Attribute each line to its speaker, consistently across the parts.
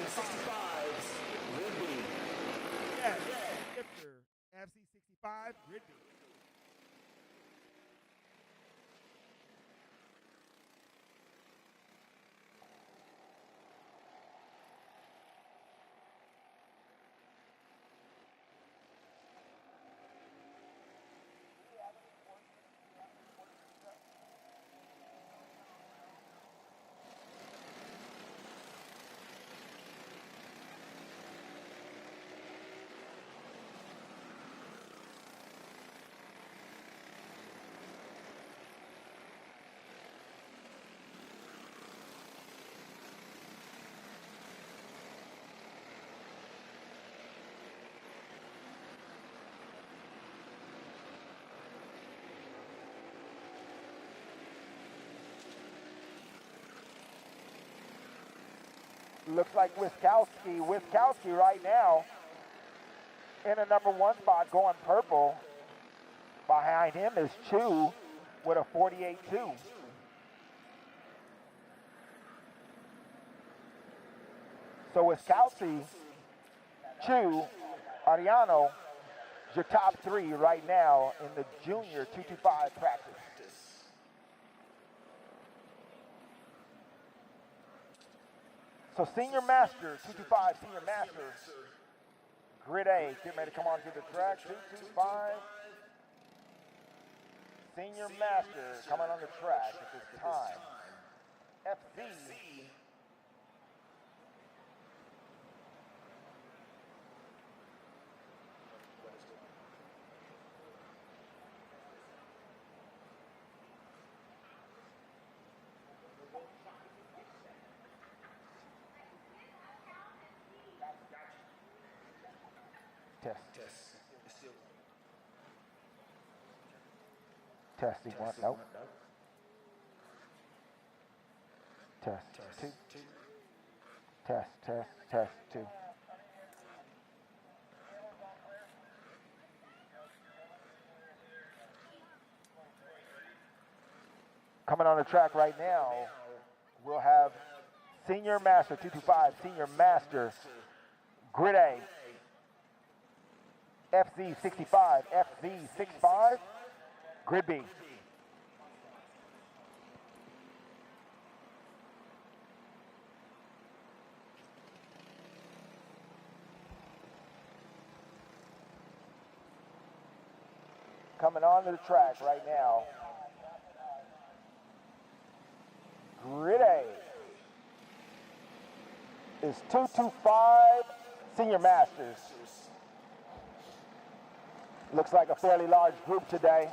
Speaker 1: FC65's Libby.
Speaker 2: Yes, Skipper, FC65, Gridby.
Speaker 3: Looks like Wiskowski right now in the number one spot going purple. Behind him is Chu with a 48.2. So Wiskowski, Chu, Ariano, your top three right now in the junior 225 practice. So senior master, 225 senior master, grid A, getting ready to come onto the track, 225. Senior master coming on the track at this time. FC. Testing one, nope. Test two. Test two. Coming on the track right now, we'll have senior master 225, senior master, grid A, FZ65, FZ65, grid B. Coming onto the track right now, grid A is 225 senior masters. Looks like a fairly large group today.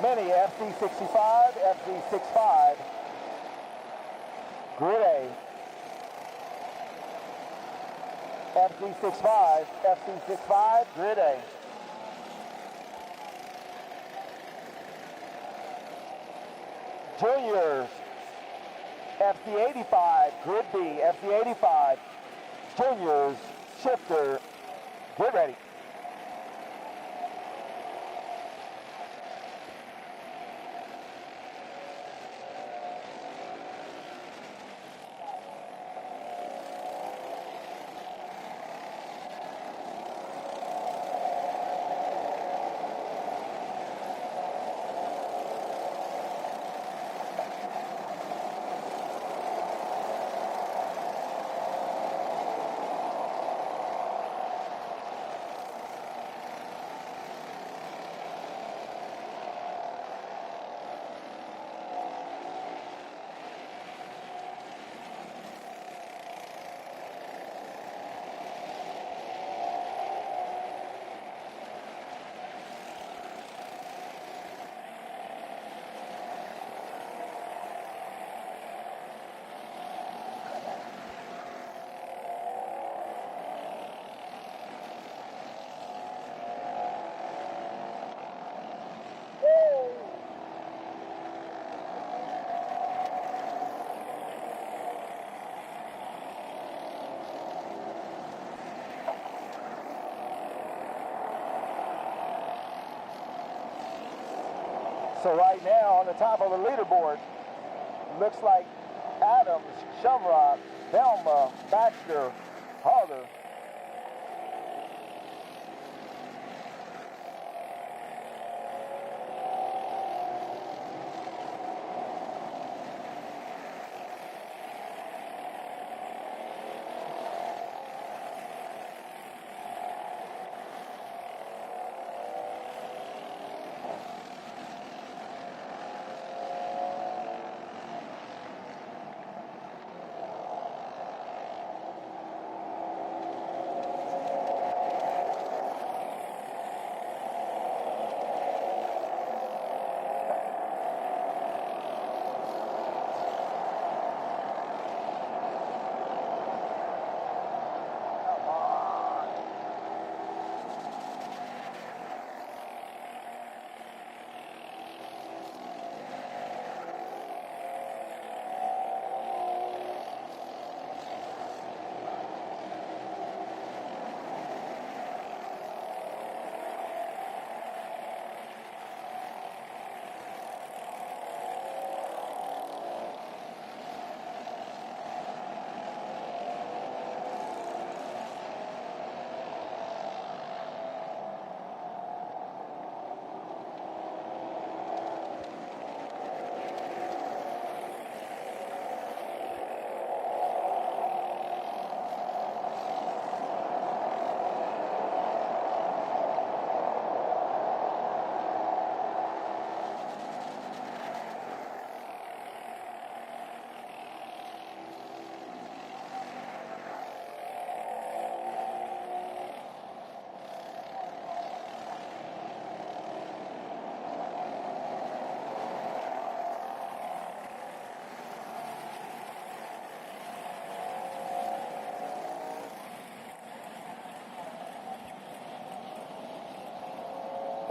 Speaker 3: Mini FC65, FC65, Grid A. FC65, FC65, Grid A. Juniors, FC85, Grid B, FC85, Juniors, shifter, get ready. So right now on the top of the leaderboard, looks like Adams, Shumrock, Velma, Baxter, Harder.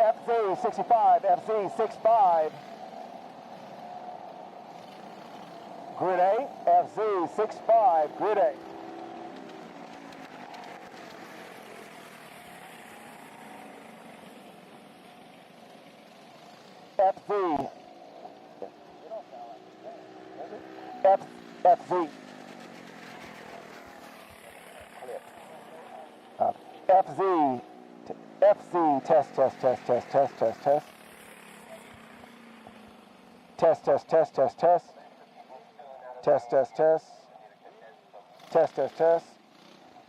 Speaker 3: FZ65, FZ65, Grid A, FZ65, Grid A. FZ, FZ, FZ, FC, test, test, test, test, test, test, test. Test, test, test, test, test. Test, test, test. Test, test, test.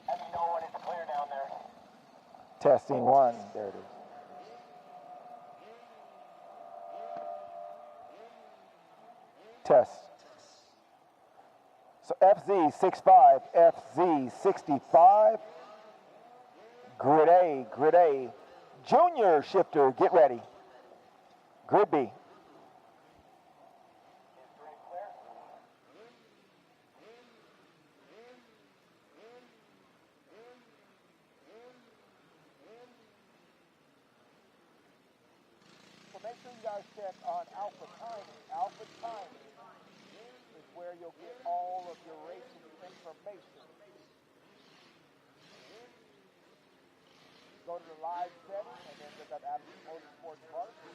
Speaker 1: Let me know when it's clear down there.
Speaker 3: Testing one, there it is. Test. So FZ65, FZ65. Grid A, Junior shifter, get ready. Gridby. So make sure you guys check on Alpha Timing. Alpha Timing is where you'll get all of your racing information. Go to the live setting and then look up Absolute Motorsports Park. And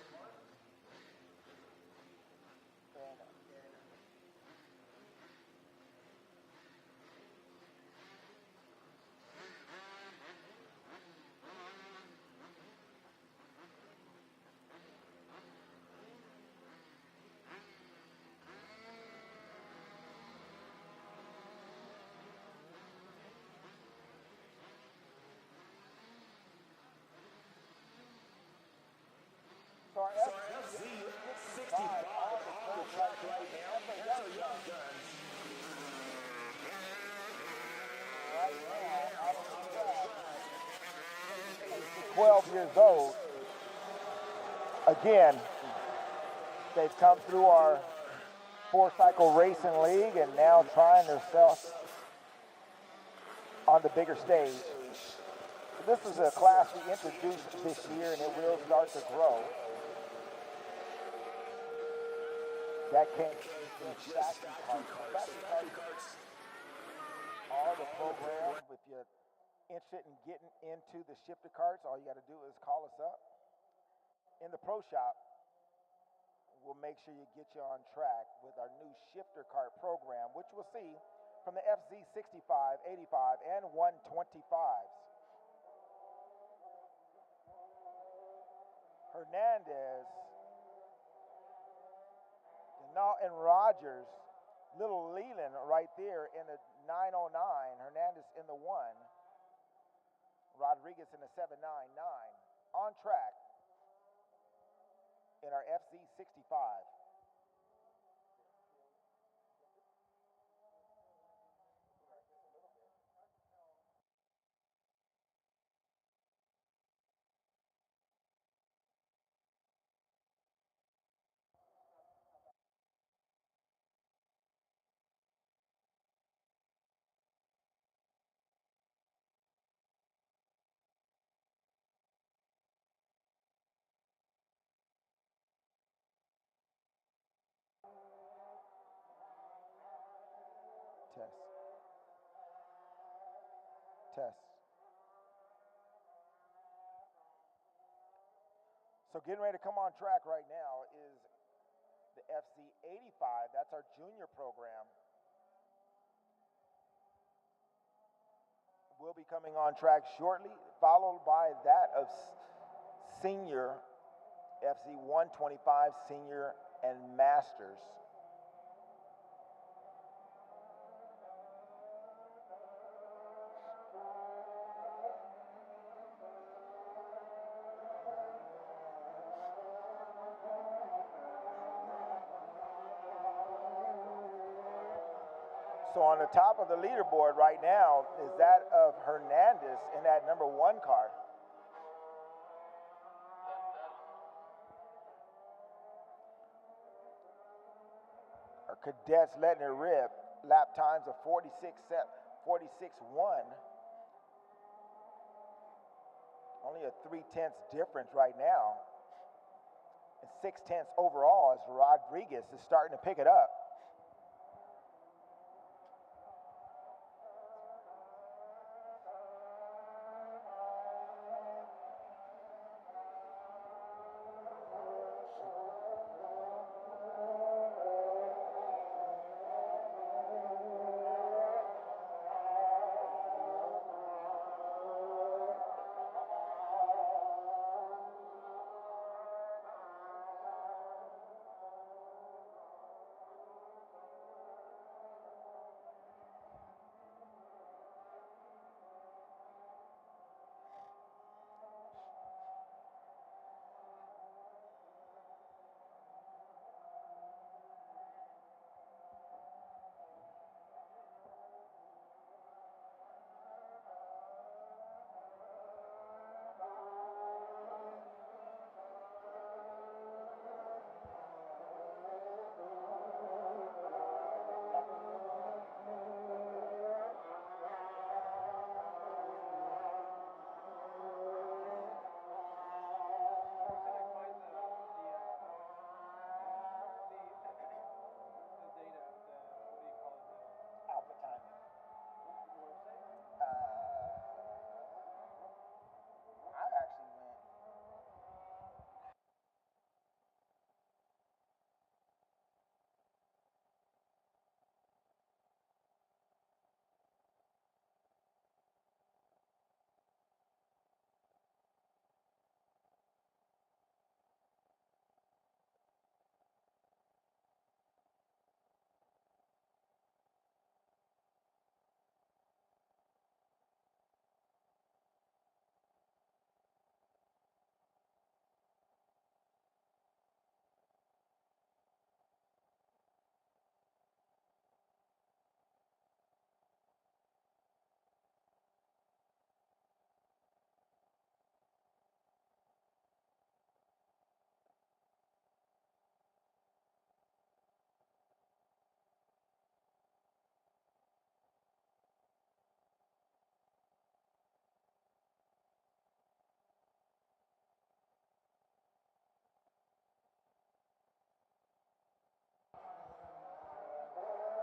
Speaker 3: so our FC65 on the track right now. That's our young guns. Right now, out of the track, 12 years old. Again, they've come through our 4-cycle racing league and now trying themselves on the bigger stage. This is a class we introduced this year and it will start to grow. That came from factory carts. All the program, if you're interested in getting into the shifter carts, all you got to do is call us up. In the pro shop, we'll make sure you get you on track with our new shifter cart program, which we'll see from the FZ65, 85, and 125s. Hernandez and Rogers, little Leland right there in the 909, Hernandez in the 1, Rodriguez in the 799, on track in our FZ65. Test. So getting ready to come on track right now is the FC85. That's our junior program. Will be coming on track shortly, followed by that of senior FC125 senior and masters. So on the top of the leaderboard right now is that of Hernandez in that number 1 car. Our cadets letting it rip. Lap times of 46.1. Only a 3/10 difference right now. And 6/10 overall as Rodriguez is starting to pick it up.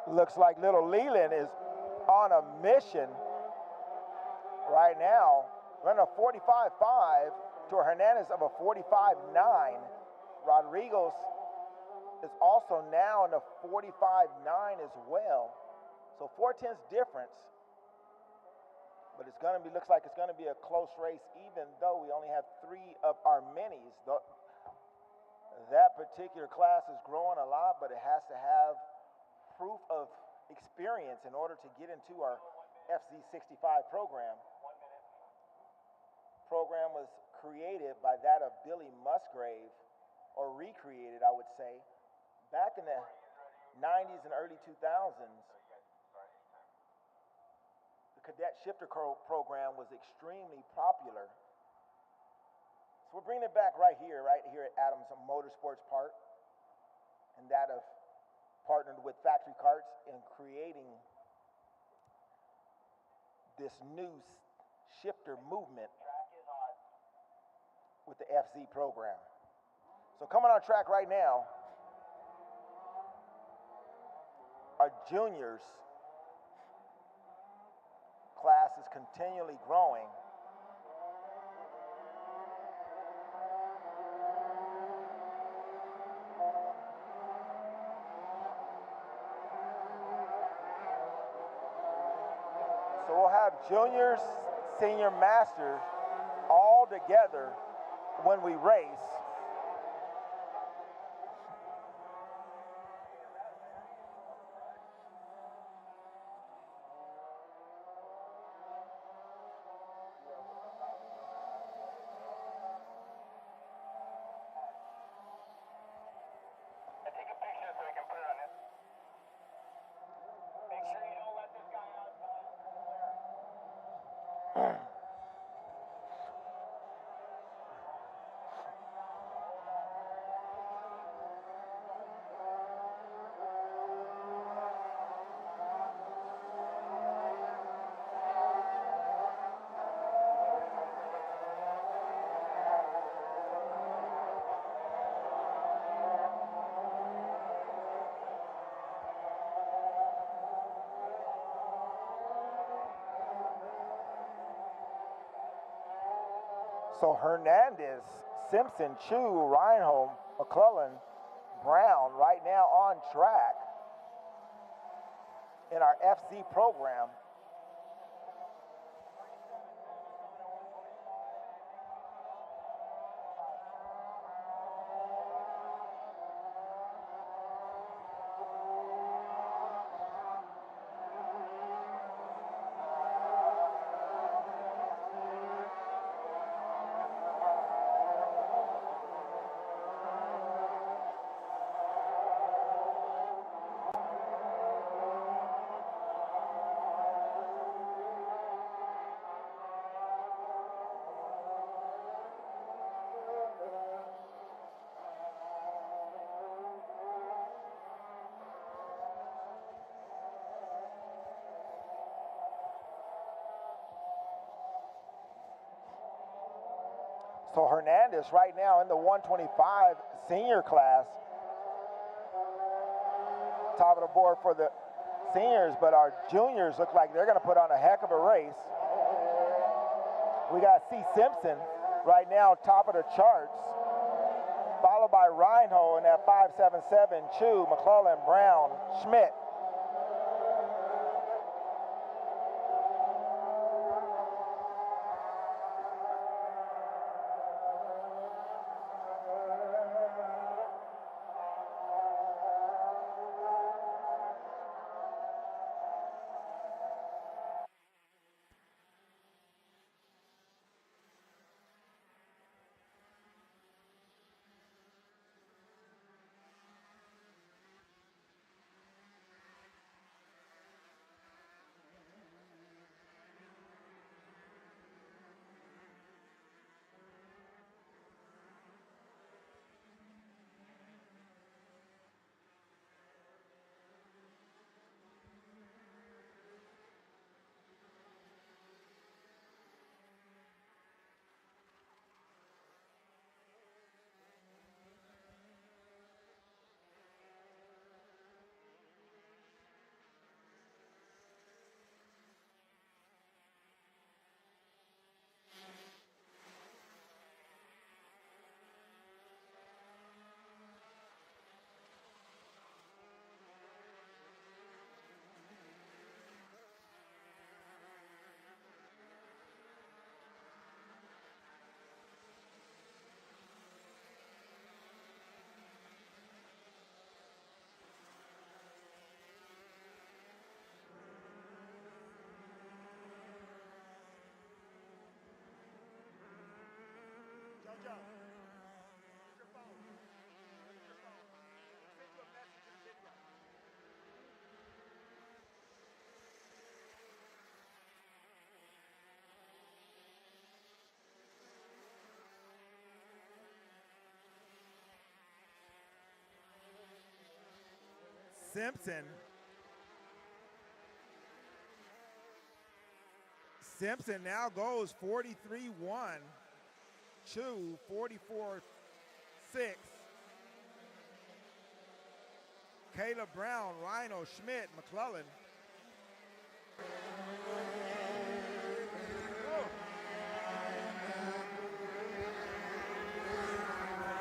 Speaker 3: Looks like little Leland is on a mission right now. Running a 45.5 to a Hernandez of a 45.9. Rodriguez is also now in a 45.9 as well. So 4/10 difference. But it's gonna be, looks like it's gonna be a close race, even though we only have 3 of our minis. That particular class is growing a lot, but it has to have proof of experience in order to get into our FC65 program. Program was created by that of Billy Musgrave, or recreated, I would say, back in the 90s and early 2000s. The Cadet Shifter program was extremely popular. So we're bringing it back right here at Adams Motorsports Park, and that of partnered with Factory Karts in creating this new shifter movement with the FZ program. So coming on track right now, our juniors class is continually growing. So we'll have juniors, senior masters all together when we race.
Speaker 1: Take a picture so we can put it on it. Make sure you don't let this guy out.
Speaker 3: So Hernandez, Simpson, Chu, Reinholm, McClellan, Brown right now on track in our FC program. So Hernandez right now in the 125 senior class. Top of the board for the seniors, but our juniors look like they're going to put on a heck of a race. We got C. Simpson right now, top of the charts, followed by Reinhold in that 577, Chu, McClellan, Brown, Schmidt.
Speaker 2: Simpson now goes 43-1, Chu 44-6. Caleb Brown, Rhino, Schmidt, McClellan.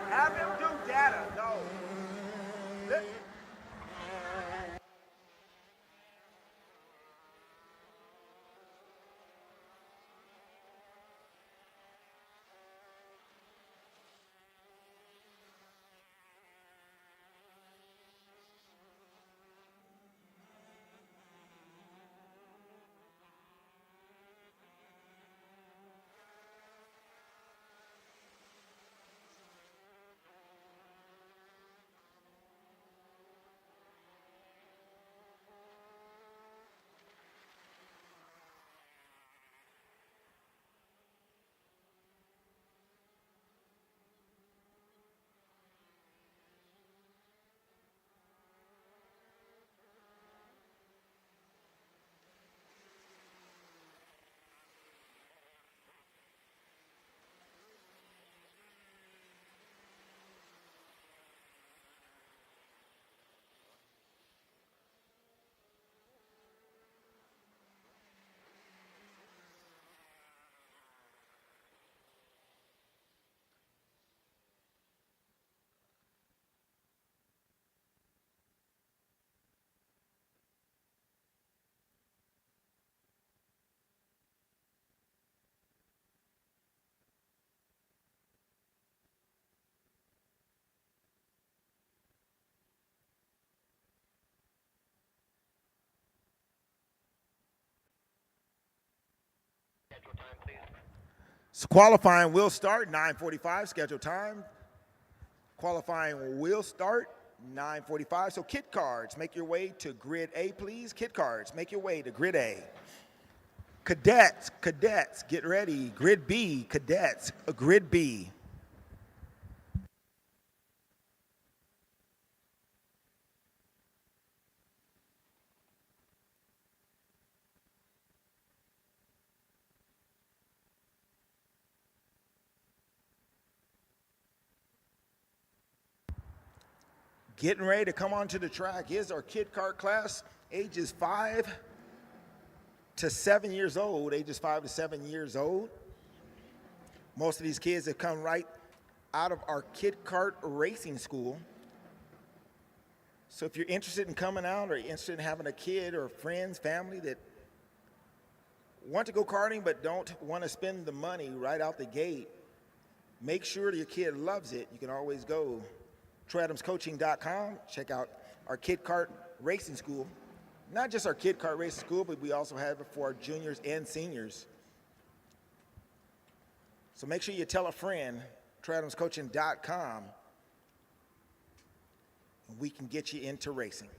Speaker 2: Have him do data, no. So qualifying will start 9:45 scheduled time. Qualifying will start 9:45. So kit cards, make your way to grid A, please. Kit cards, make your way to grid A. Cadets, get ready. Grid B, cadets, grid B. Getting ready to come onto the track is our kid kart class, ages 5 to 7 years old, Most of these kids have come right out of our kid kart racing school. So if you're interested in coming out or interested in having a kid or friends, family that want to go karting but don't want to spend the money right out the gate, make sure your kid loves it. You can always go TroyAdamsCoaching.com, check out our Kid Kart Racing School. Not just our Kid Kart Racing School, but we also have it for our juniors and seniors. So make sure you tell a friend, TroyAdamsCoaching.com, and we can get you into racing.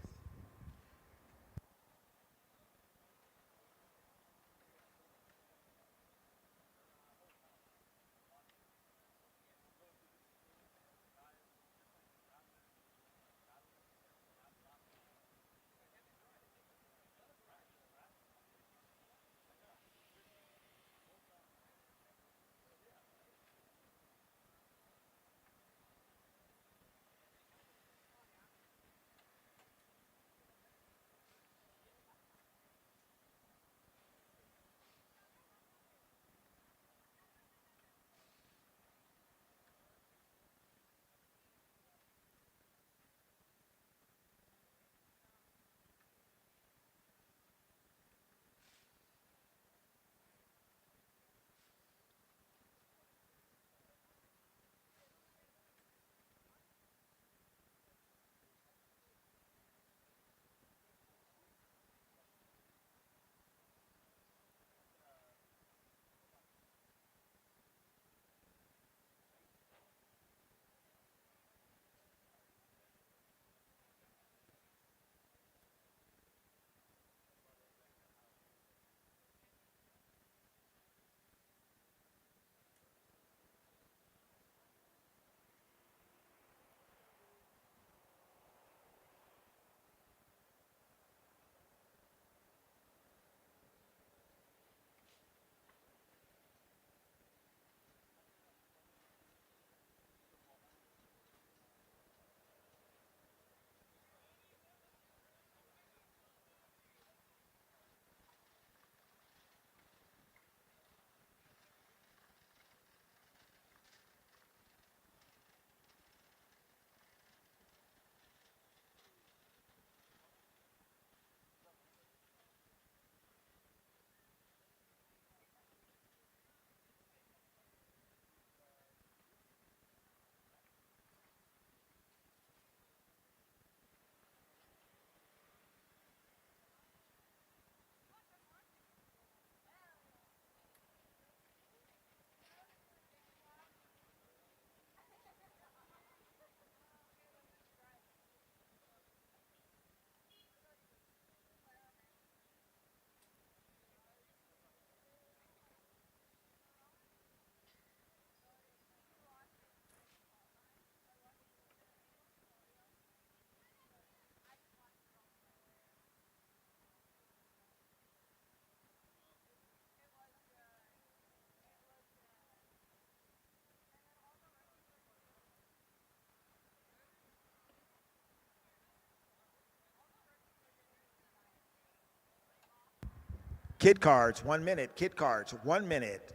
Speaker 2: Kid cards, 1 minute. Kid cards, 1 minute.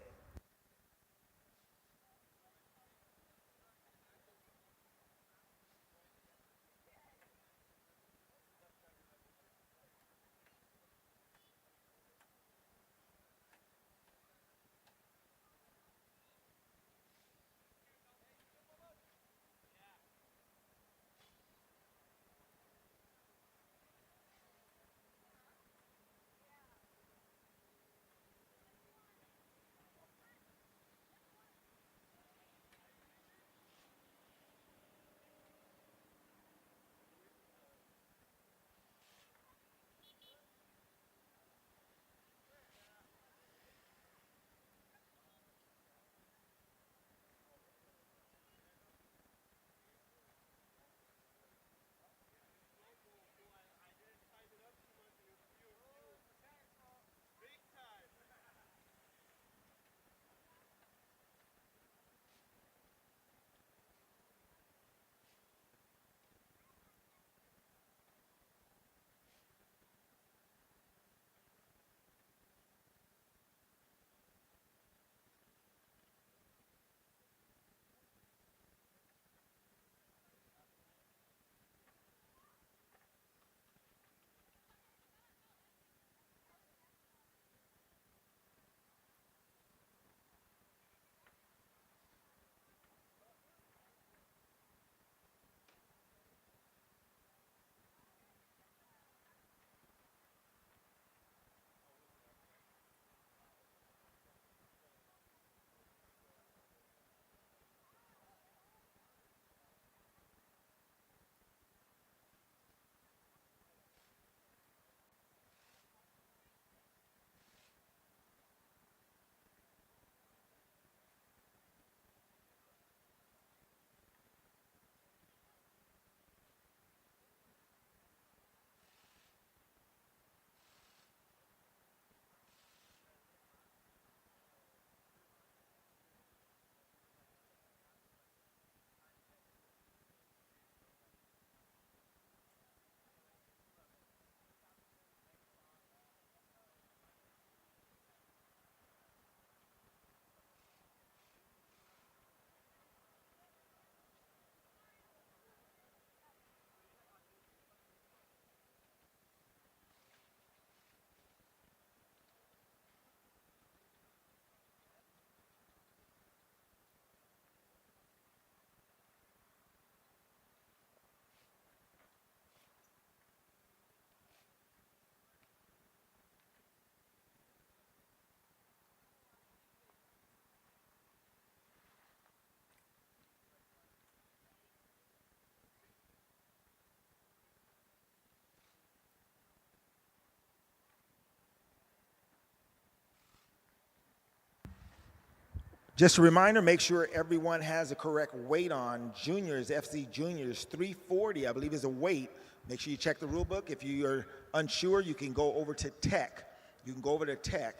Speaker 2: Just a reminder, make sure everyone has the correct weight on. Juniors, FC Juniors, 340, I believe is a weight. Make sure you check the rule book. If you're unsure, you can go over to Tech. You can go over to Tech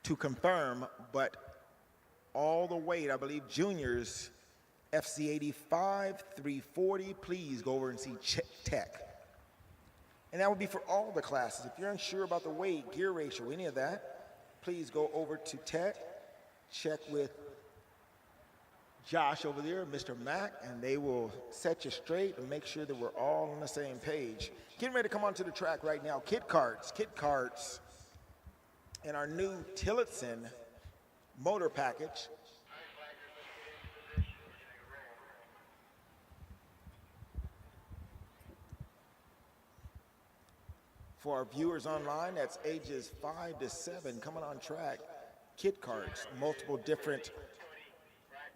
Speaker 2: to confirm, but all the weight, I believe Juniors, FC 85, 340, please go over and see Tech. And that would be for all the classes. If you're unsure about the weight, gear ratio, any of that, please go over to Tech. Check with Josh over there, Mr. Mack, and they will set you straight and make sure that we're all on the same page. Getting ready to come onto the track right now. Kid carts, and our new Tillotson motor package. For our viewers online, that's ages 5 to 7 coming on track. Kit carts, multiple different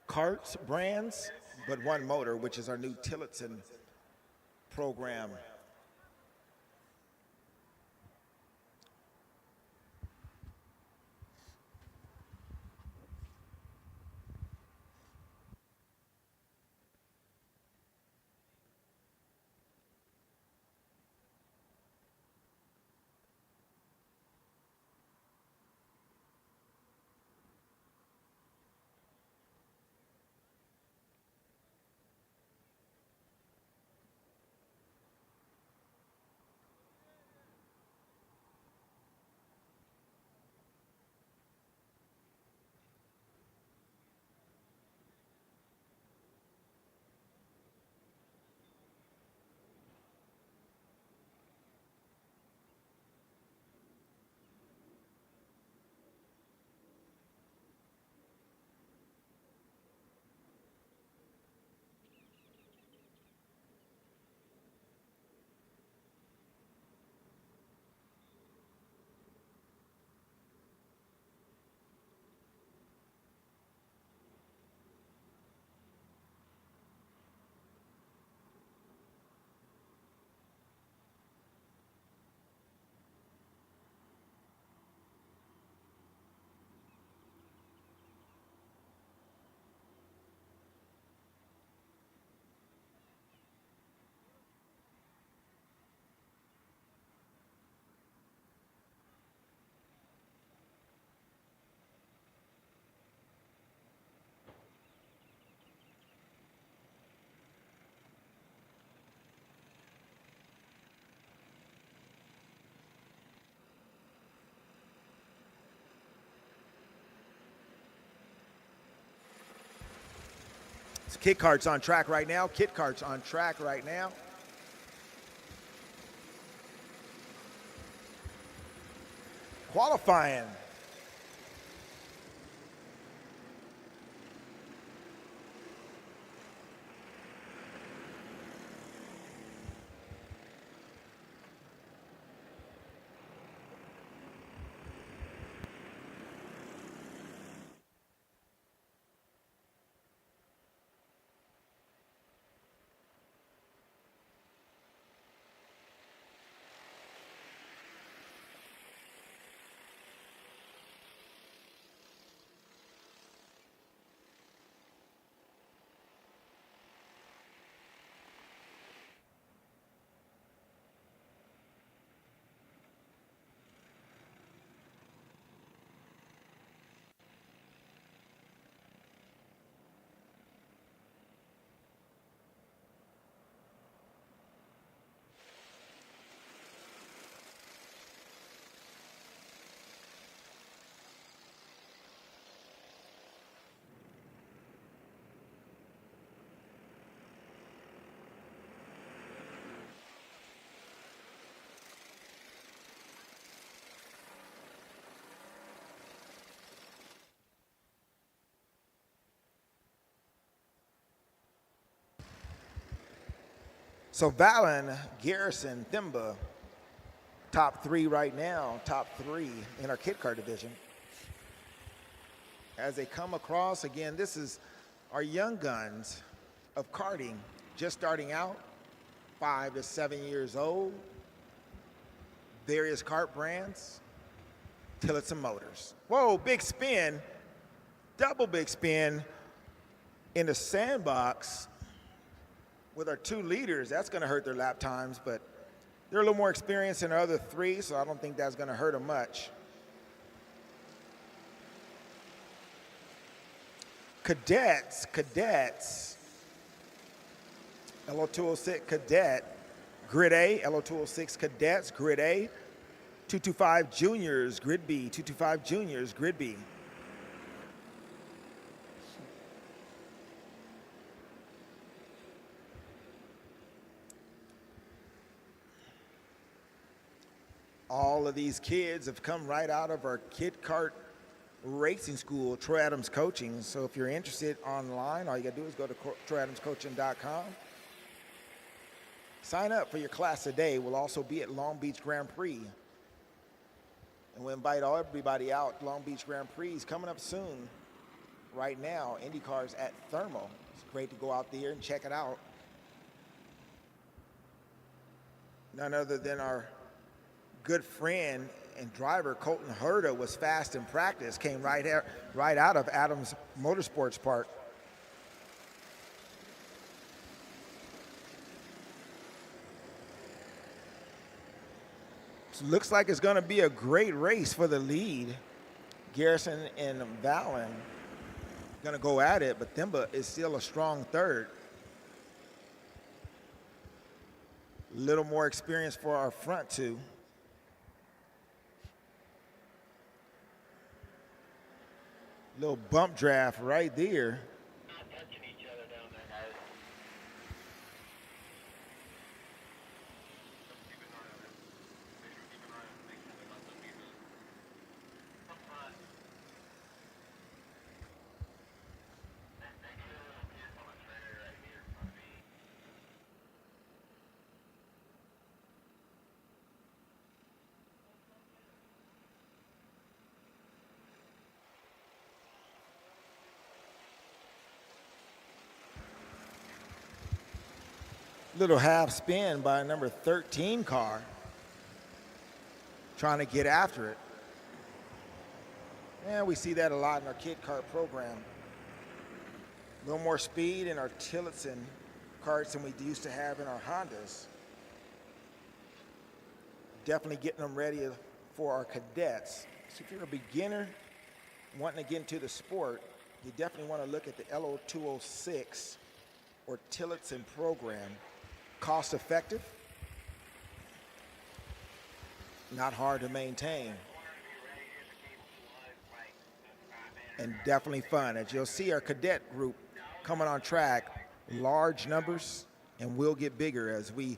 Speaker 2: carts, brands, but one motor, which is our new Tillotson program. Kit Kart's on track right now. Kit Kart's on track right now. Qualifying. So Valen, Garrison, Thimba, top three right now, top three in our Kit Kart division. As they come across, again, this is our young guns of karting, just starting out, 5 to 7 years old, various kart brands, Tillotson Motors. Whoa, big spin, double big spin in the sandbox with our 2 leaders. That's going to hurt their lap times, but they're a little more experienced than our other 3, so I don't think that's going to hurt them much. Cadets, LO206 Cadet, Grid A, LO206 Cadets, Grid A, 225 Juniors, Grid B, 225 Juniors, Grid B. All of these kids have come right out of our Kit Kart racing school, Troy Adams Coaching. So if you're interested online, all you gotta do is go to troyadamscoaching.com. Sign up for your class today. We'll also be at Long Beach Grand Prix. And we invite everybody out. Long Beach Grand Prix is coming up soon. Right now, IndyCar's at Thermal. It's great to go out there and check it out. None other than our good friend and driver Colton Herta was fast in practice, came right out of Adams Motorsports Park. So looks like it's going to be a great race for the lead. Garrison and Valen going to go at it, but Thimba is still a strong third. A little more experience for our front 2. Little bump draft right there.
Speaker 1: Not touching each other down there, guys. Keep an eye on it. Keep an eye on it. Make sure they're not touching each other. Up front. Make sure there's no kids on a trailer right here in front of me.
Speaker 2: Little half spin by number 13 car, trying to get after it. And we see that a lot in our Kit Kart program. A little more speed in our Tillotson karts than we used to have in our Hondas. Definitely getting them ready for our cadets. So if you're a beginner wanting to get into the sport, you definitely want to look at the LO206 or Tillotson program. Cost effective, not hard to maintain, and definitely fun. As you'll see, our cadet group coming on track, large numbers, and will get bigger as we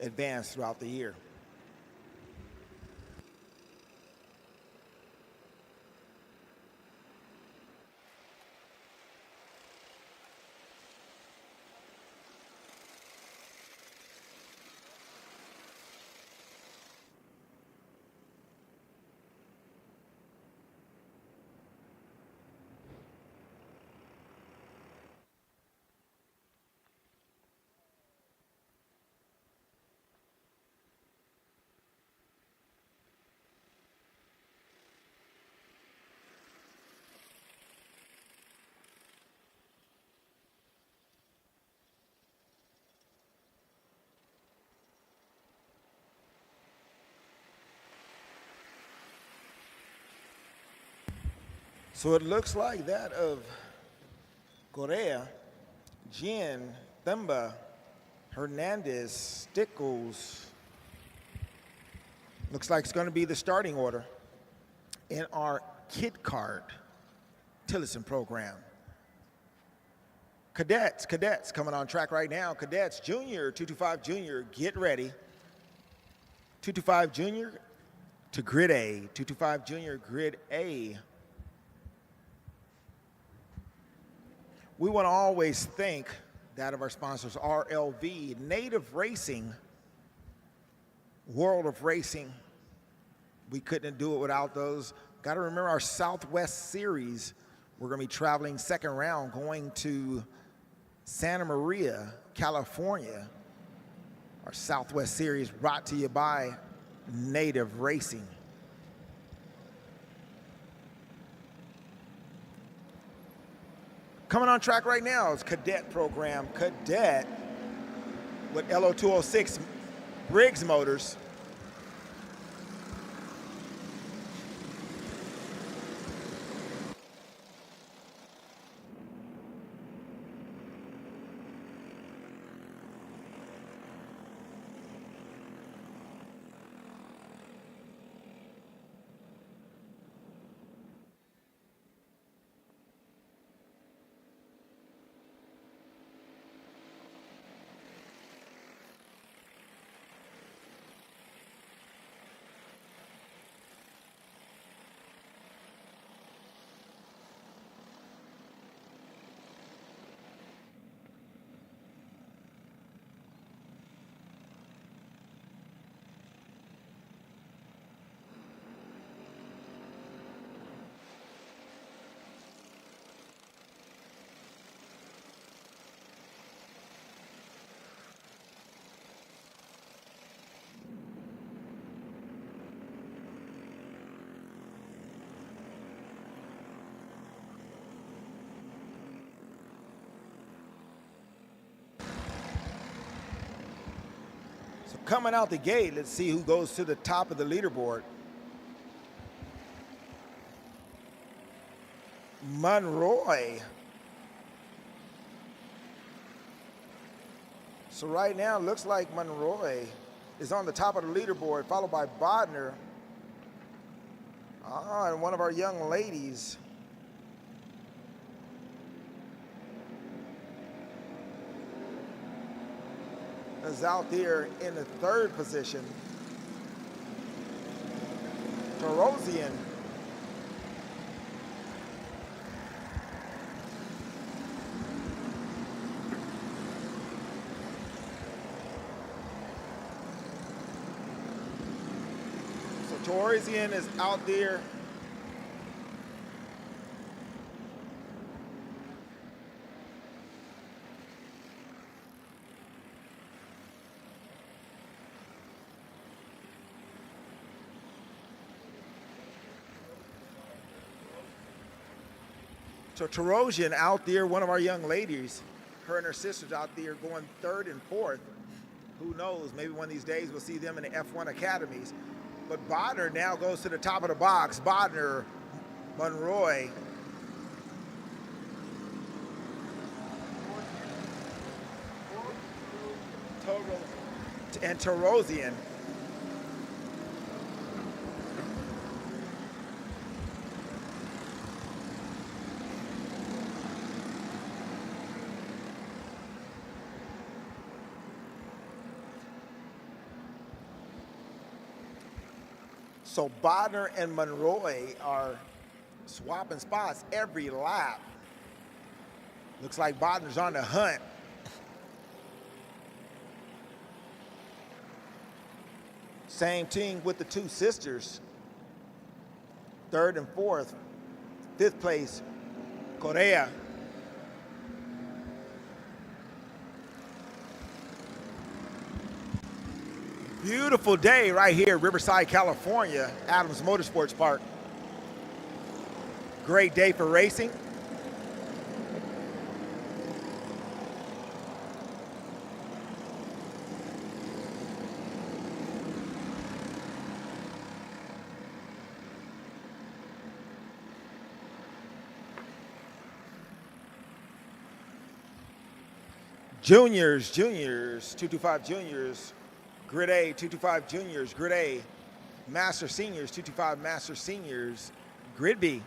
Speaker 2: advance throughout the year. So it looks like that of Correa, Jen, Themba, Hernandez, Stickles. Looks like it's going to be the starting order in our Kid Kart Tillotson program. Cadets coming on track right now. Cadets Junior, 225 Junior, get ready. 225 Junior to Grid A. 225 Junior, Grid A. We want to always thank that of our sponsors, RLV, Native Racing, World of Racing. We couldn't do it without those. Got to remember our Southwest Series. We're going to be traveling second round, going to Santa Maria, California. Our Southwest Series brought to you by Native Racing. Coming on track right now is Cadet program. Cadet with LO206 Briggs motors. Coming out the gate, let's see who goes to the top of the leaderboard. Monroy. So right now, it looks like Monroy is on the top of the leaderboard, followed by Bodner. And one of our young ladies. Is out there in the third position. Tarosian. So Tarosian is out there. So Tarosian out there, one of our young ladies, her and her sisters out there going third and fourth. Who knows, maybe one of these days we'll see them in the F1 academies. But Bodner now goes to the top of the box. Bodner, Monroy. And Tarosian. So Bodner and Monroy are swapping spots every lap. Looks like Bodner's on the hunt. Same team with the two sisters. Third and fourth. Fifth place, Correa. Beautiful day right here, Riverside, California, Adams Motorsports Park. Great day for racing. Juniors, 225 juniors, Grid A, 225 juniors, Grid A, Master Seniors, 225 Master Seniors, Grid B.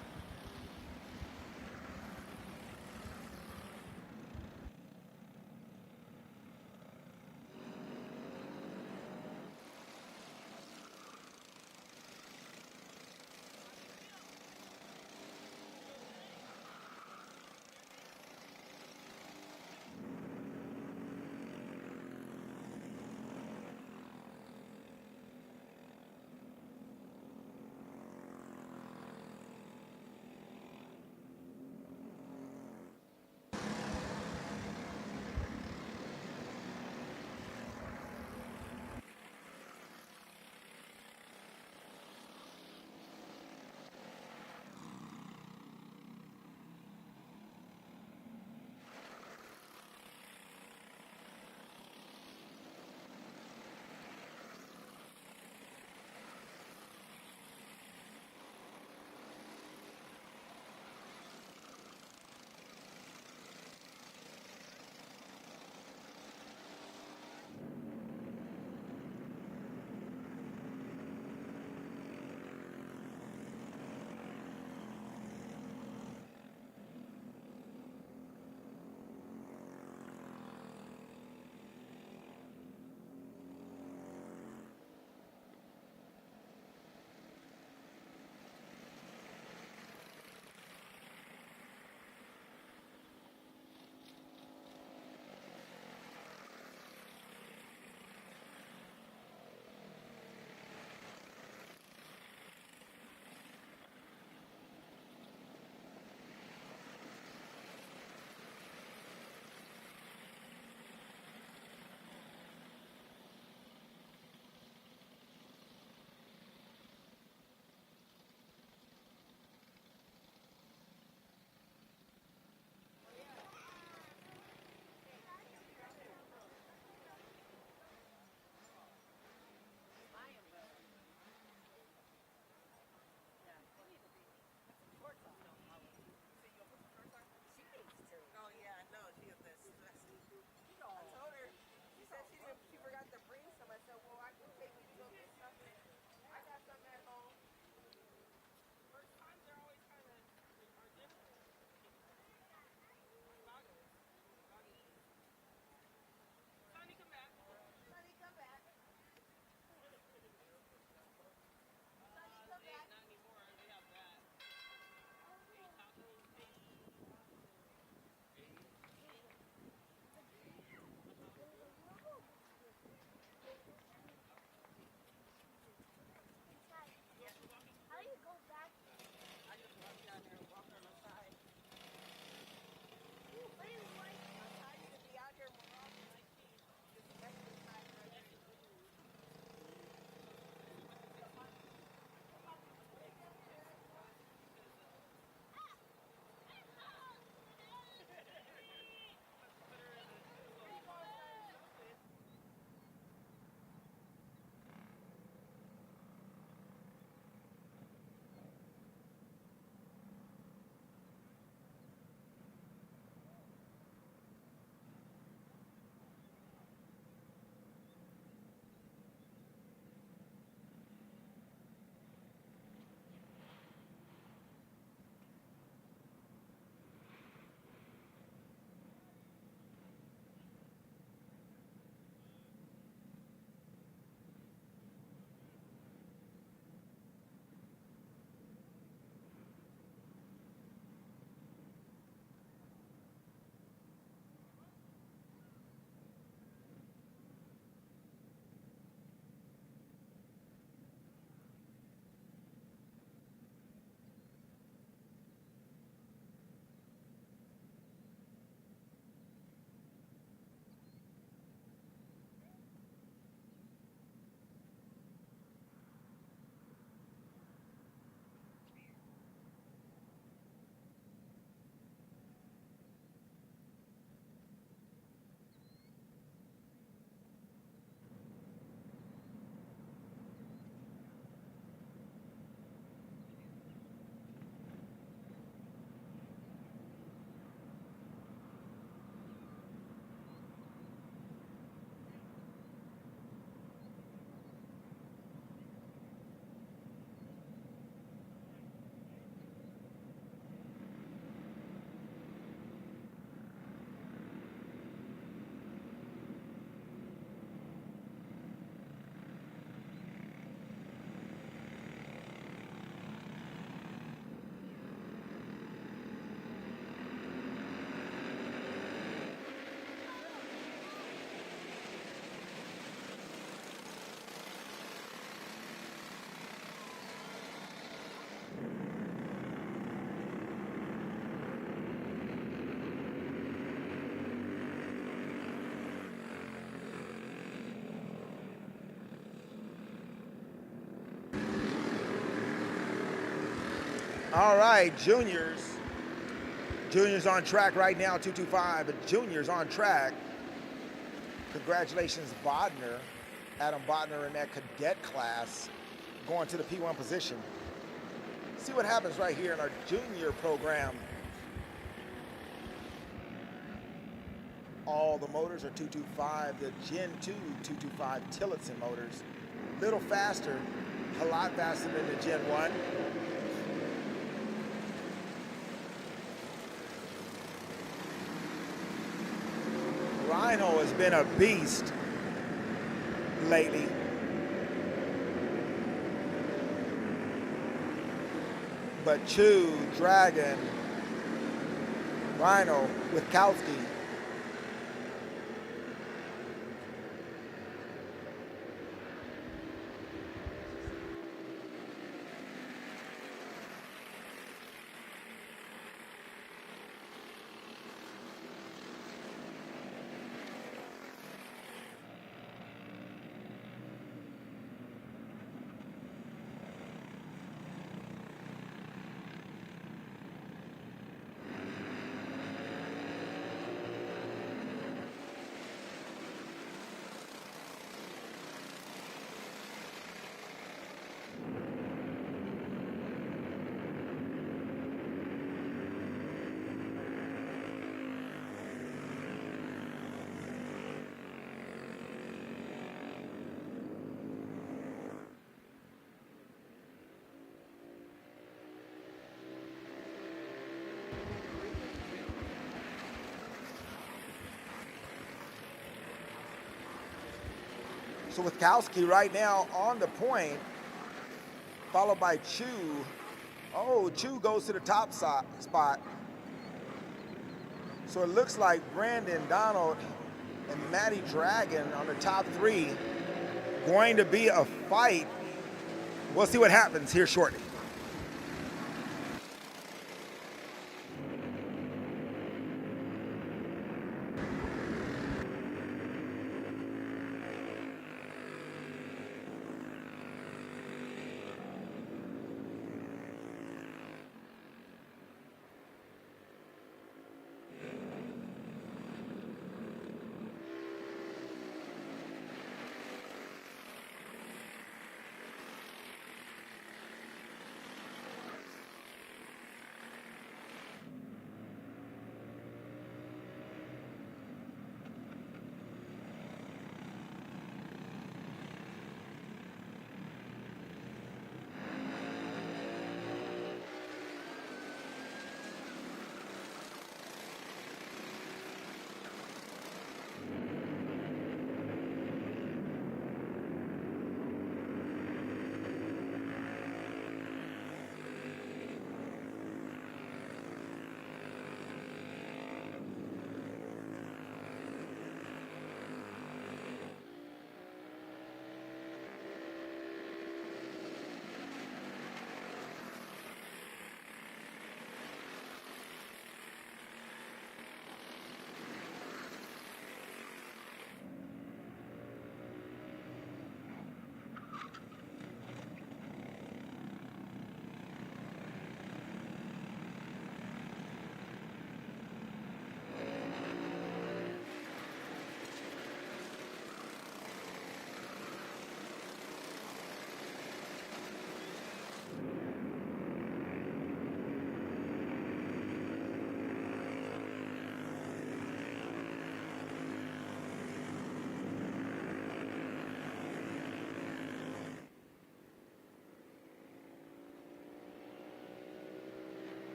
Speaker 2: All right, juniors. Juniors on track right now, 225. Juniors on track. Congratulations, Bodner. Adam Bodner in that cadet class going to the P1 position. See what happens right here in our junior program. All the motors are 225. The Gen 2 225 Tillotson motors. Little faster, a lot faster than the Gen 1. Rhino has been a beast lately. But Chew, Dragon, Rhino, Witkowski. So Witkowski right now on the point, followed by Chew. Oh, Chew goes to the top spot. So it looks like Brandon Donald and Matty Dragon on the top three. Going to be a fight. We'll see what happens here shortly.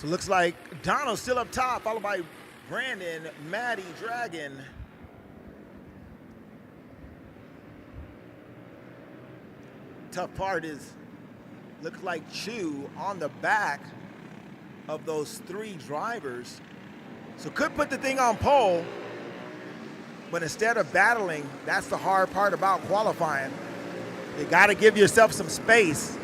Speaker 2: So it looks like Donald's still up top, followed by Brandon, Matty, Dragon. Tough part is, looks like Chew on the back of those three drivers. So could put the thing on pole, but instead of battling, that's the hard part about qualifying. You gotta give yourself some space.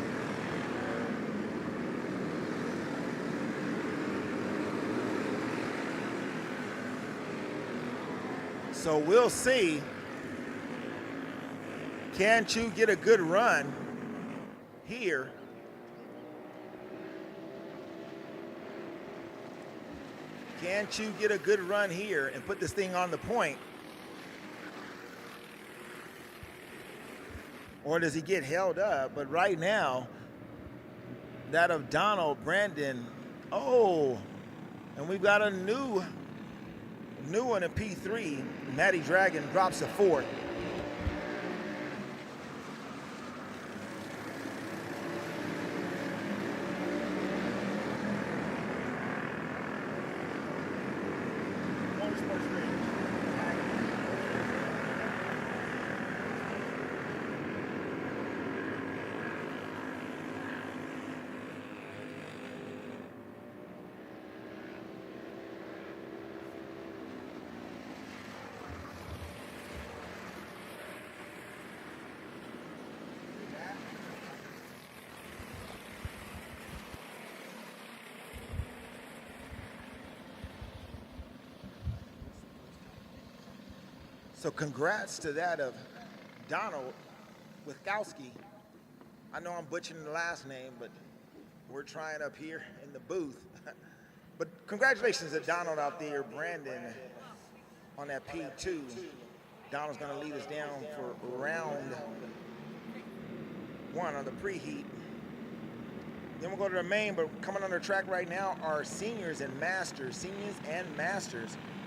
Speaker 2: So we'll see. Can Chew get a good run? here. Can't you get a good run here and put this thing on the point? Or does he get held up? But right now, that of Donald, Brandon, oh, and we've got a new one in P3. Matty Dragon drops a fourth. Motorsports Radio. So congrats to that of Donald Witkowski. I know I'm butchering the last name, but we're trying up here in the booth. But congratulations to Donald out there, Brandon, on that P2. Donald's gonna lead us down for round one on the preheat. Then we'll go to the main, but coming on the track right now are seniors and masters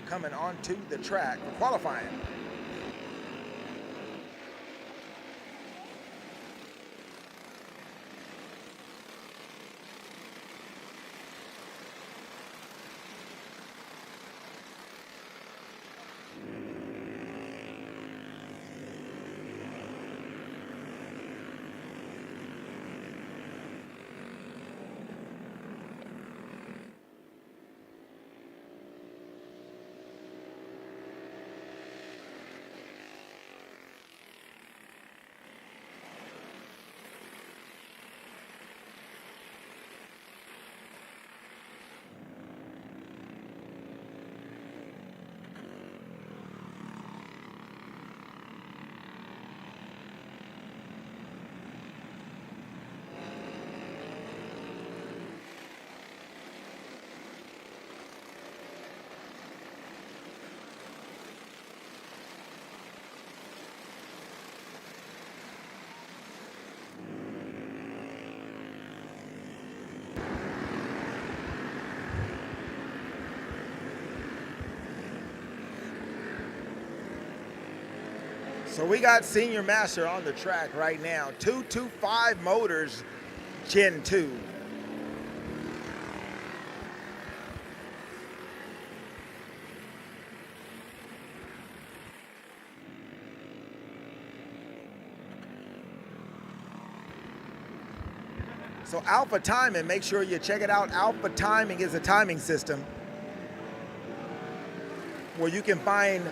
Speaker 2: coming onto the track for qualifying. So we got Senior Master on the track right now. 225 Motors Gen 2. So Alpha Timing, make sure you check it out. Alpha Timing is a timing system where you can find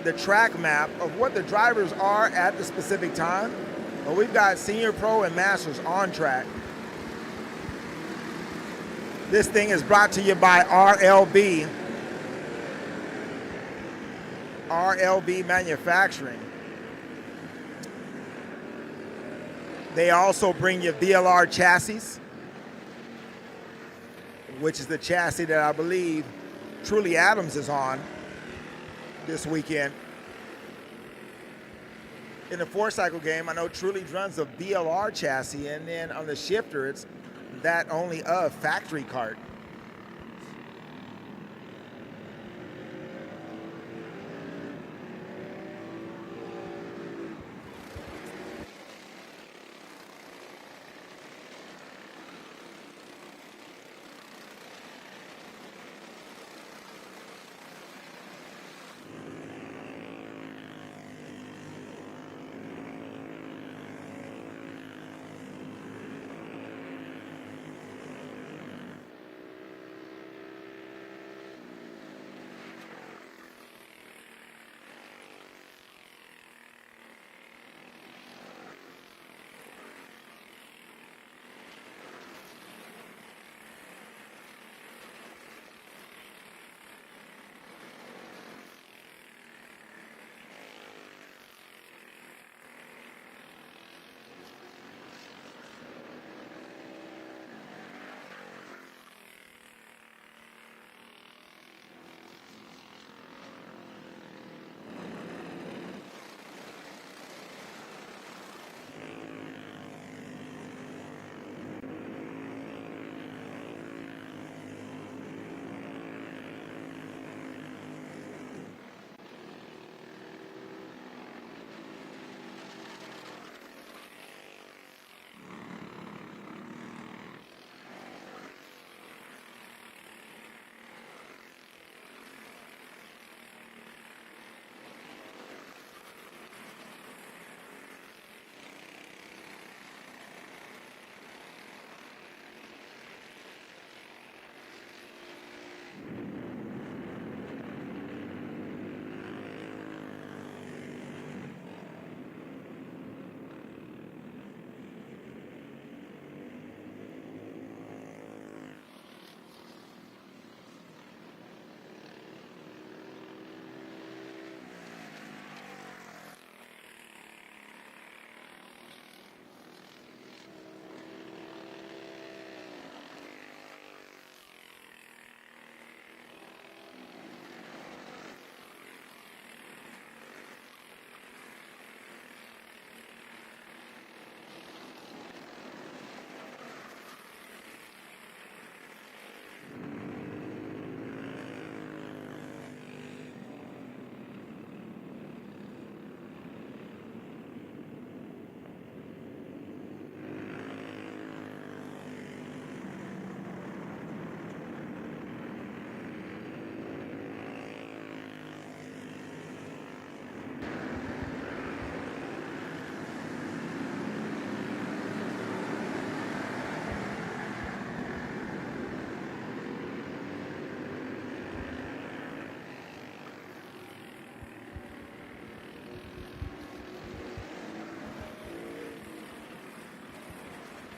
Speaker 2: the track map of what the drivers are at the specific time. But we've got Senior Pro and Masters on track. This thing is brought to you by RLB Manufacturing. They also bring you VLR chassis, which is the chassis that I believe Truly Adams is on this weekend. In the 4-cycle game, I know Truly runs a VLR chassis, and then on the shifter, it's that only of factory Kart.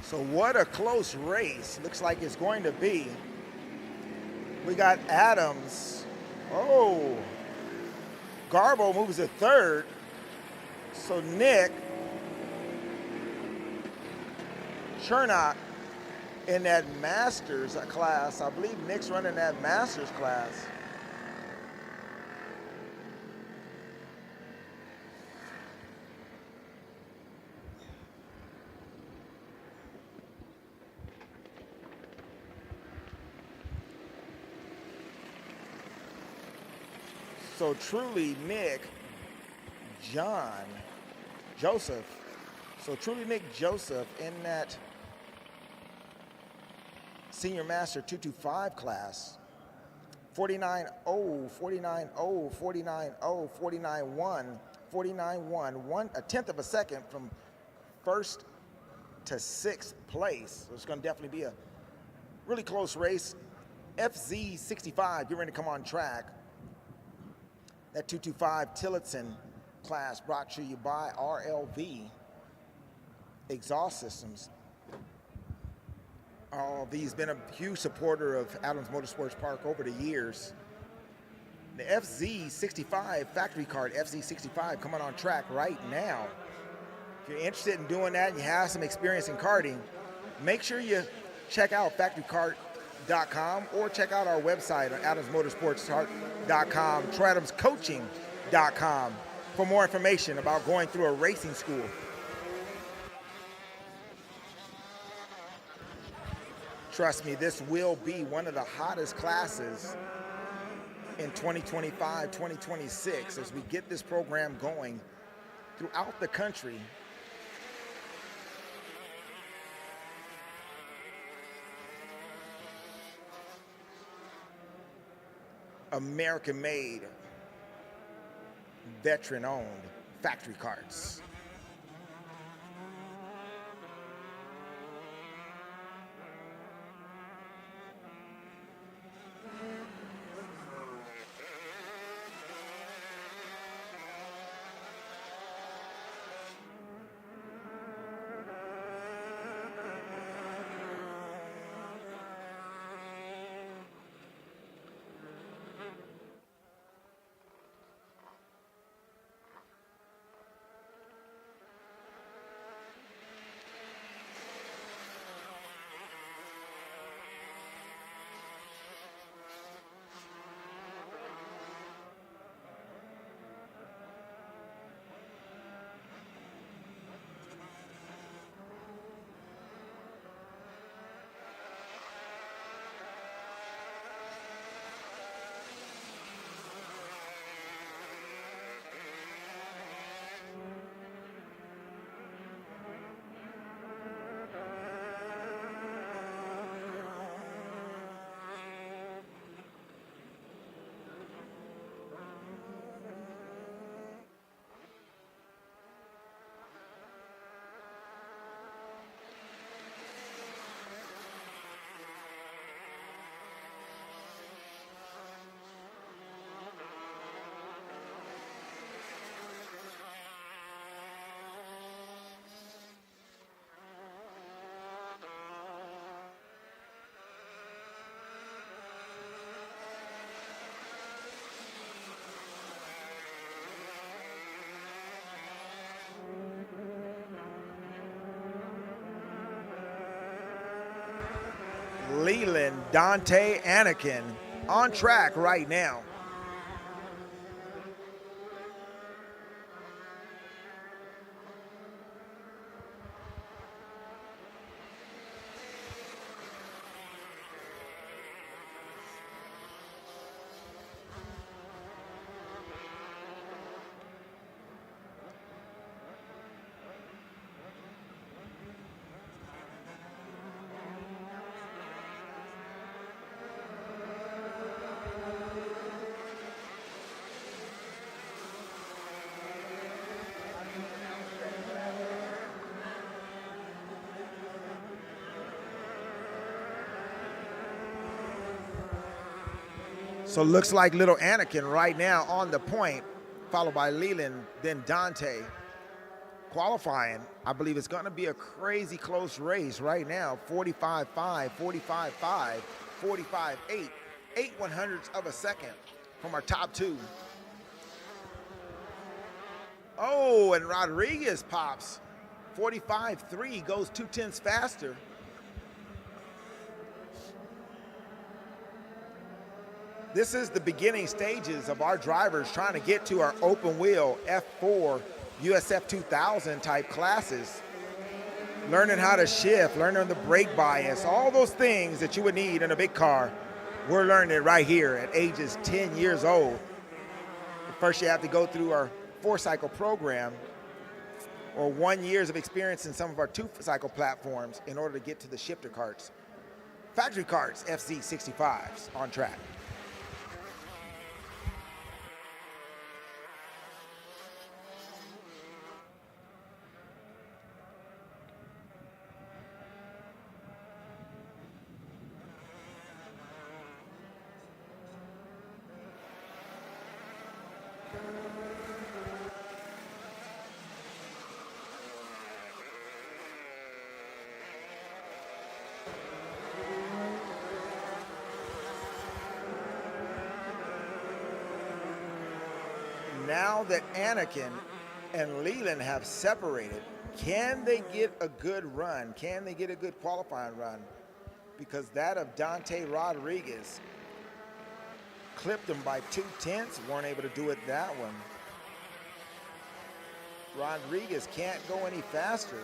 Speaker 2: So what a close race looks like it's going to be. We got Adams. Oh, Garbo moves to third. So Nick Chernock in that Masters class. I believe Nick's running that Masters class. So truly Nick Joseph. So truly Nick Joseph in that Senior Master 225 class. 49-0, 49-0, 49-0, 49-1, 49-1, a tenth of a second from first to sixth place. So it's going to definitely be a really close race. FZ65 getting ready to come on track. That 225 Tillotson class brought to you by RLV Exhaust Systems. RLV's been a huge supporter of Adams Motorsports Park over the years. The FZ65 factory kart, FZ65, coming on track right now. If you're interested in doing that and you have some experience in karting, make sure you check out factorykart.com or check out our website on adamsmotorsports.com, troyadamscoaching.com for more information about going through a racing school. Trust me, this will be one of the hottest classes in 2025, 2026 as we get this program going throughout the country. American-made, veteran-owned factory karts. Leland Dante Anakin on track right now. So looks like little Anakin right now on the point, followed by Leland, then Dante. Qualifying I believe it's going to be a crazy close race right now. 45.5, 45.5, 45.8, 8/100ths of a second from our top two. Oh, and Rodriguez pops 45.3, goes 0.2 faster. This is the beginning stages of our drivers trying to get to our open wheel F4 USF 2000 type classes. Learning how to shift, learning the brake bias, all those things that you would need in a big car. We're learning it right here at ages 10 years old. First you have to go through our 4-cycle program or 1 year of experience in some of our 2-cycle platforms in order to get to the shifter karts. Factory karts, FZ65s on track. Now that Anakin and Leland have separated, can they get a good run? Can they get a good qualifying run? Because that of Dante Rodriguez clipped him by 0.2, weren't able to do it that one. Rodriguez can't go any faster.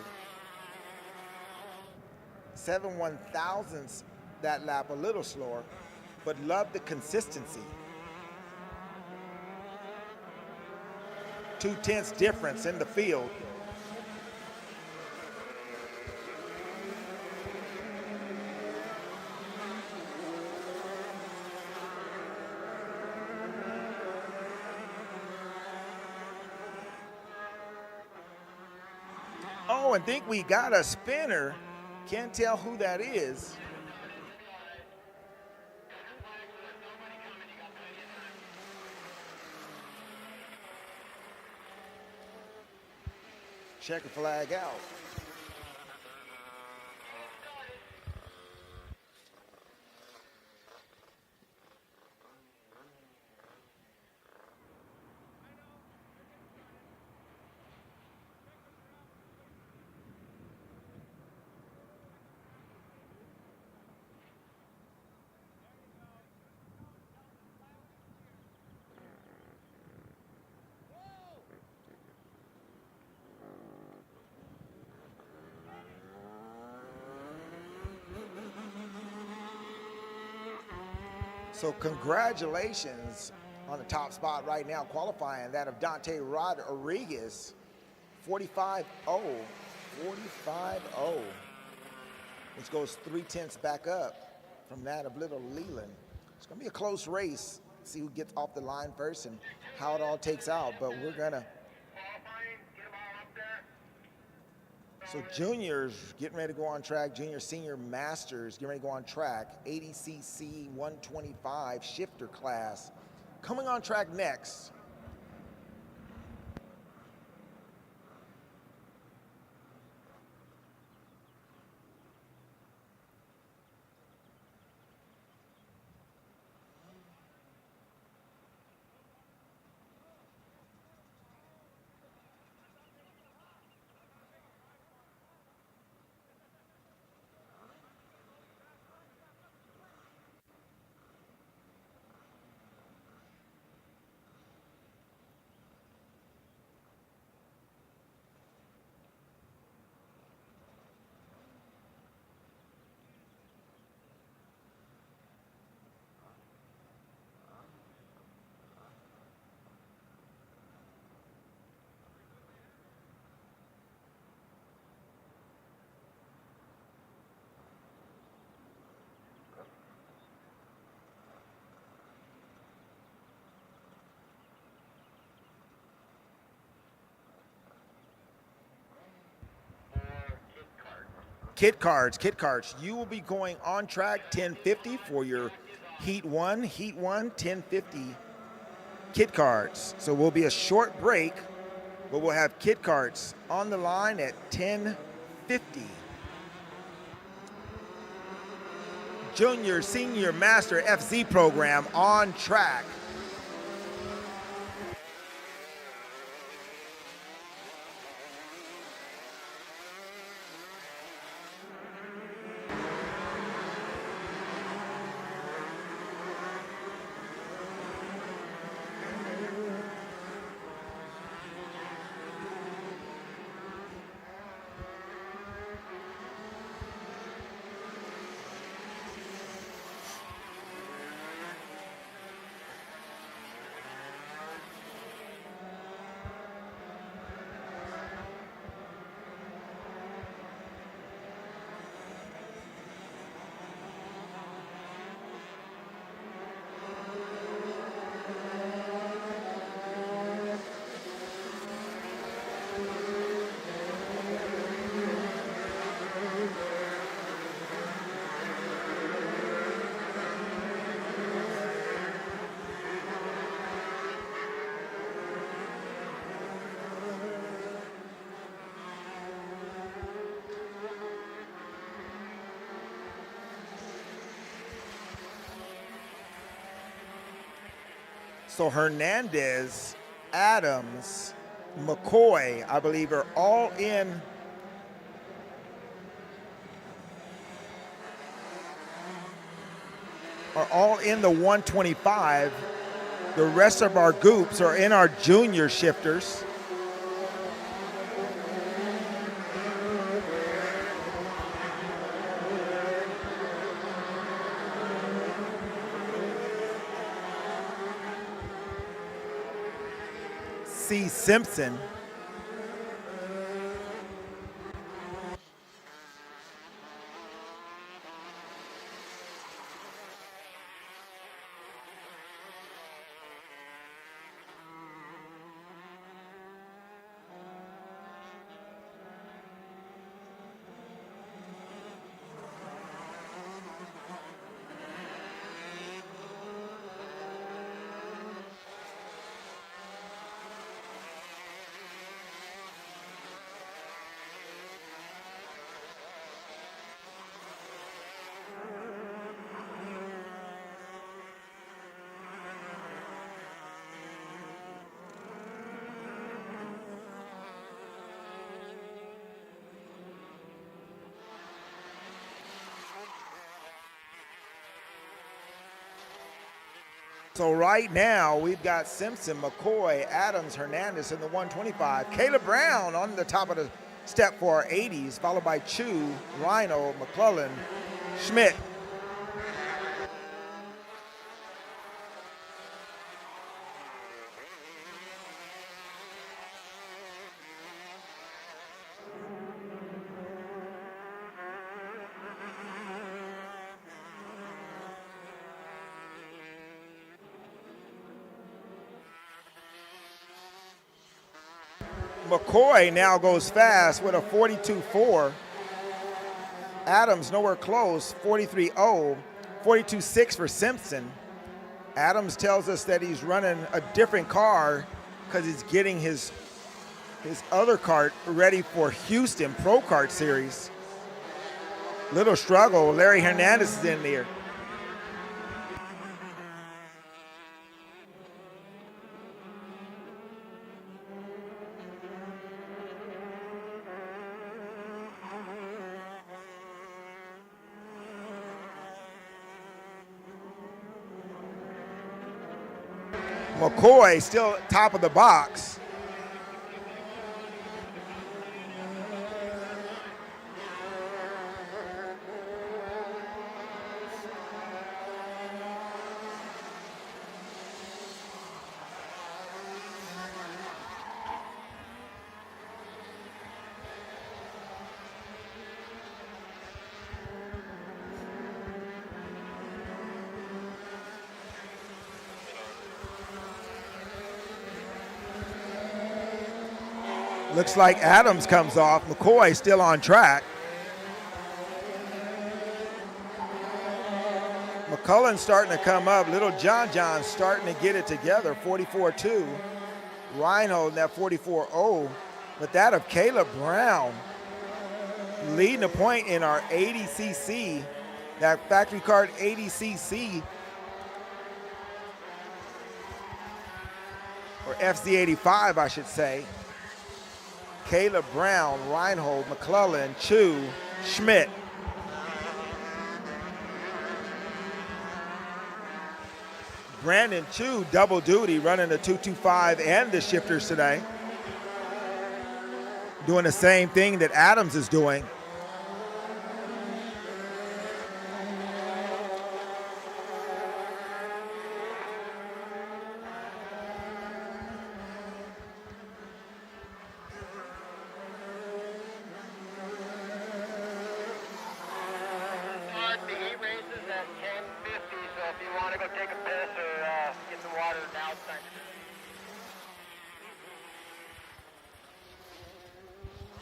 Speaker 2: 7/1000ths that lap, a little slower, but love the consistency. 0.2 difference in the field. Oh, and think we got a spinner. Can't tell who that is. Check a flag out. So congratulations on the top spot right now, qualifying that of Dante Rodriguez, 45.0, 45.0, which goes 0.3 back up from that of little Leland. It's gonna be a close race. See who gets off the line first and how it all takes out, but we're gonna. So juniors getting ready to go on track, junior, senior, masters getting ready to go on track, 80cc 125 shifter class. Coming on track next. Kit cards. You will be going on track 1050 for your Heat 1, 1050 kit cards. So we'll be a short break But we'll have kid karts on the line at 10:50. Junior, Senior, Master FZ program on track. So Hernandez, Adams, McCoy, I believe, are all in the 125. The rest of our groups are in our junior shifters. C. Simpson. So right now, we've got Simpson, McCoy, Adams, Hernandez in the 125. Caleb Brown on the top of the step for our 80s, followed by Chu, Rhino, McClellan, Schmidt. McCoy now goes fast with a 42.4. Adams nowhere close, 43.0. 42.6 for Simpson. Adams tells us that he's running a different car because he's getting his other kart ready for Houston Pro Kart Series. Little struggle. Larry Hernandez is in there. McCoy still top of the box. Looks like Adams comes off. McCoy still on track. McCullen's starting to come up. Little John John's starting to get it together, 44.2. Reinhold in that 44.0, but that of Caleb Brown leading the point in our 80cc, that factory kart 80cc, or FZ85 I should say. Caleb Brown, Reinhold, McClellan, Chu, Schmidt. Brandon Chu, double duty, running the 225 and the shifters today. Doing the same thing that Adams is doing.
Speaker 1: The heat race is at 10:50, so if you want to go take a piss or get some water now, it's time to do.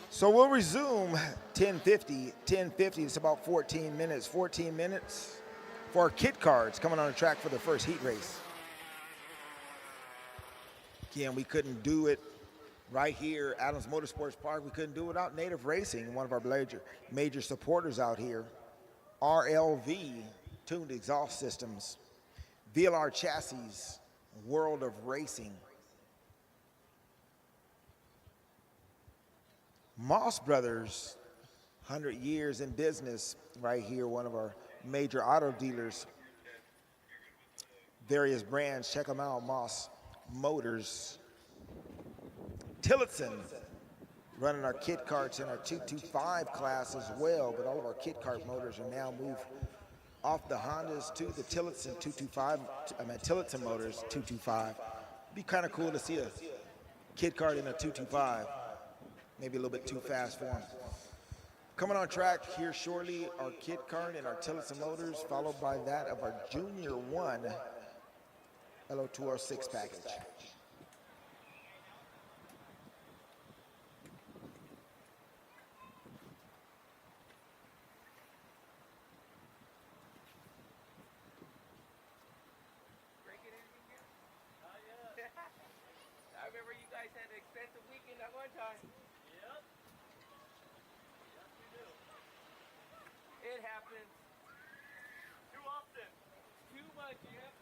Speaker 2: So we'll resume 10:50. 10:50 is about 14 minutes. 14 minutes for our kit cards coming on the track for the first heat race. Again, we couldn't do it right here, Adams Motorsports Park. We couldn't do it without Native Racing, one of our major supporters out here. RLV, tuned exhaust systems, VLR chassis, World of Racing. Moss Brothers, 100 years in business right here, one of our major auto dealers. Various brands, check them out, Moss Motors. Tillotson, running our kit carts in our 225 class as well, but all of our kit cart motors are now moved off the Hondas to the Tillotson 225, Tillotson Motors 225. Be kind of cool to see a kit cart in a 225. Maybe a little bit too fast for them. Coming on track here shortly, our kit cart and our Tillotson Motors, followed by that of our Junior 1 LO2R6 package.
Speaker 1: I remember you guys had an expensive weekend at one time. Yep. Yes, we do. It happens. Too often. Too much, yeah.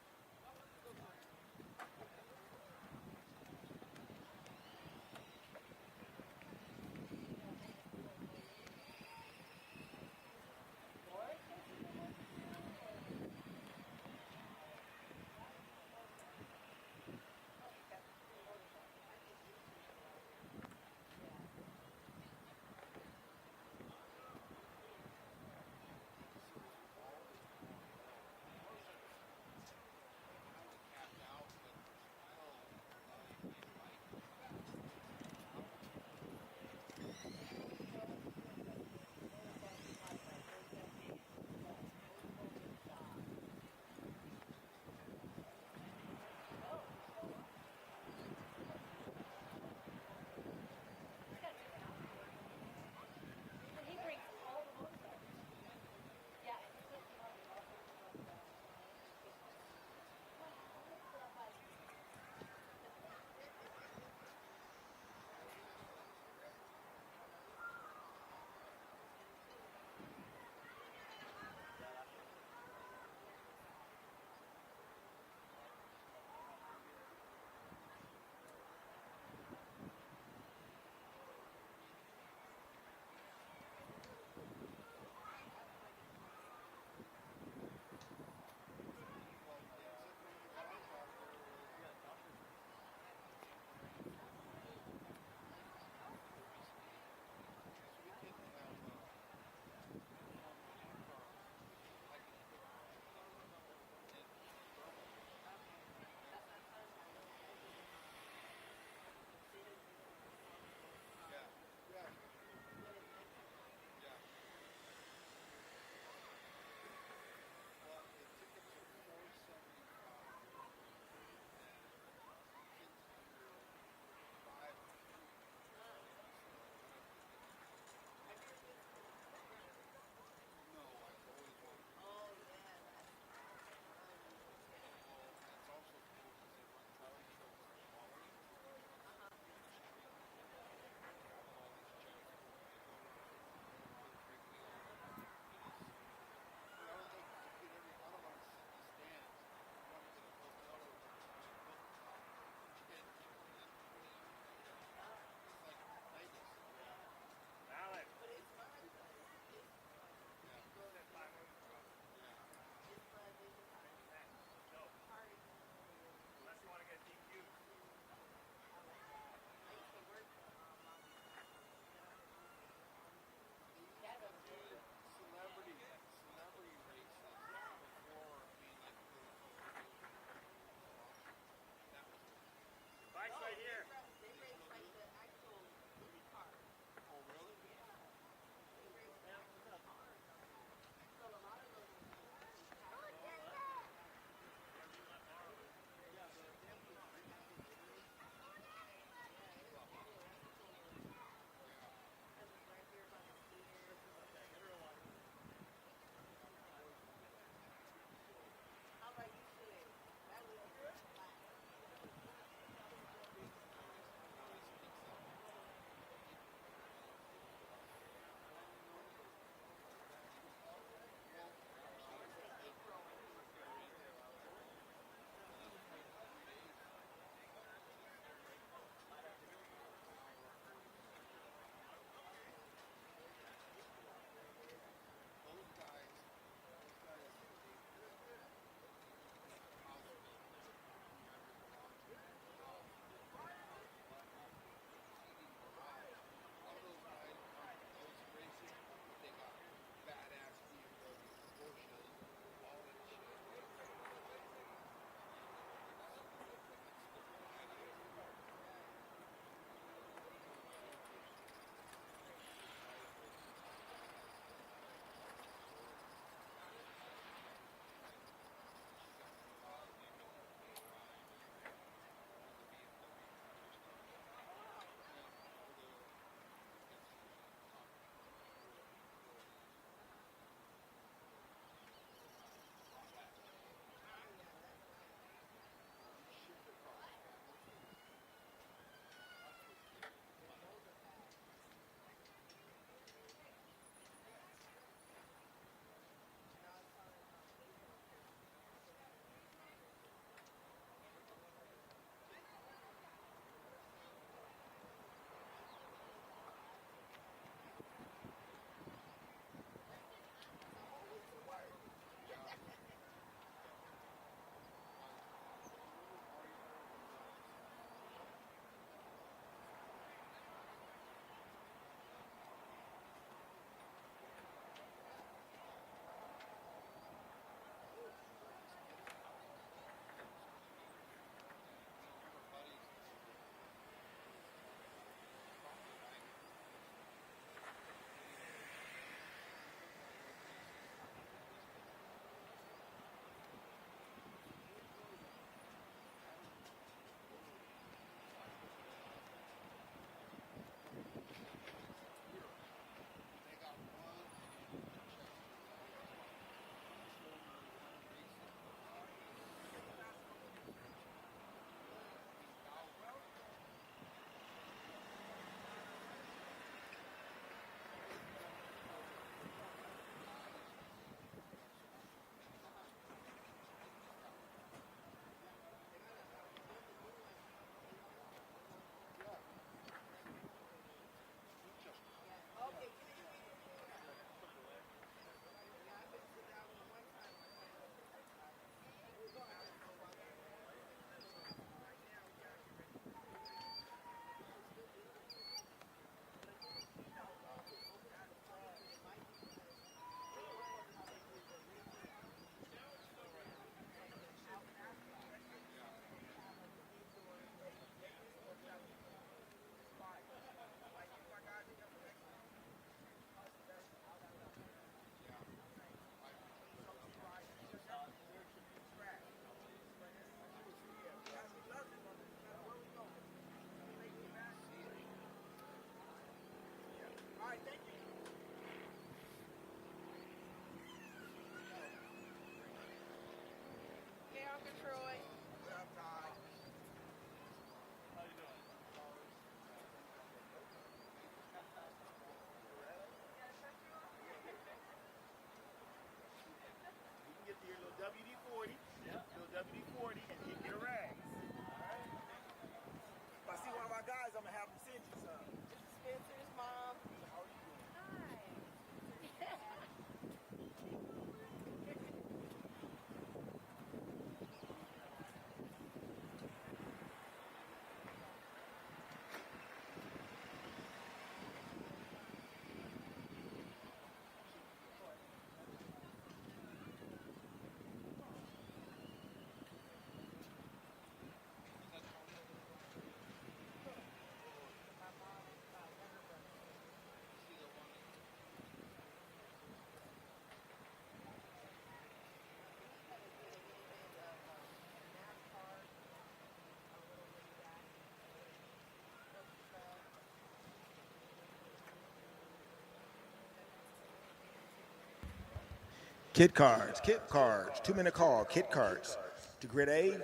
Speaker 2: Kid cards, 2-minute call, kid cards. To grid A,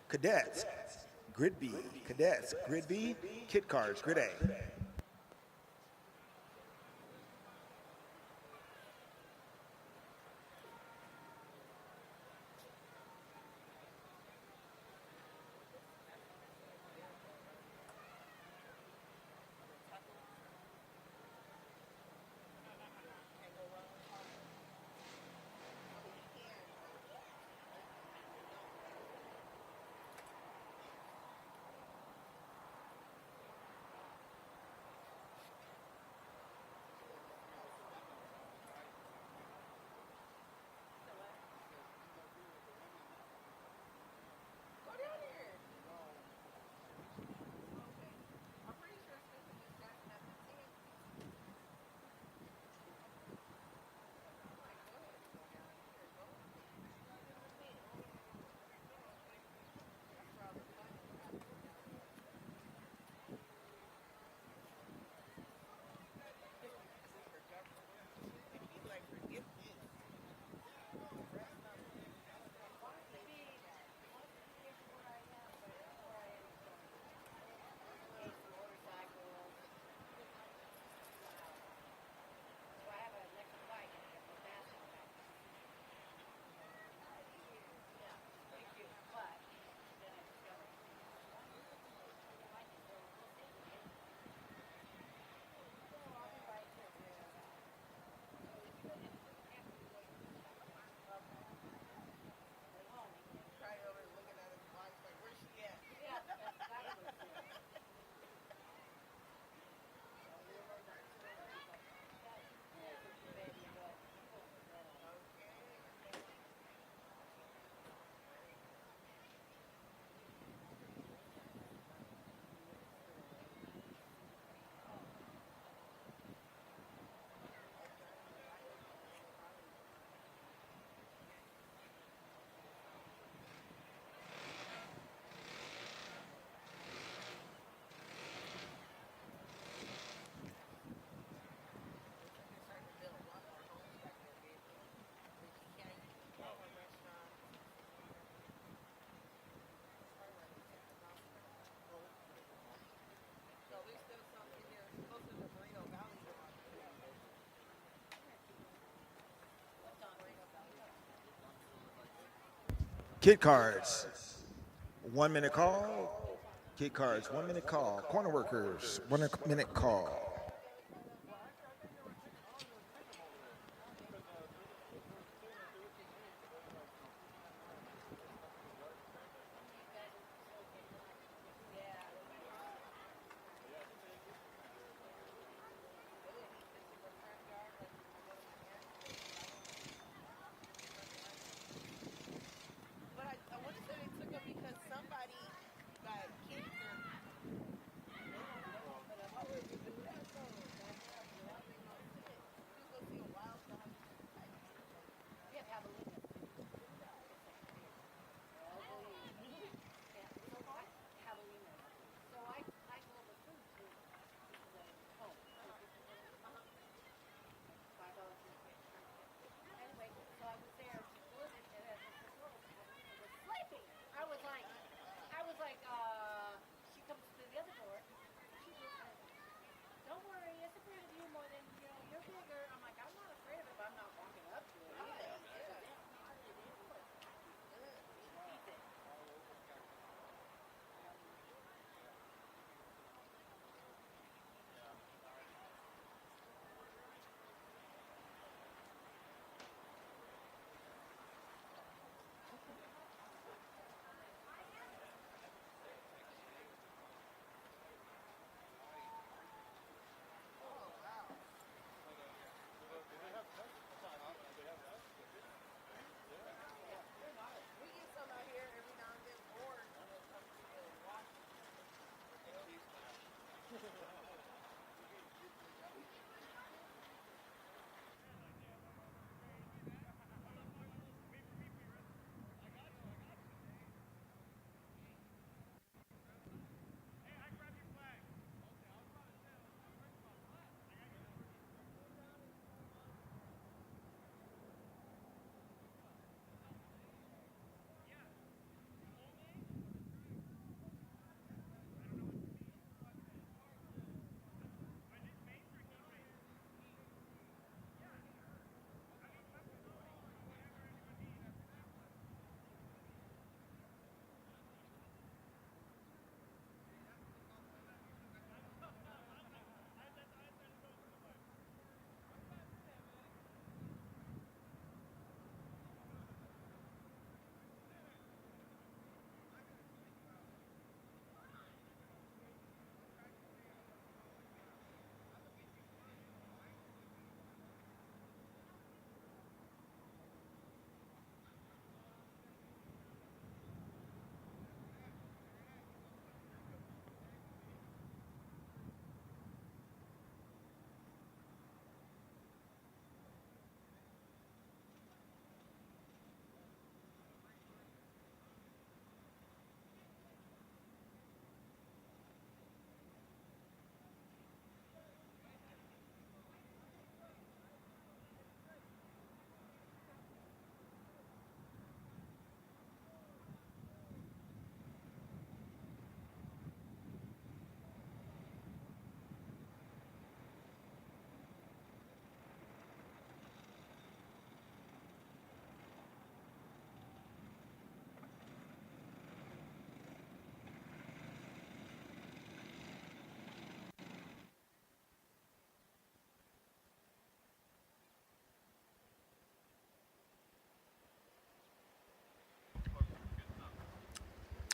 Speaker 2: cadets. Grid B, cadets. Grid B, kid cards, grid A. Kid cards, 1-minute call. Kid cards, 1-minute call. Corner workers, 1-minute call.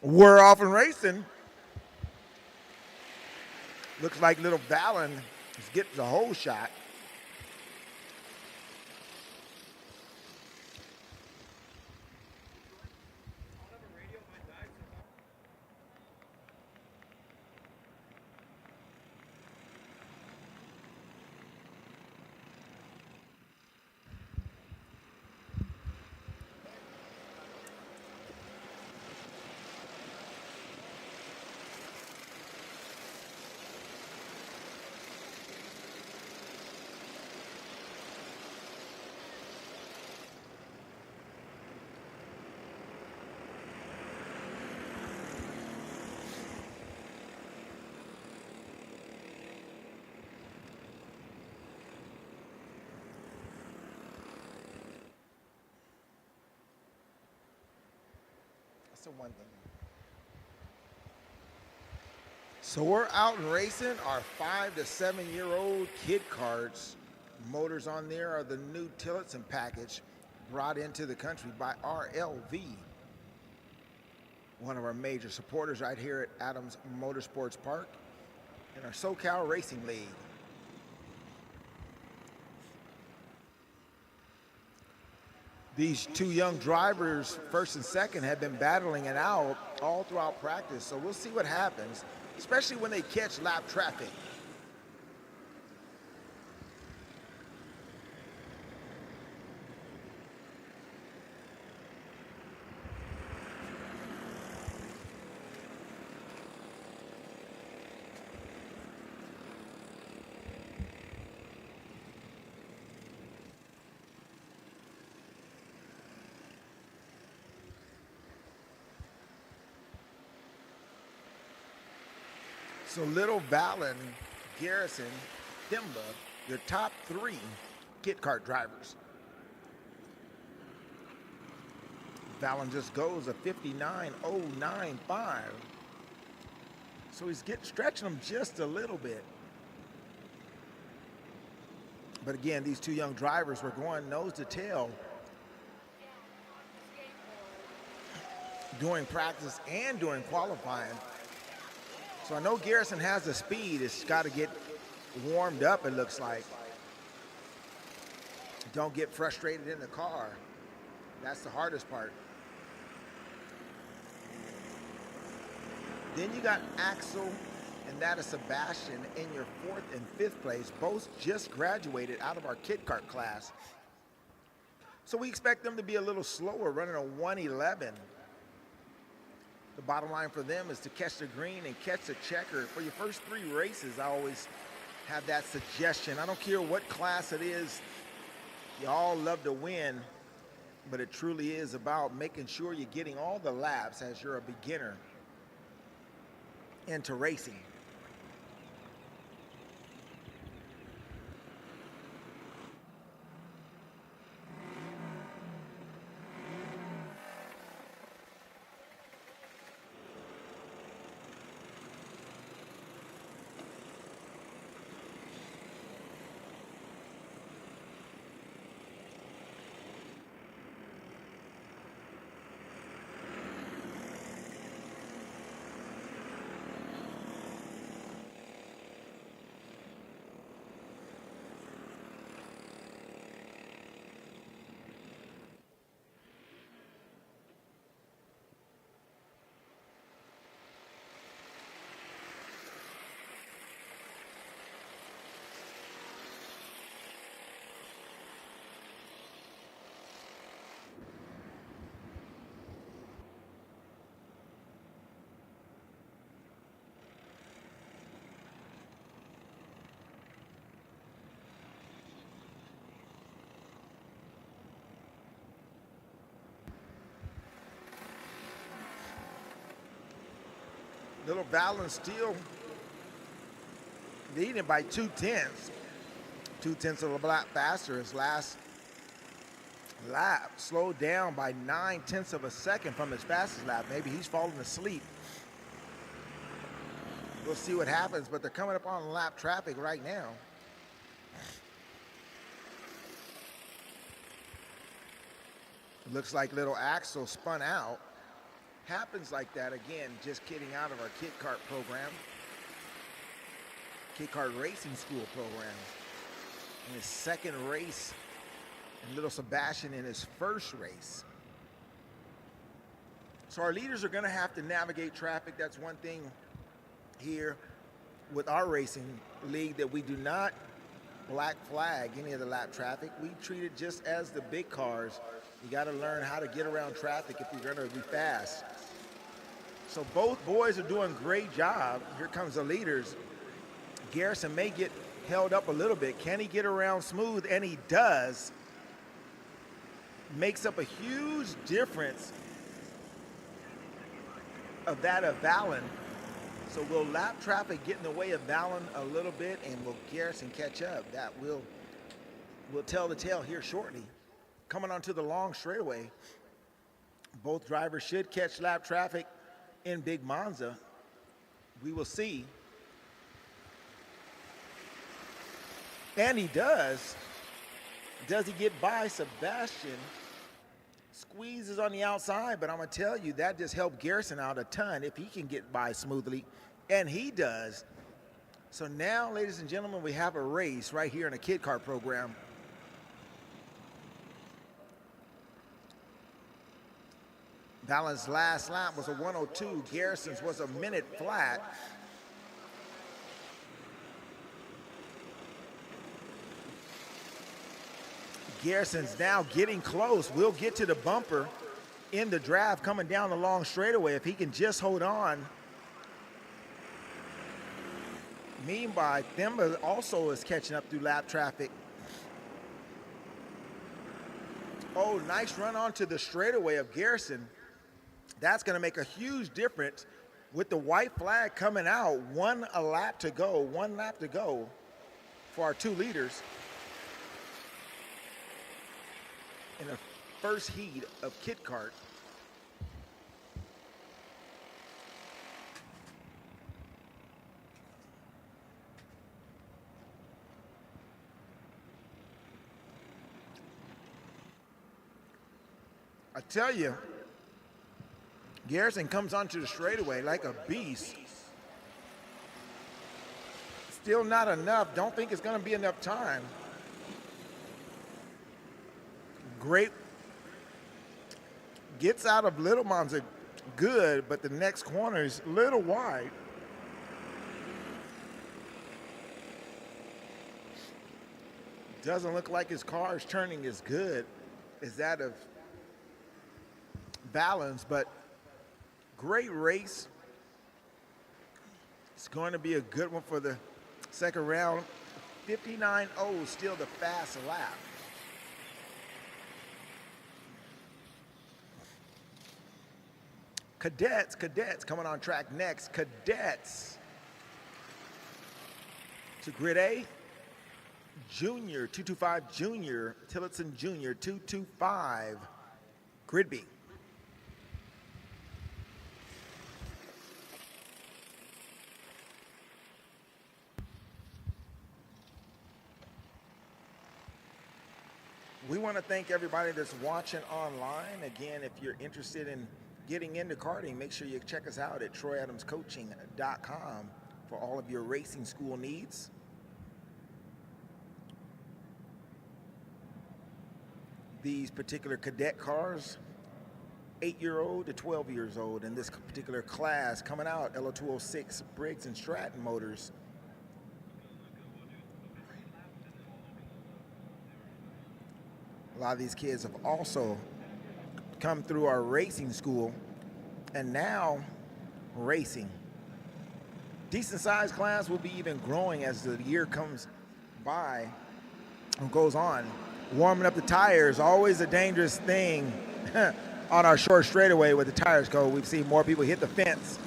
Speaker 2: We're off and racing. Looks like little Valen is getting the whole shot. That's the one thing. So we're out and racing our 5 to 7-year-old kid karts. Motors on there are the new Tillotson package brought into the country by RLV, one of our major supporters right here at Adams Motorsports Park in our SoCal Racing League. These two young drivers, first and second, have been battling it out all throughout practice, so we'll see what happens, especially when they catch lap traffic. So Little Valen, Garrison, Thimba, your top 3 kit kart drivers. Valen just goes a 59.095. So he's stretching them just a little bit. But again, these two young drivers were going nose to tail during practice and during qualifying. So I know Garrison has the speed. It's got to get warmed up, it looks like. Don't get frustrated in the car. That's the hardest part. Then you got Axel and that is Sebastian in your 4th and 5th place. Both just graduated out of our kit kart class. So we expect them to be a little slower, running a 1:11. The bottom line for them is to catch the green and catch the checker. For your first 3 races, I always have that suggestion. I don't care what class it is. You all love to win, but it truly is about making sure you're getting all the laps as you're a beginner into racing. Little Valen still leading by 2/10. 2/10 of a lap faster. His last lap slowed down by 9/10 of a second from his fastest lap. Maybe he's falling asleep. We'll see what happens, but they're coming up on lap traffic right now. It looks like little Axel spun out. happens like that. Again, just getting out of our Kit Kart program, Kit Kart Racing School program, in his second race, and little Sebastian in his first race. So our leaders are going to have to navigate traffic. That's one thing here with our racing league, that we do not black flag any of the lap traffic. We treat it just as the big cars. You got to learn how to get around traffic if you're going to be fast. So both boys are doing a great job. Here comes the leaders. Garrison may get held up a little bit. Can he get around smooth? And he does. Makes up a huge difference of that of Valen. So will lap traffic get in the way of Valen a little bit, and will Garrison catch up? That will tell the tale here shortly. Coming onto the long straightaway, both drivers should catch lap traffic in Big Monza. We will see. And he does. Does he get by Sebastian? Squeezes on the outside, but I'm going to tell you, that just helped Garrison out a ton if he can get by smoothly, and he does. So now, ladies and gentlemen, we have a race right here in a Kit Kart program. Valen's last lap was a 1:02. Garrison's was a minute flat. Garrison's now getting close. We'll get to the bumper in the draft coming down the long straightaway if he can just hold on. Meanwhile, Themba also is catching up through lap traffic. Oh, nice run onto the straightaway of Garrison. That's going to make a huge difference with the white flag coming out. One lap to go for our two leaders in the first heat of Kit Kart. I tell you, Garrison comes onto the straightaway like a beast. Still not enough. Don't think it's going to be enough time. Great. Gets out of Little Monza good, but the next corner is a little wide. Doesn't look like his car is turning as good as that of Valen's, but great race. It's going to be a good one for the second round. 59.0, still the fast lap. Cadets coming on track next. Cadets to Grid A. Junior, 225 Junior, Tillotson Junior, 225. Grid B. We want to thank everybody that's watching online. Again, if you're interested in getting into karting, make sure you check us out at troyadamscoaching.com for all of your racing school needs. These particular cadet cars, 8-year-old to 12 years old in this particular class, coming out LO206 Briggs and Stratton motors. A lot of these kids have also come through our racing school and now racing. Decent sized class will be even growing as the year comes by and goes on. Warming up the tires, always a dangerous thing on our short straightaway with the tires go. We've seen more people hit the fence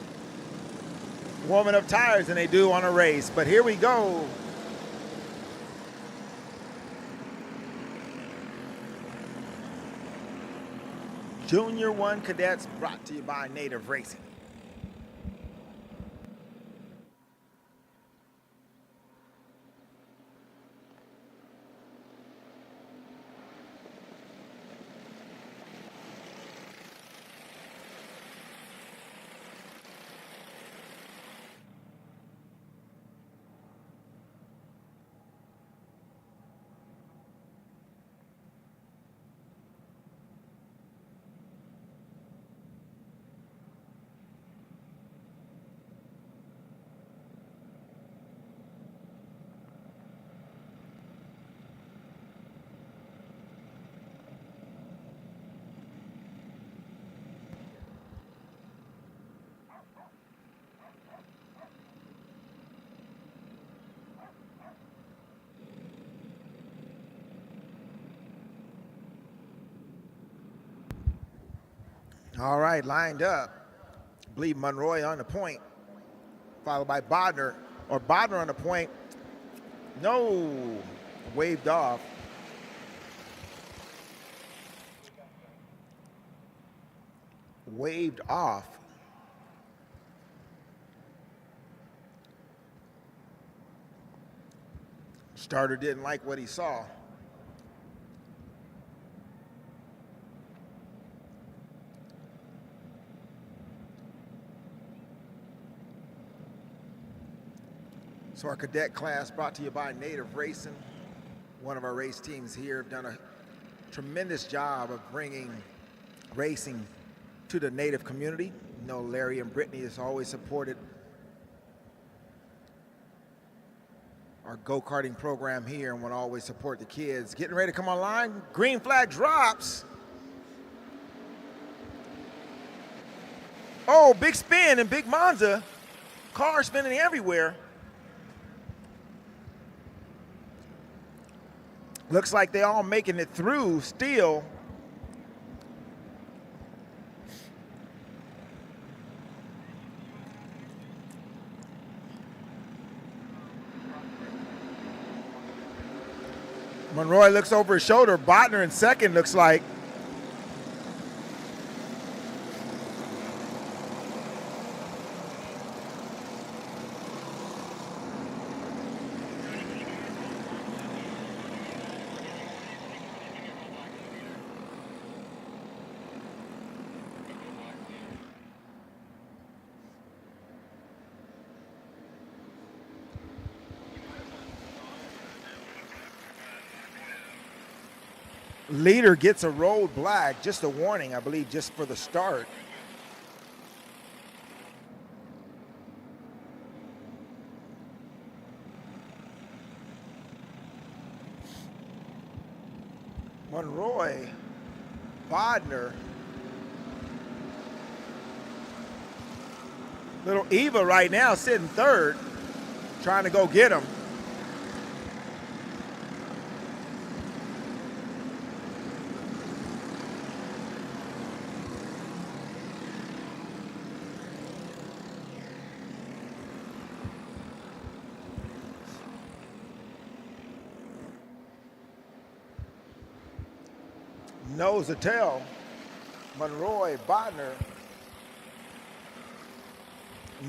Speaker 2: warming up tires than they do on a race. But here we go. Junior 1 Cadets brought to you by Native Racing. All right, lined up. I believe Monroy on the point, followed by Bodner, or Bodner on the point. No, waved off. Waved off. Starter didn't like what he saw. So our cadet class brought to you by Native Racing. One of our race teams here have done a tremendous job of bringing racing to the Native community. You know, Larry and Brittany has always supported our go-karting program here and will always support the kids. Getting ready to come online. Green flag drops. Oh, big spin and big Monza. Car spinning everywhere. Looks like they all making it through still. Monroy looks over his shoulder. Bodner in second, looks like. Leader gets a road black, just a warning, I believe, just for the start. Monroy, Bodner. Little Eva right now sitting third, trying to go get him. Nose to tail. Monroy, Bodner.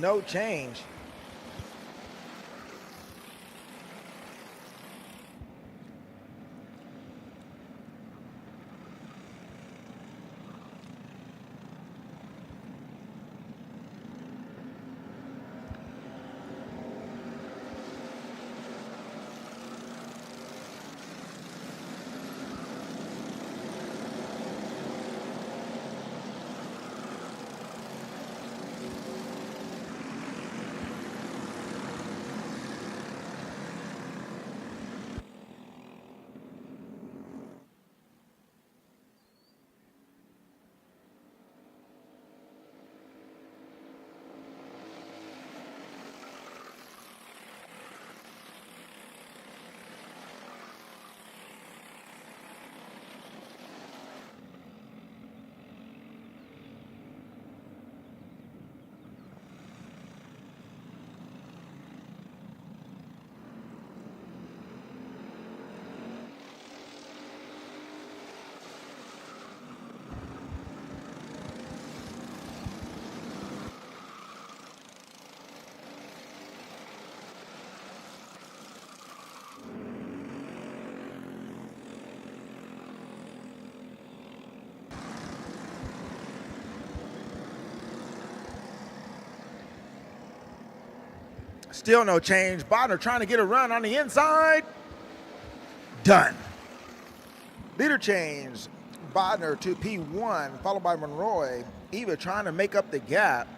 Speaker 2: No change. Still no change. Bodner trying to get a run on the inside. Done. Leader change. Bodner to P1, followed by Monroy. Eva trying to make up the gap.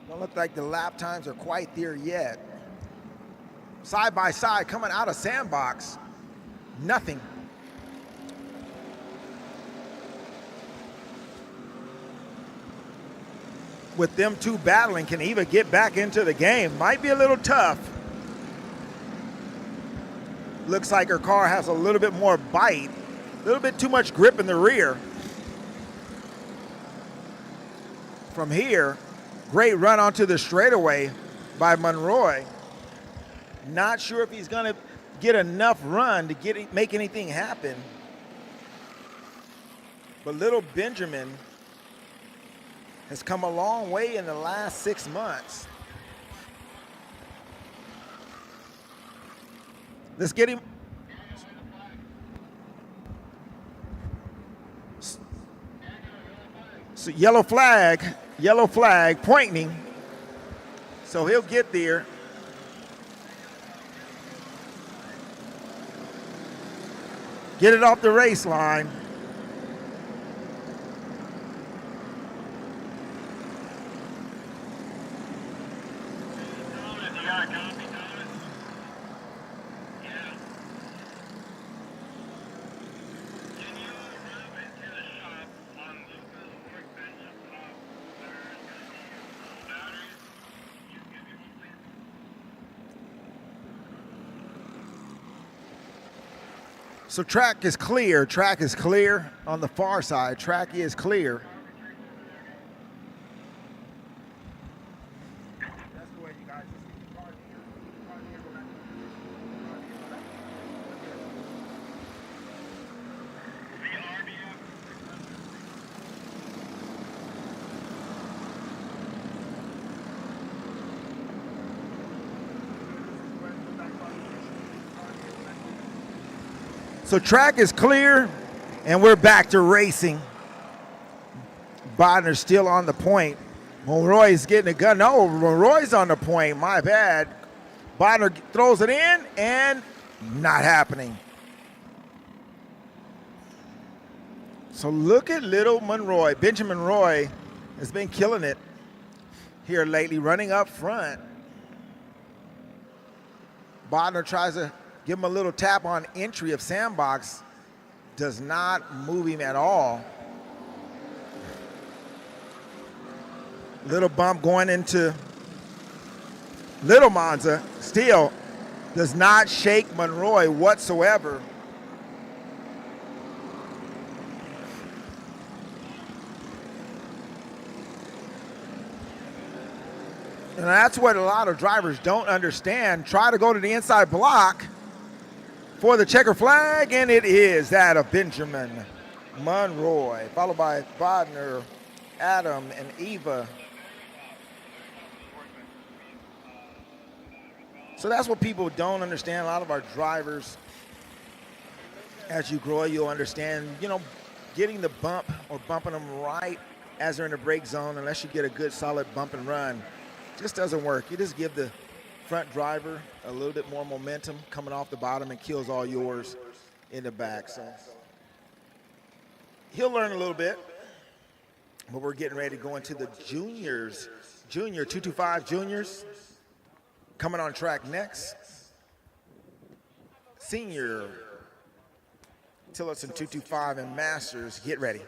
Speaker 2: Don't look like the lap times are quite there yet. Side by side coming out of sandbox. Nothing. With them two battling, can Eva get back into the game? Might be a little tough. Looks like her car has a little bit more bite. little bit too much grip in the rear. From here, great run onto the straightaway by Monroy. Not sure if he's going to get enough run to make anything happen. But little Benjamin has come a long way in the last 6 months. Let's get him. So yellow flag pointing. So he'll get there. Get it off the race line. So track is clear. Track is clear on the far side. Track is clear. So track is clear, and we're back to racing. Bodner's still on the point. Monroy's getting a gun. No, Monroy's on the point. My bad. Bodner throws it in, and not happening. So look at little Monroy. Benjamin Roy has been killing it here lately, running up front. Bodner tries to give him a little tap on entry of sandbox. Does not move him at all. Little bump going into Little Monza. Still does not shake Monroy whatsoever. And that's what a lot of drivers don't understand. Try to go to the inside block for the checker flag, and it is that of Benjamin Monroy, followed by Bodner, Adam, and Eva. So that's what people don't understand. A lot of our drivers, as you grow, you'll understand, getting the bump or bumping them right as they're in the brake zone, unless you get a good solid bump and run, just doesn't work. You just give the front driver a little bit more momentum coming off the bottom and kills all yours in the back. So he'll learn a little bit, but we're getting ready to go into the juniors. Junior 225 juniors coming on track next. Senior Tillotson 225 and Masters, get ready.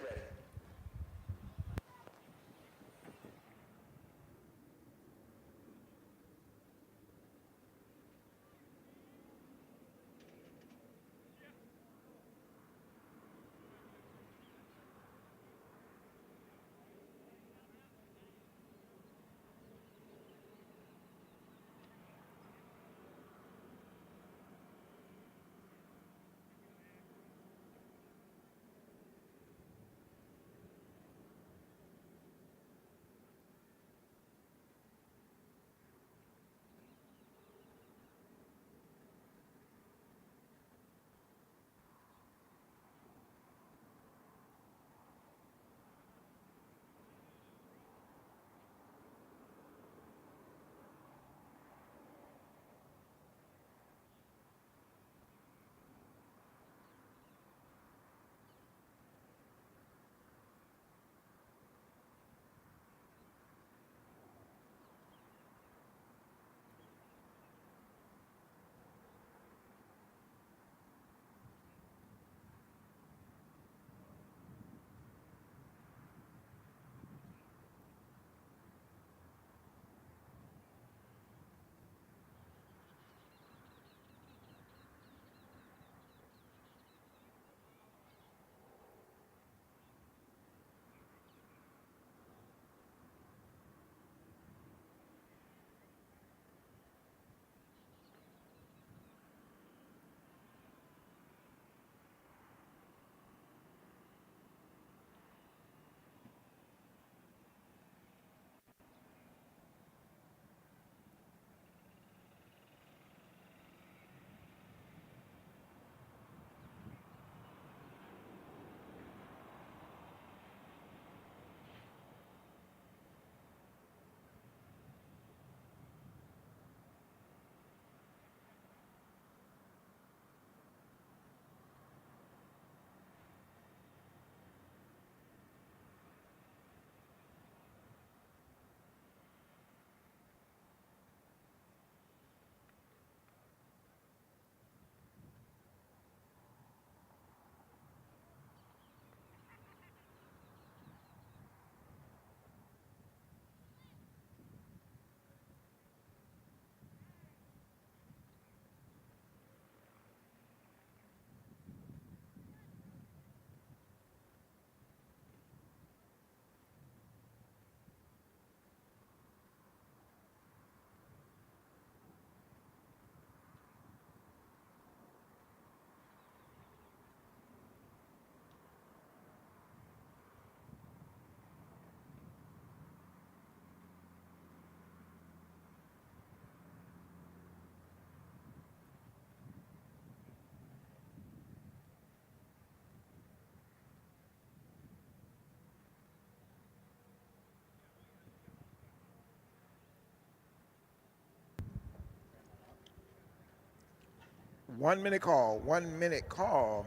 Speaker 2: 1 minute call. 1 minute call.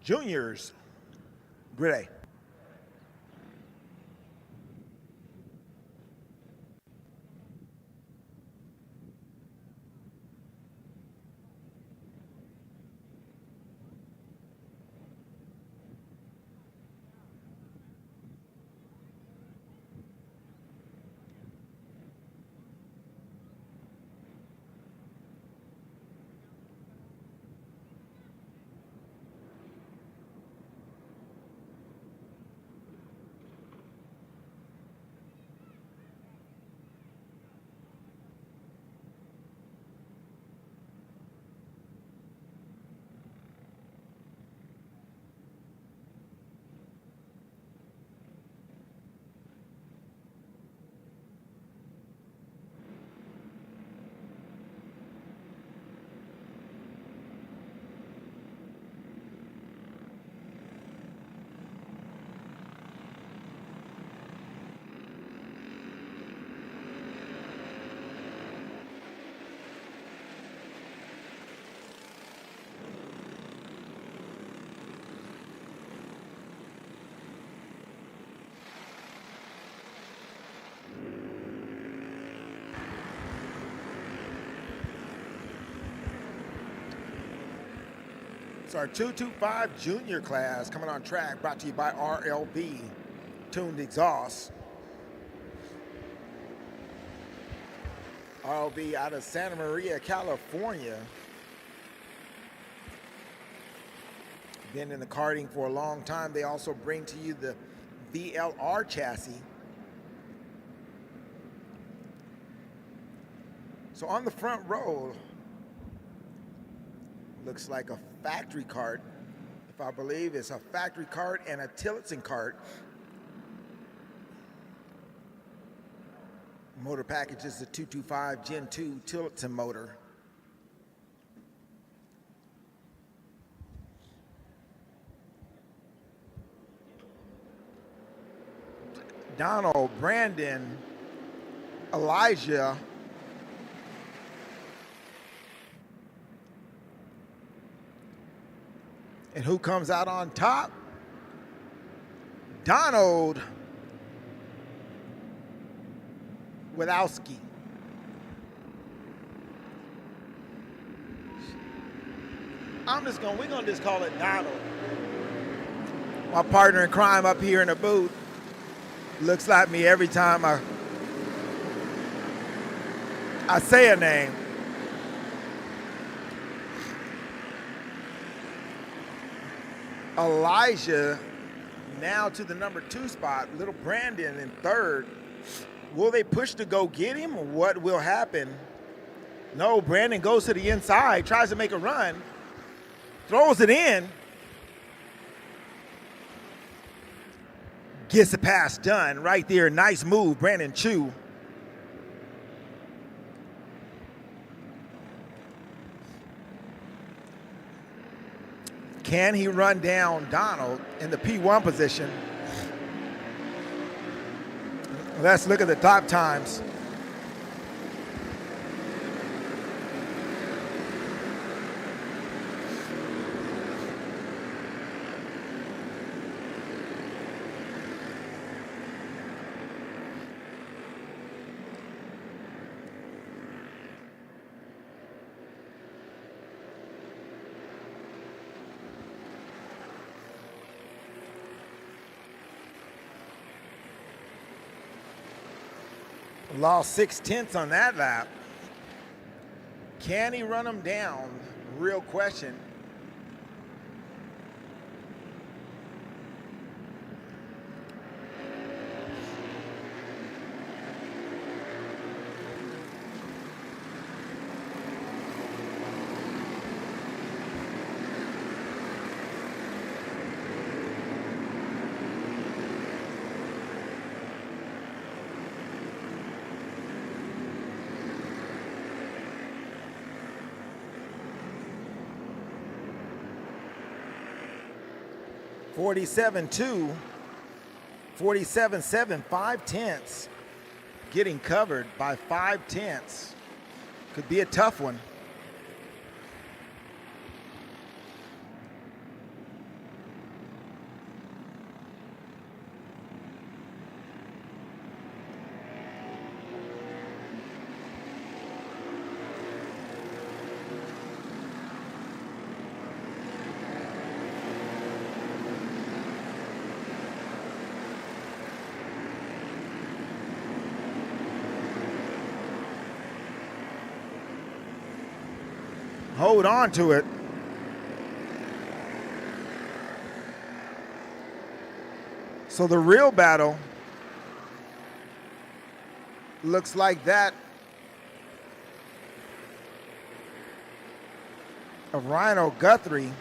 Speaker 2: Juniors. Grid A. It's our 225 junior class coming on track, brought to you by RLB Tuned Exhaust. RLB out of Santa Maria, California. Been in the karting for a long time. They also bring to you the VLR chassis. So on the front row, looks like a factory kart. If I believe it's a factory kart and a Tillotson kart. Motor package is the 225 Gen 2 Tillotson motor. Donald, Brandon, Elijah, and who comes out on top? Donald Wadowski. We're gonna just call it Donald. My partner in crime up here in the booth looks like me every time I say a name. Elijah now to the number 2 spot. Little Brandon in third. Will they push to go get him? What will happen? No, Brandon goes to the inside, tries to make a run, throws it in, gets the pass done right there. Nice move, Brandon Chu. Can he run down Donald in the P1 position? Let's look at the top times. Lost 6/10 on that lap. Can he run him down? Real question. (47.2), 47.7, 5/10, getting covered by 5/10. Could be a tough one. hold on to it. So the real battle looks like that of Rhino Guthrie.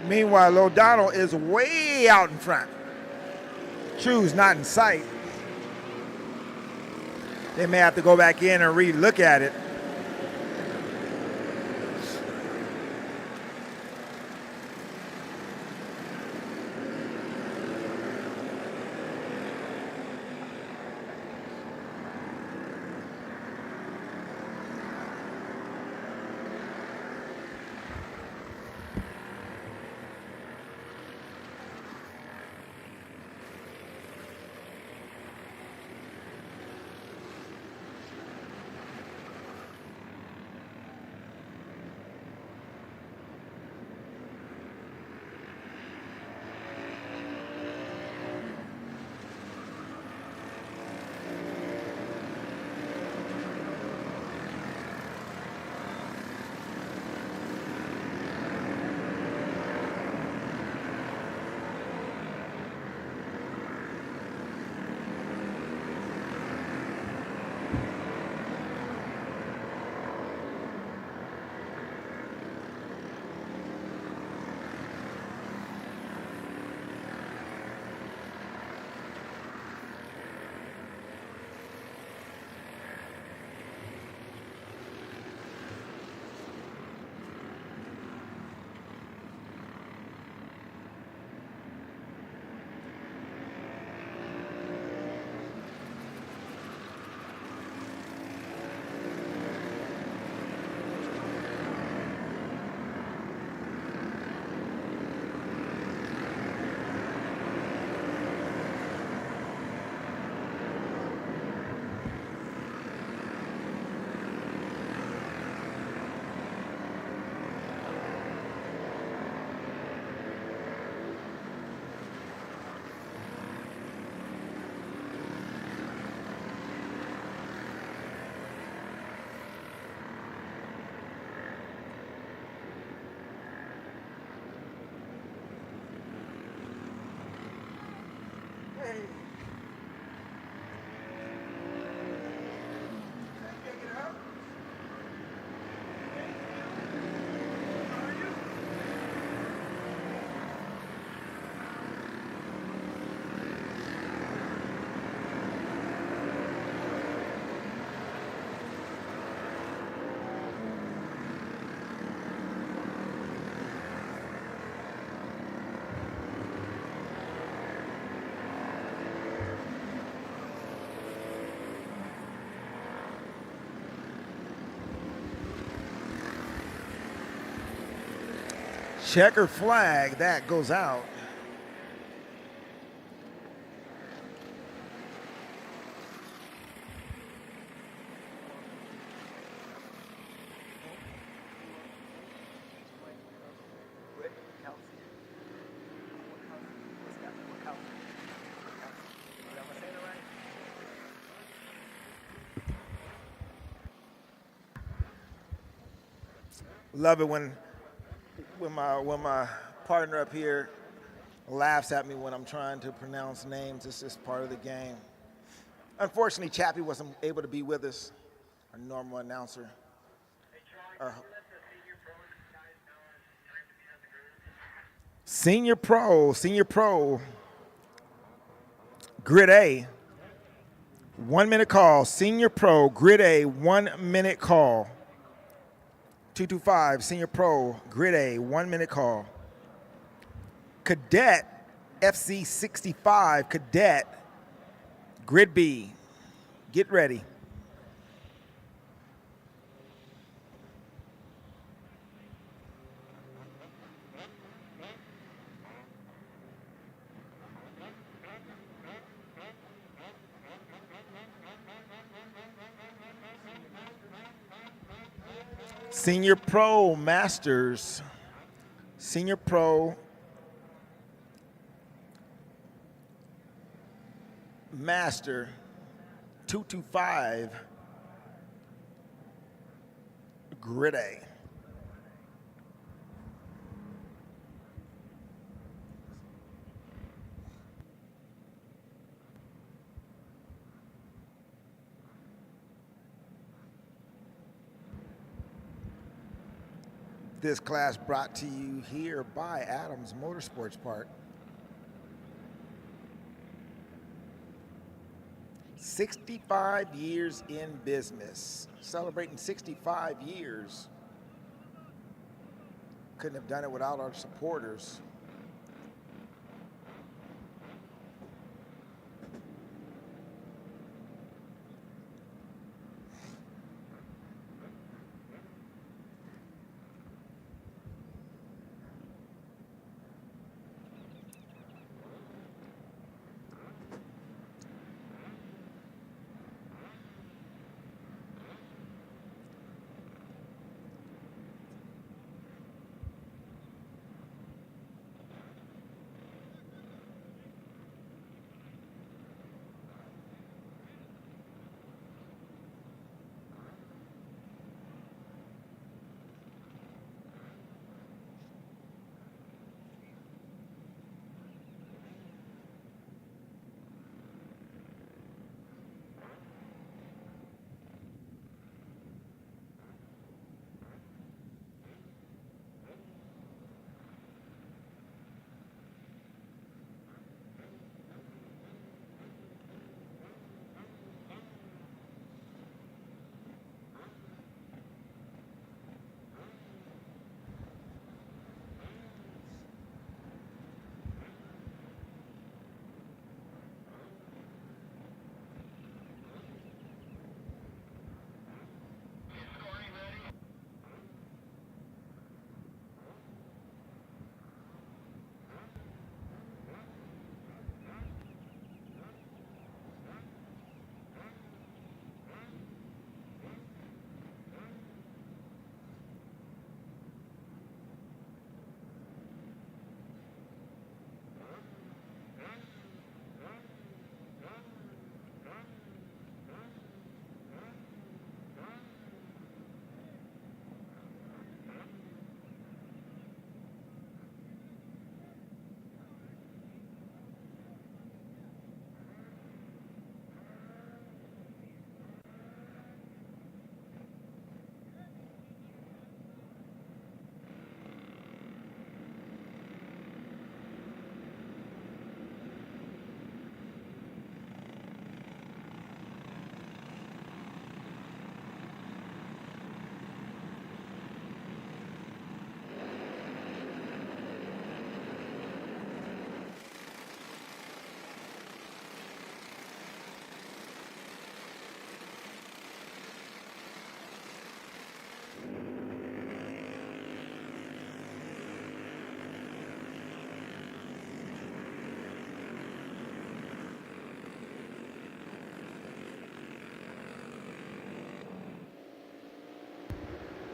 Speaker 2: Meanwhile, O'Donnell is way out in front. Chu's not in sight. They may have to go back in and re-look at it. Checker flag, that goes out. Love it when my partner up here laughs at me when I'm trying to pronounce names. It's just part of the game. Unfortunately, Chappie wasn't able to be with us, our normal announcer. Senior Pro, Grid A, 1 minute call. Senior Pro, Grid A, 1 minute call. 225, Senior Pro, Grid A, 1 minute call. Cadet, FC 65, Cadet, Grid B, get ready. Senior Pro Masters, Senior Pro Master 225 Grid A. This class brought to you here by Adams Motorsports Park. 65 years in business, celebrating 65 years. Couldn't have done it without our supporters.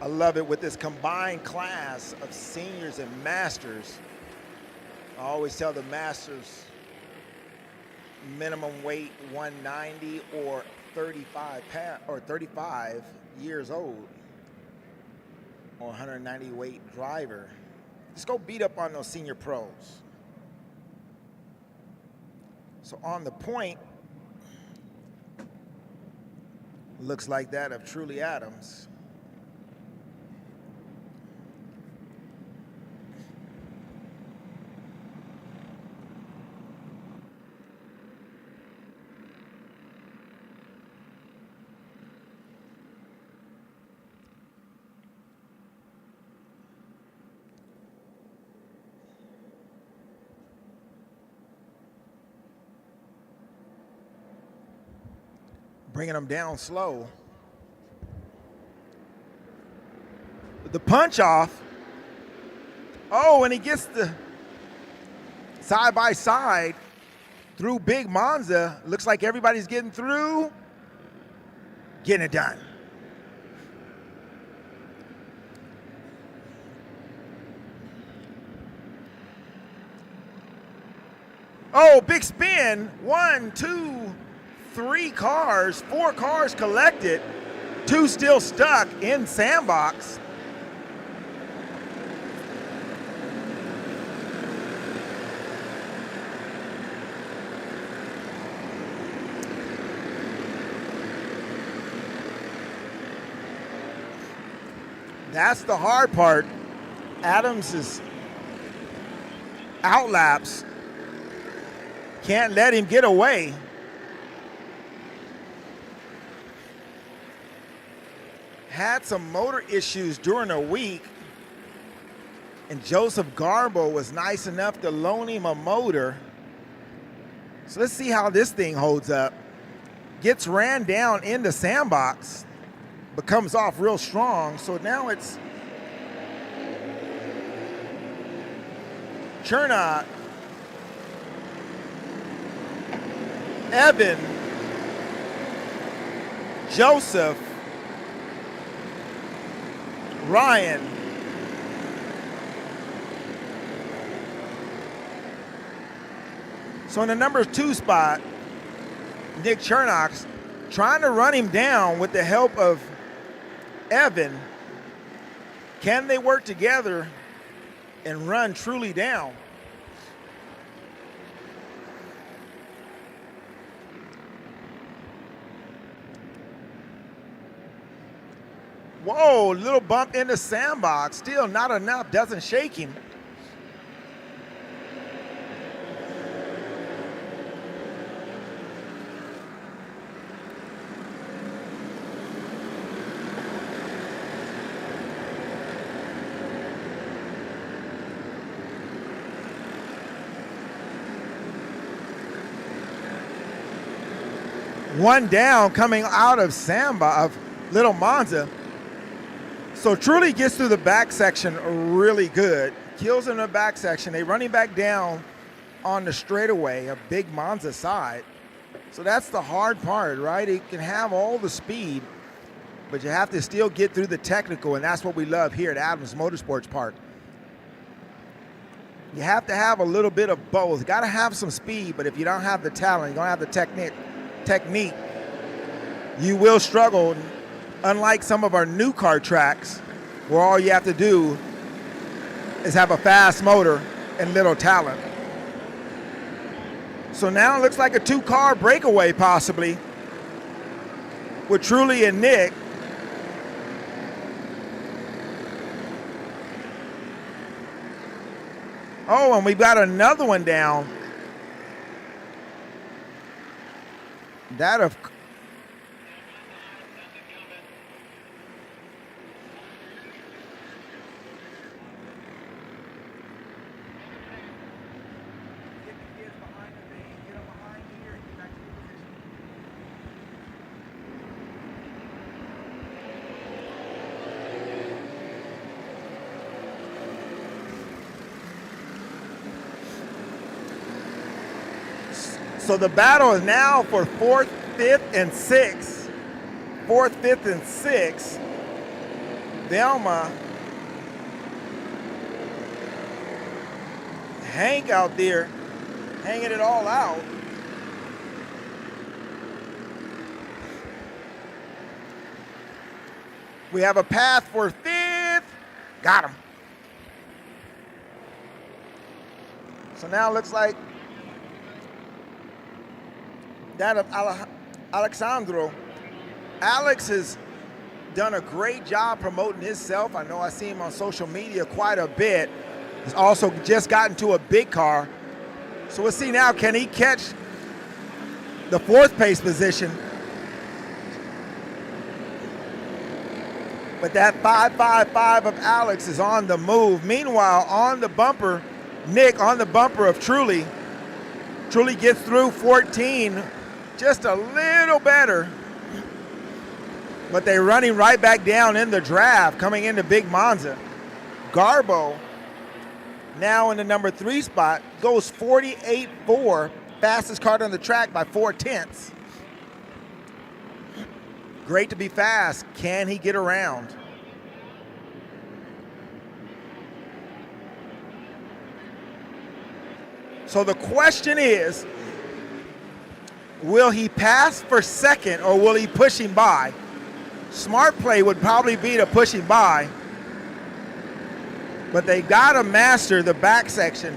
Speaker 2: I love it with this combined class of seniors and masters. I always tell the masters minimum weight 190 or 35 years old, or 190 weight driver. Let's go beat up on those senior pros. So on the point, looks like that of Truly Adams. Bringing them down slow. The punch off. Oh, and he gets the side by side through Big Monza. Looks like everybody's getting through. Getting it done. Oh, big spin. 1, 2, 3 cars, 4 cars collected. 2 still stuck in sandbox. That's the hard part. Adams' outlaps can't let him get away. Had some motor issues during the week, and Joseph Garbo was nice enough to loan him a motor. So let's see how this thing holds up. Gets ran down in the sandbox, but comes off real strong. So now it's Chernock, Evan, Joseph, Ryan, so in the number 2 spot, Nick Chernock's trying to run him down with the help of Evan. Can they work together and run truly down? Whoa, little bump in the sandbox. Still not enough, doesn't shake him. One down coming out of Little Monza. So Truly gets through the back section really good. Kills in the back section. They run him back down on the straightaway, a big Monza side. So that's the hard part, right? It can have all the speed, but you have to still get through the technical, and that's what we love here at Adams Motorsports Park. You have to have a little bit of both. Got to have some speed, but if you don't have the talent, you don't have the technique, you will struggle. Unlike some of our new car tracks, where all you have to do is have a fast motor and little talent. So now it looks like a 2-car breakaway possibly with Truly and Nick. Oh, and we've got another one down. That of So the battle is now for 4th, 5th, and 6th. 4th, 5th, and 6th. Velma. Hank out there hanging it all out. We have a path for 5th. Got him. So now it looks like that of Alexandro. Alex has done a great job promoting himself. I know I see him on social media quite a bit. He's also just gotten to a big car. So we'll see now, can he catch the 4th place position? But that 555 of Alex is on the move. Meanwhile, on the bumper, Nick on the bumper of Truly. Truly gets through 14, just a little better. But they're running right back down in the draft, coming into Big Monza. Garbo, now in the number 3 spot, goes 48.4, fastest car on the track by 4/10. Great to be fast. Can he get around? So the question is, will he pass for second or will he push him by? Smart play would probably be to push him by, but they got to master the back section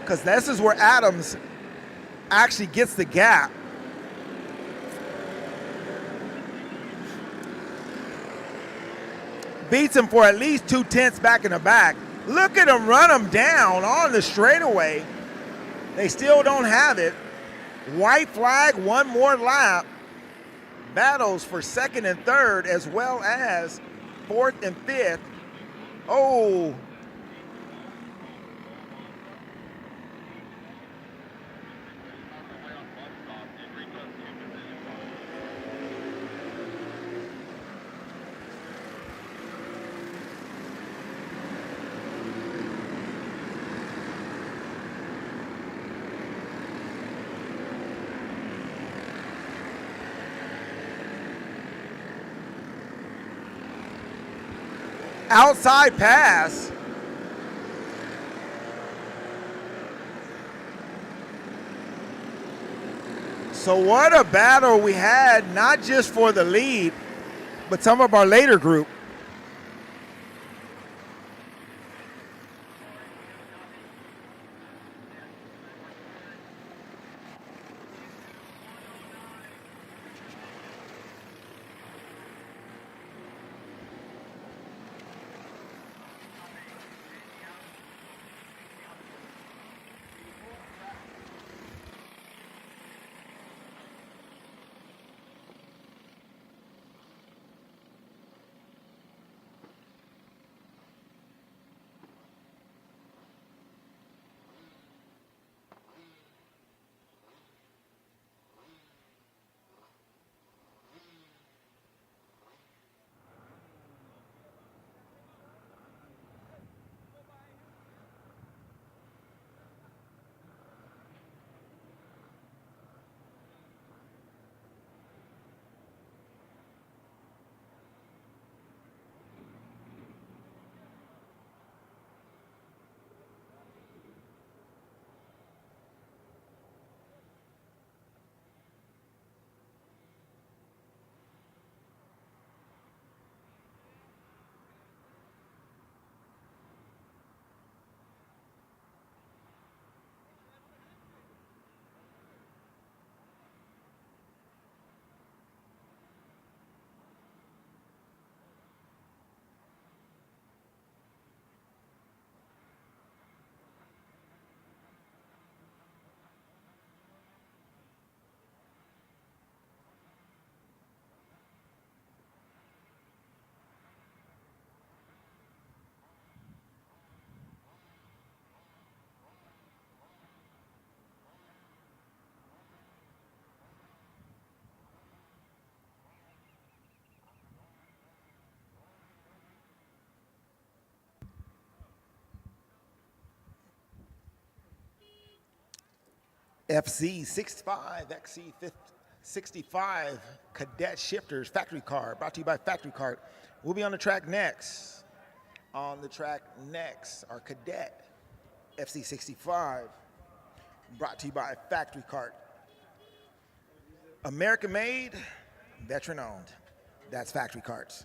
Speaker 2: because this is where Adams actually gets the gap. Beats him for at least 2/10 back in the back. Look at him run him down on the straightaway. They still don't have it. White flag, one more lap. Battles for second and third as well as fourth and fifth. Oh. Outside pass. So what a battle we had, not just for the lead, but some of our later group. XC65 Cadet Shifters Factory Car, brought to you by Factory Kart. We'll be on the track next. On the track next, our Cadet FC65, brought to you by Factory Kart. American made, veteran owned. That's Factory Karts.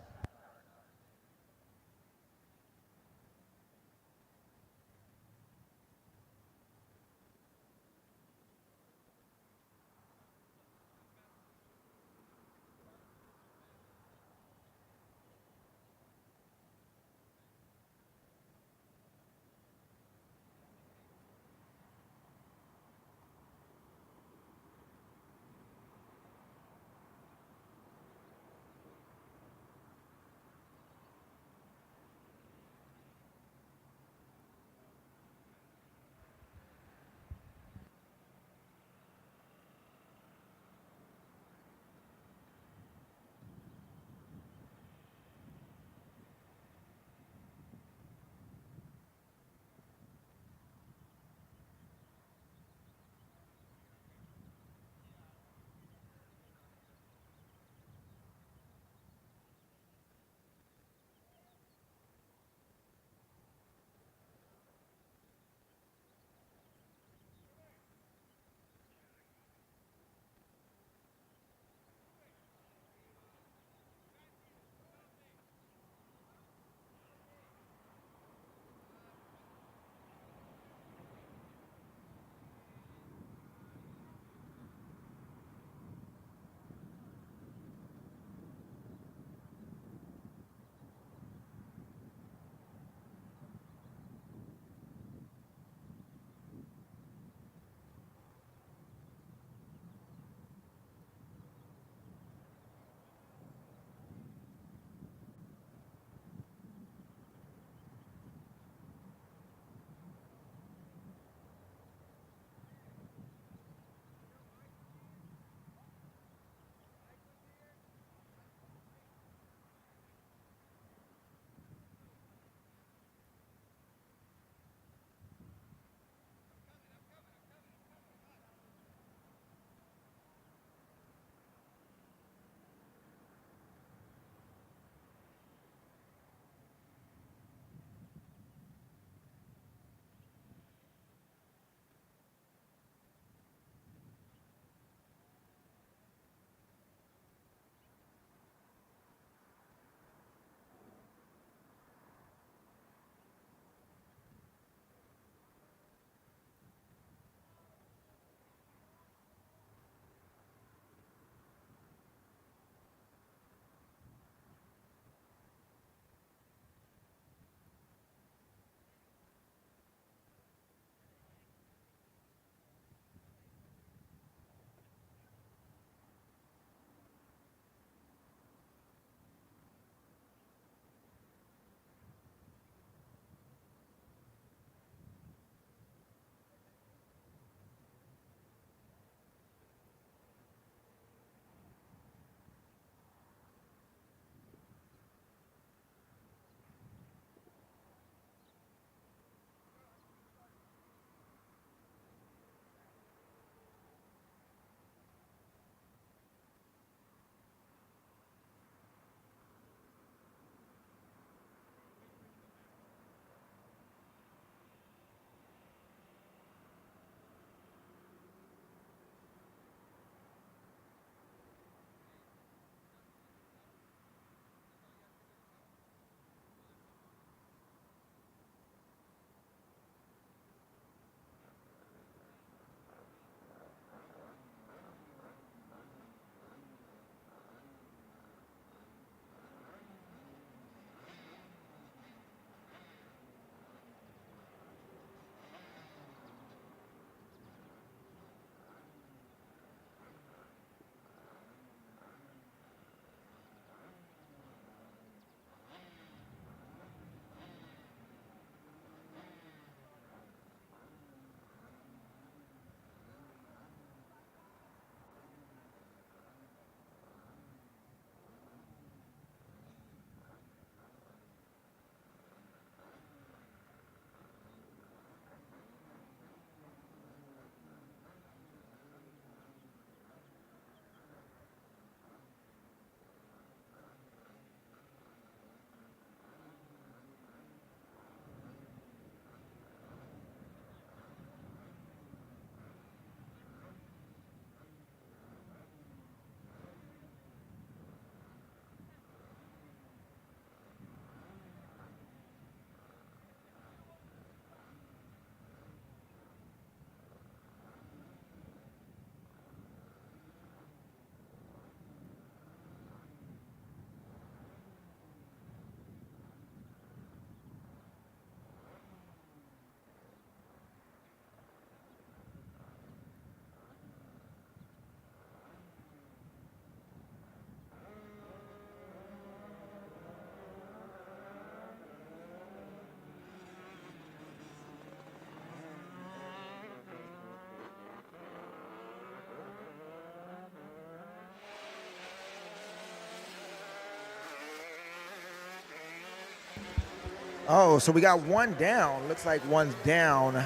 Speaker 2: Oh, so we got one down. Looks like one's down.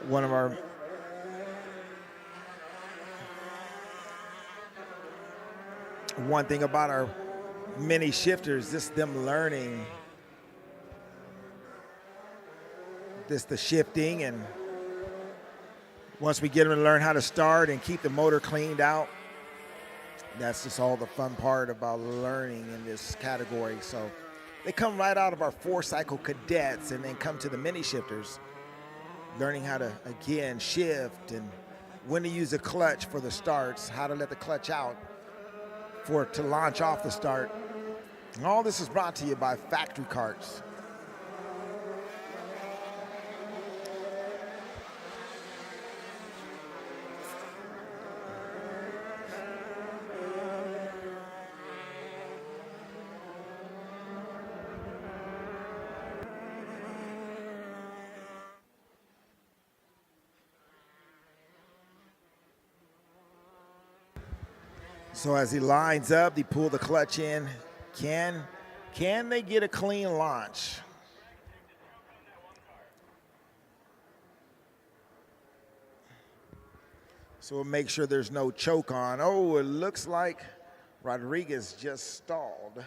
Speaker 2: One of our one thing about our mini shifters, just them learning this the shifting, and once we get them to learn how to start and keep the motor cleaned out, that's just all the fun part about learning in this category. So they come right out of our 4-cycle cadets and then come to the mini shifters, learning how to, again, shift and when to use a clutch for the starts, how to let the clutch out for it to launch off the start. And all this is brought to you by Factory Karts. So as he lines up, they pull the clutch in. Can they get a clean launch? So we'll make sure there's no choke on. Oh, it looks like Rodriguez just stalled.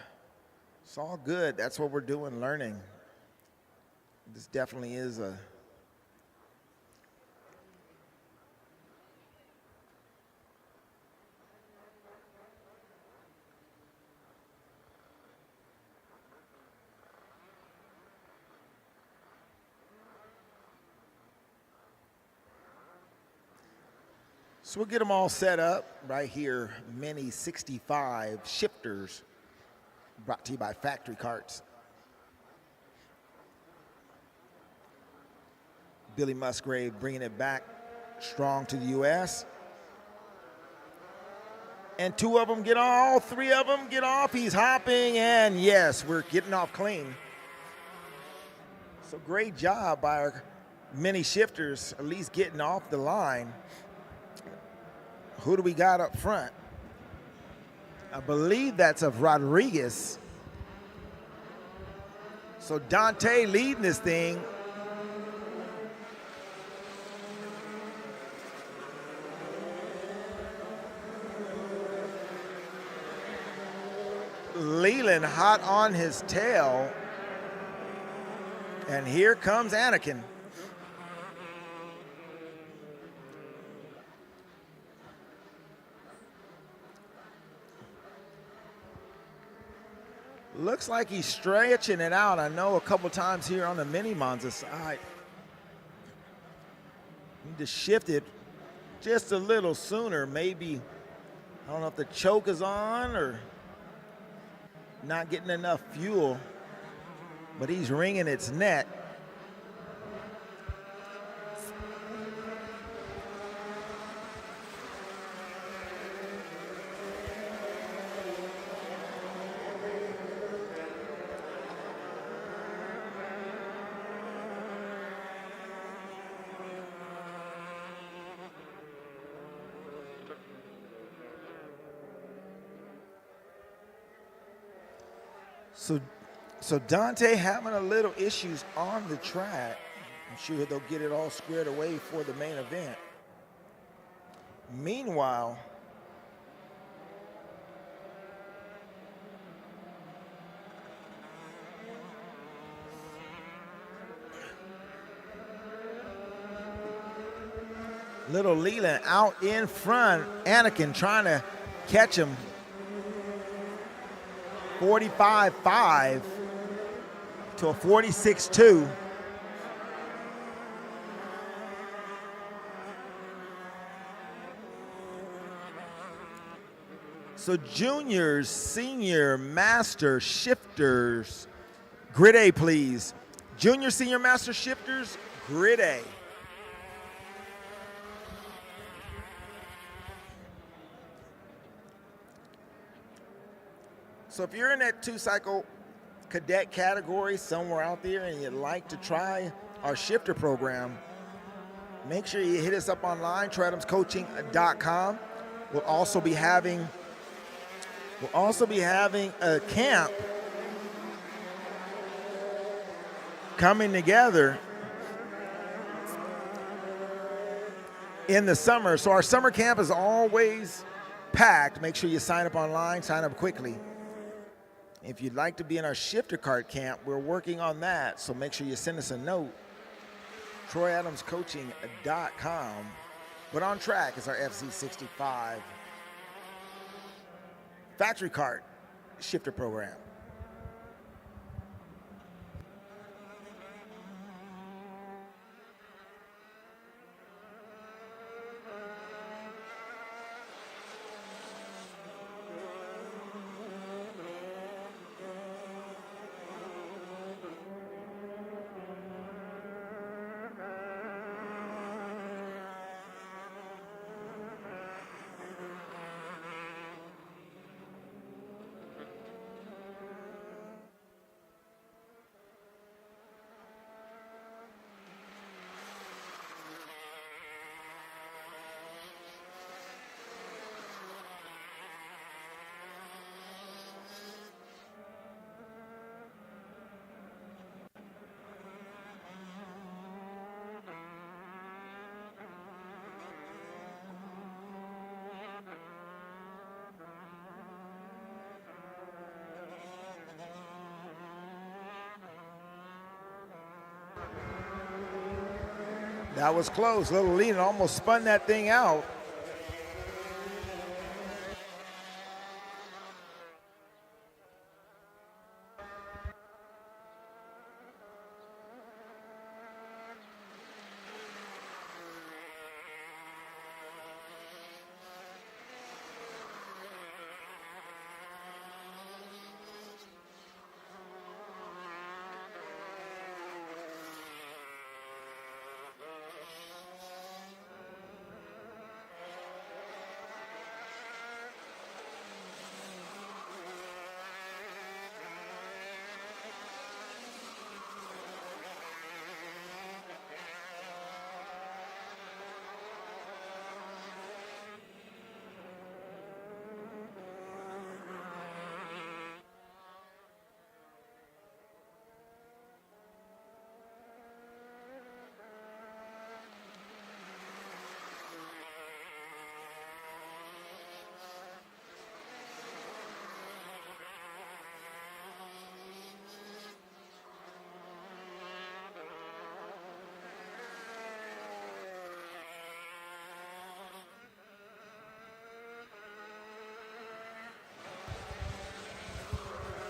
Speaker 2: It's all good. That's what we're doing, learning. This definitely is a So we'll get them all set up right here. Mini 65 shifters brought to you by Factory Karts. Billy Musgrave bringing it back strong to the U.S. And two of them get on, all three of them get off. He's hopping, and yes, we're getting off clean. So great job by our mini shifters, at least getting off the line. Who do we got up front? I believe that's of Rodriguez. So Dante leading this thing. Leland hot on his tail. And here comes Anakin. Looks like he's stretching it out. I know a couple times here on the mini Monza side. Need to shift it just a little sooner. Maybe, I don't know if the choke is on or not getting enough fuel, but he's wringing its neck. So Dante having a little issues on the track. I'm sure they'll get it all squared away for the main event. Meanwhile, little Leland out in front. Anakin trying to catch him. 45.5 to a 46.2. So juniors, senior, master, shifters, grid A, please. Junior, senior, master, shifters, grid A. So if you're in that 2-cycle cadet category somewhere out there and you'd like to try our shifter program, make sure you hit us up online, TreadhamsCoaching.com. We'll also be having a camp coming together in the summer. So our summer camp is always packed. Make sure you sign up online, sign up quickly. If you'd like to be in our shifter kart camp, we're working on that. So make sure you send us a note. TroyAdamsCoaching.com. But on track is our FZ65 factory kart shifter program. That was close. Little Leland almost spun that thing out.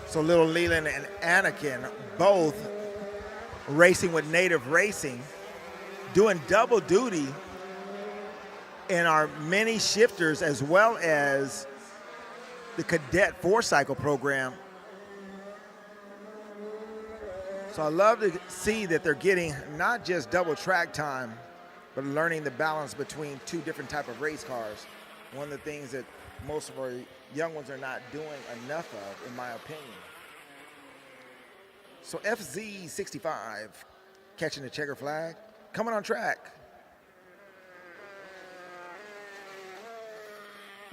Speaker 2: So little Leland and Anakin both racing with Native Racing, doing double duty in our mini shifters as well as the Cadet 4-cycle program. So I love to see that they're getting not just double track time, but learning the balance between two different type of race cars. One of the things that most of our young ones are not doing enough of, in my opinion. So FZ65, catching the checker flag, coming on track.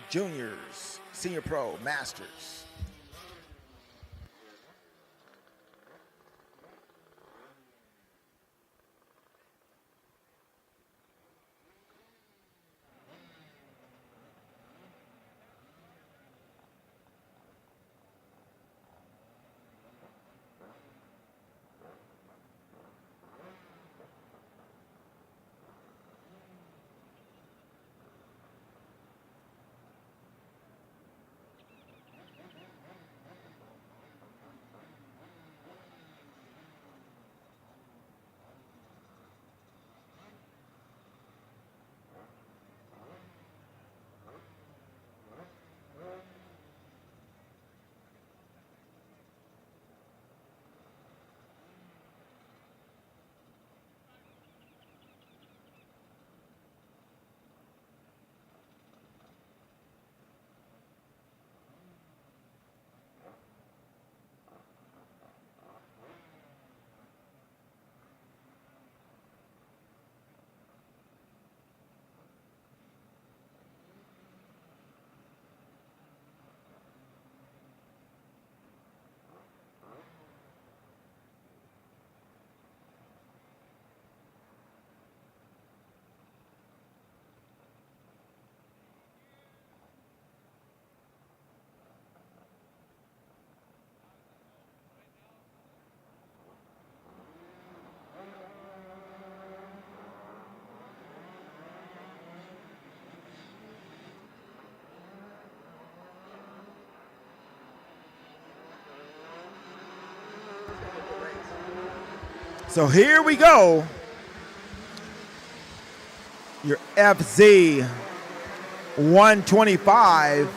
Speaker 2: Juniors, senior pro, masters. So here we go. Your FZ 125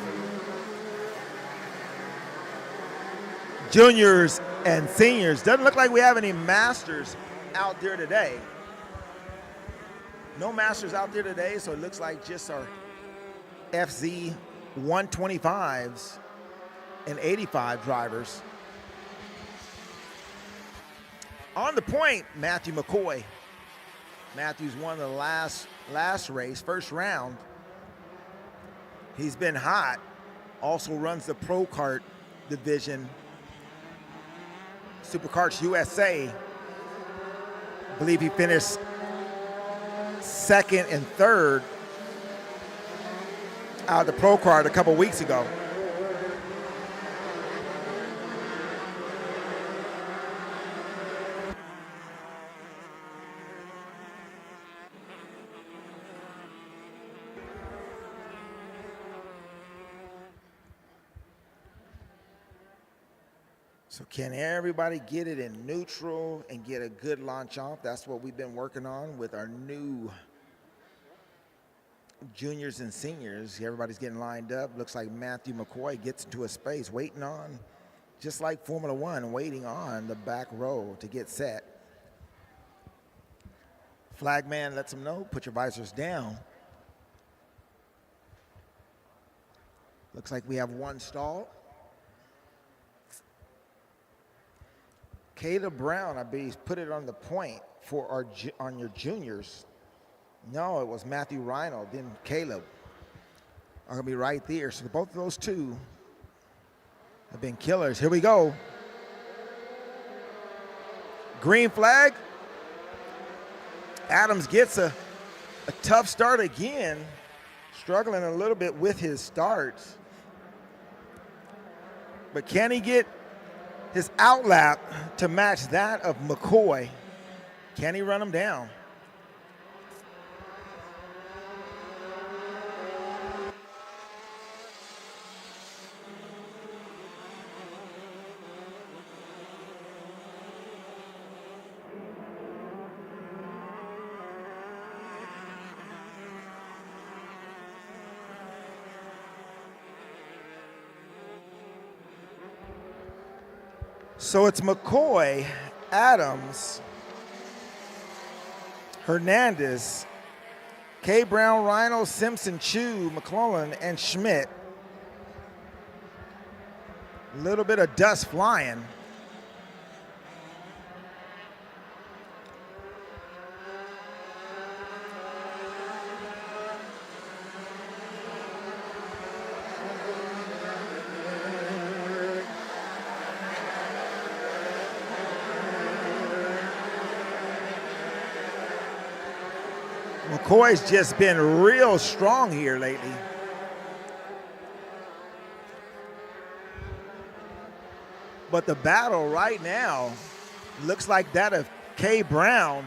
Speaker 2: juniors and seniors. Doesn't look like we have any masters out there today. No masters out there today, so it looks like just our FZ 125s and 85 drivers. On the point, Matthew McCoy. Matthew's won the last race, first round. He's been hot. Also runs the Pro Kart division, Superkarts USA. I believe he finished second and third out of the Pro Kart a couple weeks ago. So can everybody get it in neutral and get a good launch off? That's what we've been working on with our new juniors and seniors. Everybody's getting lined up. Looks like Matthew McCoy gets into a space, waiting on, just like Formula One, waiting on the back row to get set. Flagman lets them know, put your visors down. Looks like we have one stall. Caleb Brown, I believe, put it on the point for on your juniors. No, it was Matthew Rhino, then Caleb are going to be right there. So both of those two have been killers. Here we go. Green flag. Adams gets a tough start again, struggling a little bit with his starts. But can he get his outlap to match that of McCoy? Can he run him down? So it's McCoy, Adams, Hernandez, K. Brown, Rhino, Simpson, Chu, McClellan, and Schmidt. A little bit of dust flying. McCoy's just been real strong here lately. But the battle right now looks like that of K. Brown.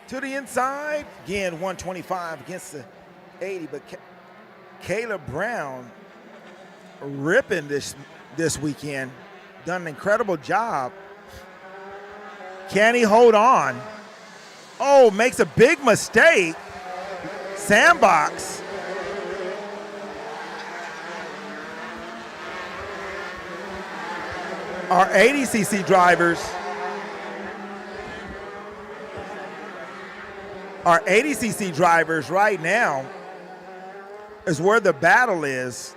Speaker 2: To the inside, again, 125 against the 80, but Caleb Brown ripping this weekend. Done an incredible job. Can he hold on? Oh, makes a big mistake. Sandbox. Our 80cc drivers. Our 80cc drivers right now is where the battle is.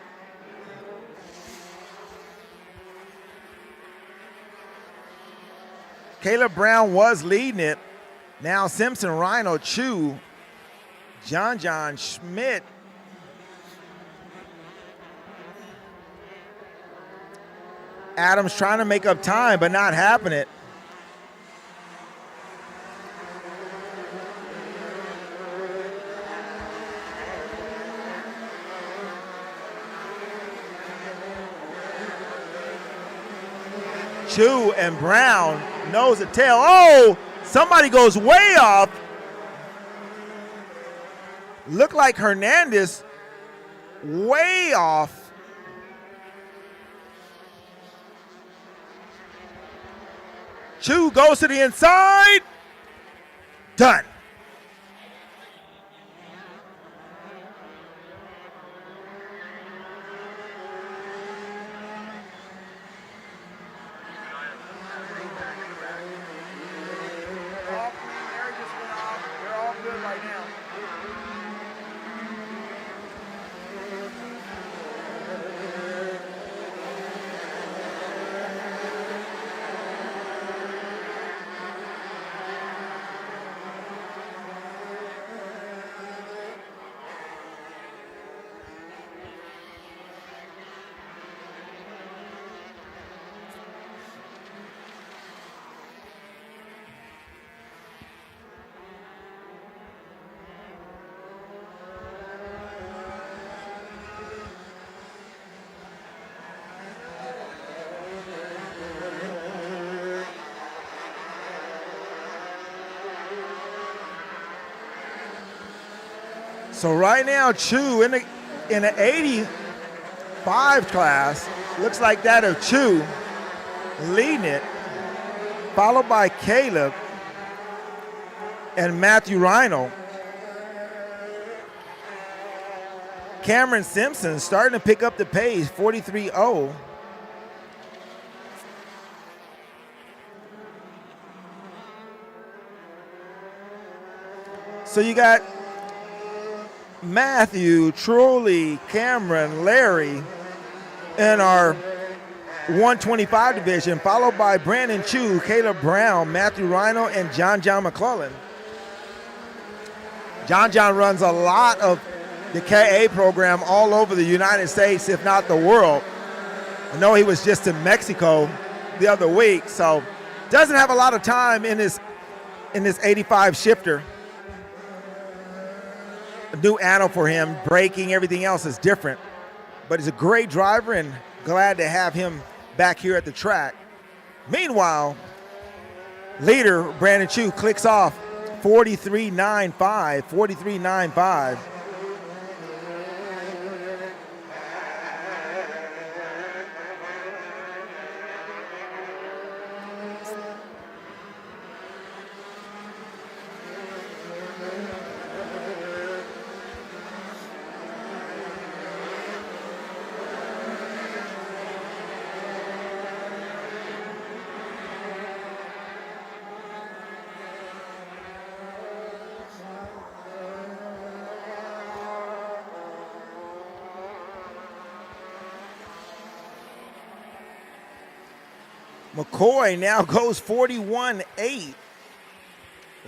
Speaker 2: Caleb Brown was leading it. Now Simpson, Rhino, Chu, John Schmidt. Adams trying to make up time, but not happening. Chu and Brown nose to tail. Oh! Somebody goes way off. Look like Hernandez way off. Chu goes to the inside. Done.
Speaker 3: They're all good right now.
Speaker 2: So right now, Chu in the 85 class, looks like that of Chu leading it, followed by Caleb and Matthew Rhino. Cameron Simpson starting to pick up the pace, 43.0. So you got Matthew, Trolley, Cameron, Larry in our 125 division, followed by Brandon Chu, Caleb Brown, Matthew Rhino, and John McClellan. John runs a lot of the KA program all over the United States, if not the world. I know he was just in Mexico the other week, so doesn't have a lot of time in this 85 shifter. A new anno for him, braking, everything else is different. But he's a great driver and glad to have him back here at the track. Meanwhile, leader Brandon Chu clicks off 43.95. McCoy now goes 41.8.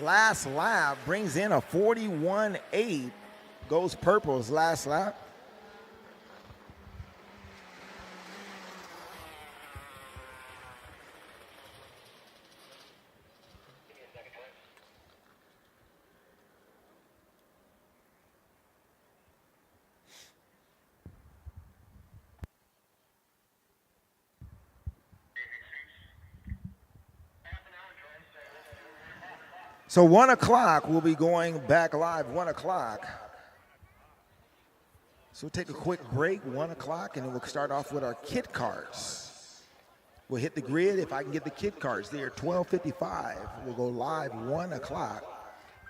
Speaker 2: Last lap brings in a 41.8. Goes purple's last lap. So 1 o'clock, we'll be going back live, 1 o'clock. So we'll take a quick break, 1 o'clock, and then we'll start off with our kit cards. We'll hit the grid if I can get the kit cards there, 12:55. We'll go live 1 o'clock.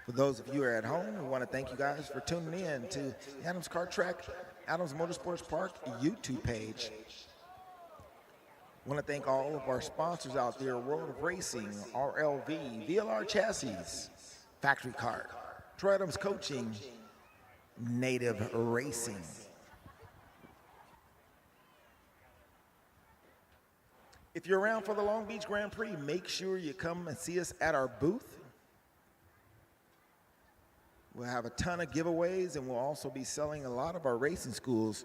Speaker 2: For those of you who are at home, we want to thank you guys for tuning in to Adams Kart Track, Adams Motorsports Park YouTube page. I want to thank all of our sponsors out there, World of Racing, RLV, VLR Chassis, Factory Kart, Troy Adams Coaching, Native Racing. If you're around for the Long Beach Grand Prix, make sure you come and see us at our booth. We'll have a ton of giveaways, and we'll also be selling a lot of our racing schools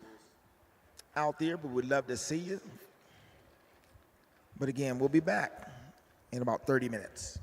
Speaker 2: out there, but we'd love to see you. But again, we'll be back in about 30 minutes.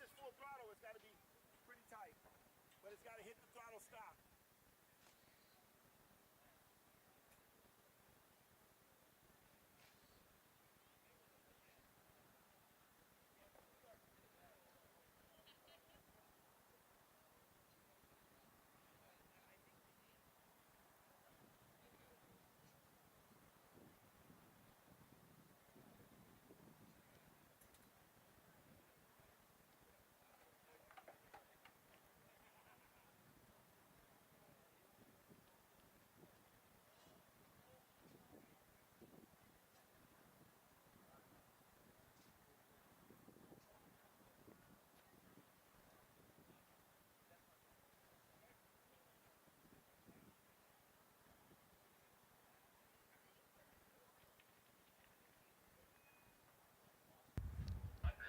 Speaker 2: this full throttle, it's got to be pretty tight. But it's got to hit the throttle stop.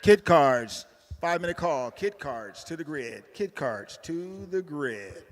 Speaker 2: Kid cards, 5-minute call. Kid cards to the grid. Kid cards to the grid.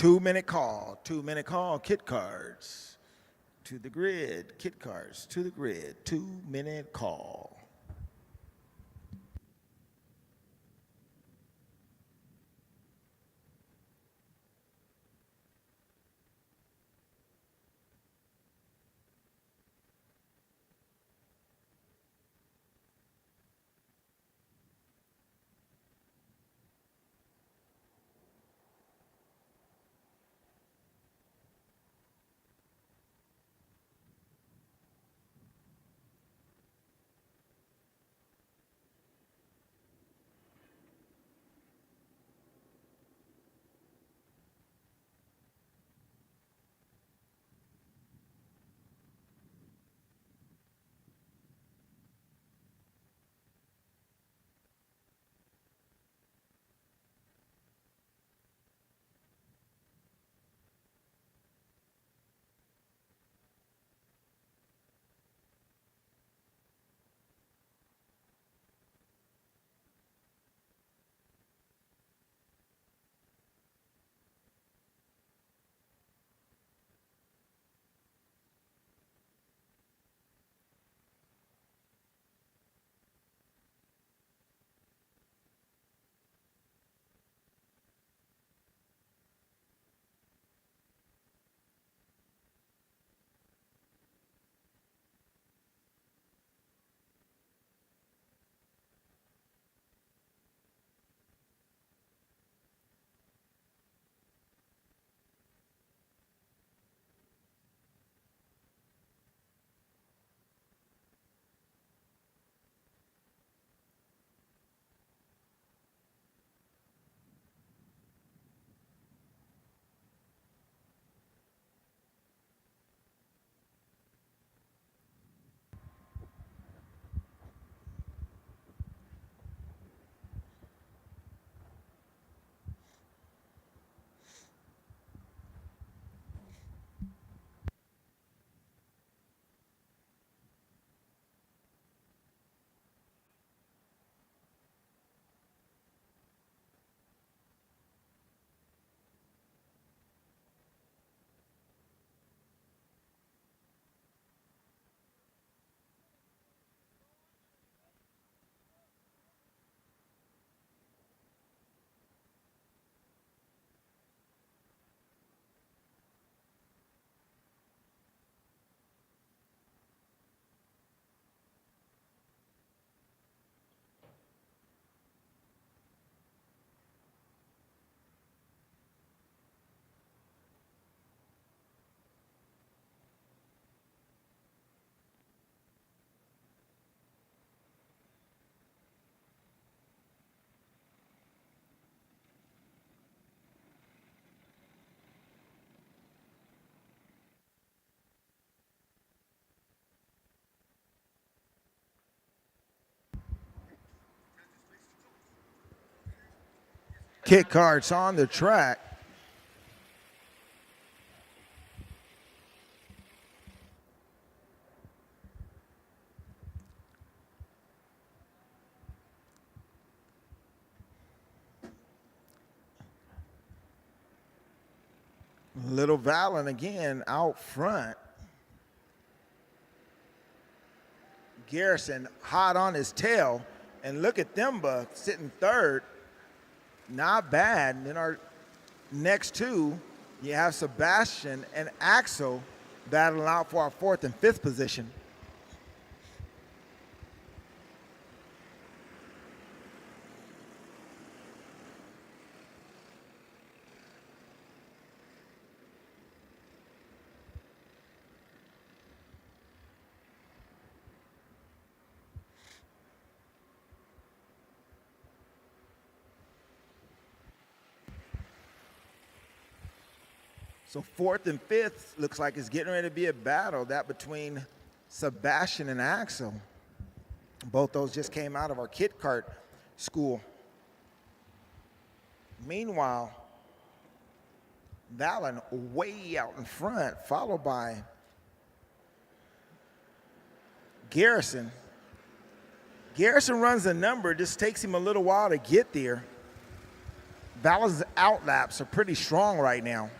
Speaker 2: Two-minute call, kit cards to the grid, kit cards to the grid, 2-minute call. kit karts on the track. Little Valen again out front. Garrison hot on his tail. And look at them bucks sitting third. Not bad. And then our next two, you have Sebastian and Axel battling out for our fourth and fifth position. So fourth and fifth looks like it's getting ready to be a battle, that between Sebastian and Axel. Both those just came out of our kit kart school. Meanwhile, Valen way out in front, followed by Garrison. Garrison runs a number, it just takes him a little while to get there. Valen's outlaps are pretty strong right now.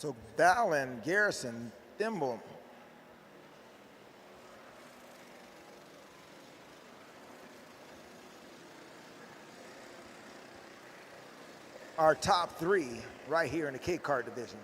Speaker 2: So Valen, Garrison, Thimble. Our top three right here in the kit kart division.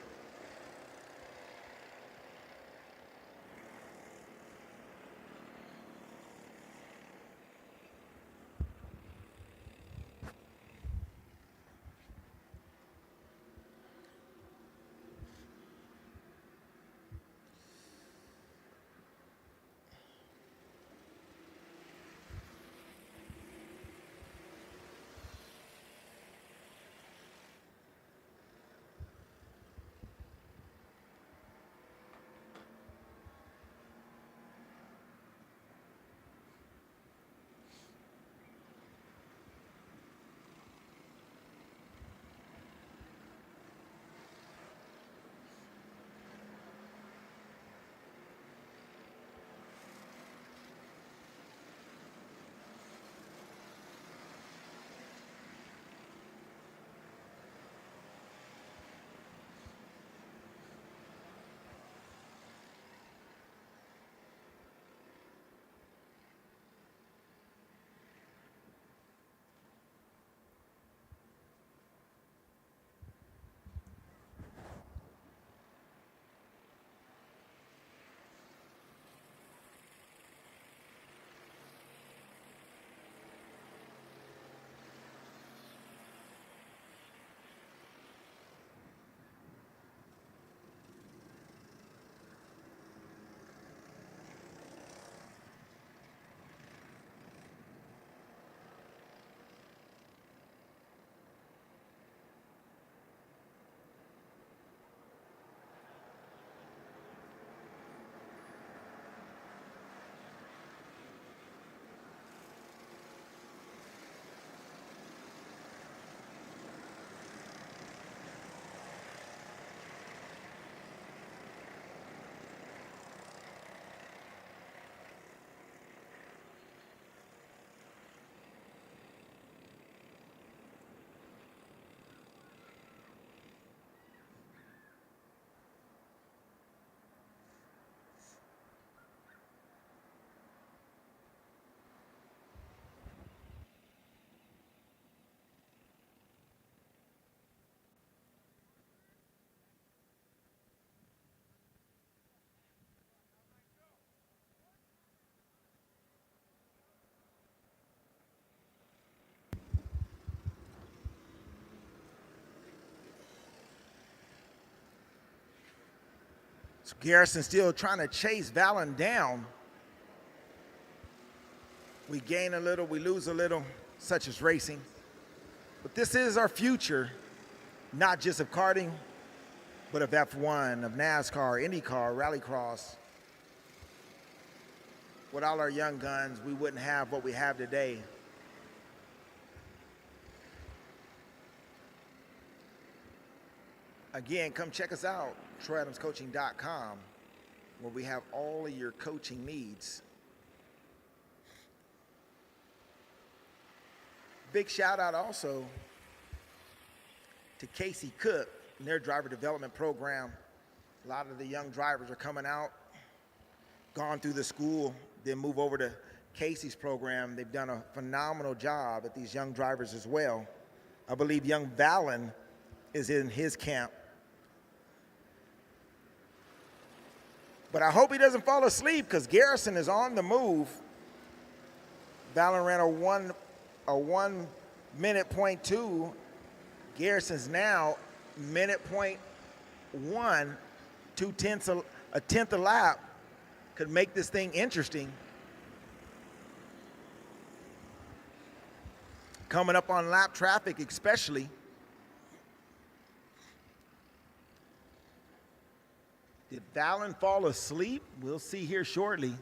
Speaker 2: So Garrison still trying to chase Valen down. We gain a little, we lose a little, such as racing. But this is our future, not just of karting, but of F1, of NASCAR, IndyCar, Rallycross. With all our young guns, we wouldn't have what we have today. Again, come check us out, TroyAdamsCoaching.com, where we have all of your coaching needs. Big shout out also to Casey Cook and their driver development program. A lot of the young drivers are coming out, gone through the school, then move over to Casey's program. They've done a phenomenal job at these young drivers as well. I believe young Valen is in his camp. But I hope he doesn't fall asleep because Garrison is on the move. Valen ran a 1 minute point 2. Garrison's now minute point 1, a tenth a lap. Could make this thing interesting. Coming up on lap traffic especially. Did Valen fall asleep? We'll see here shortly.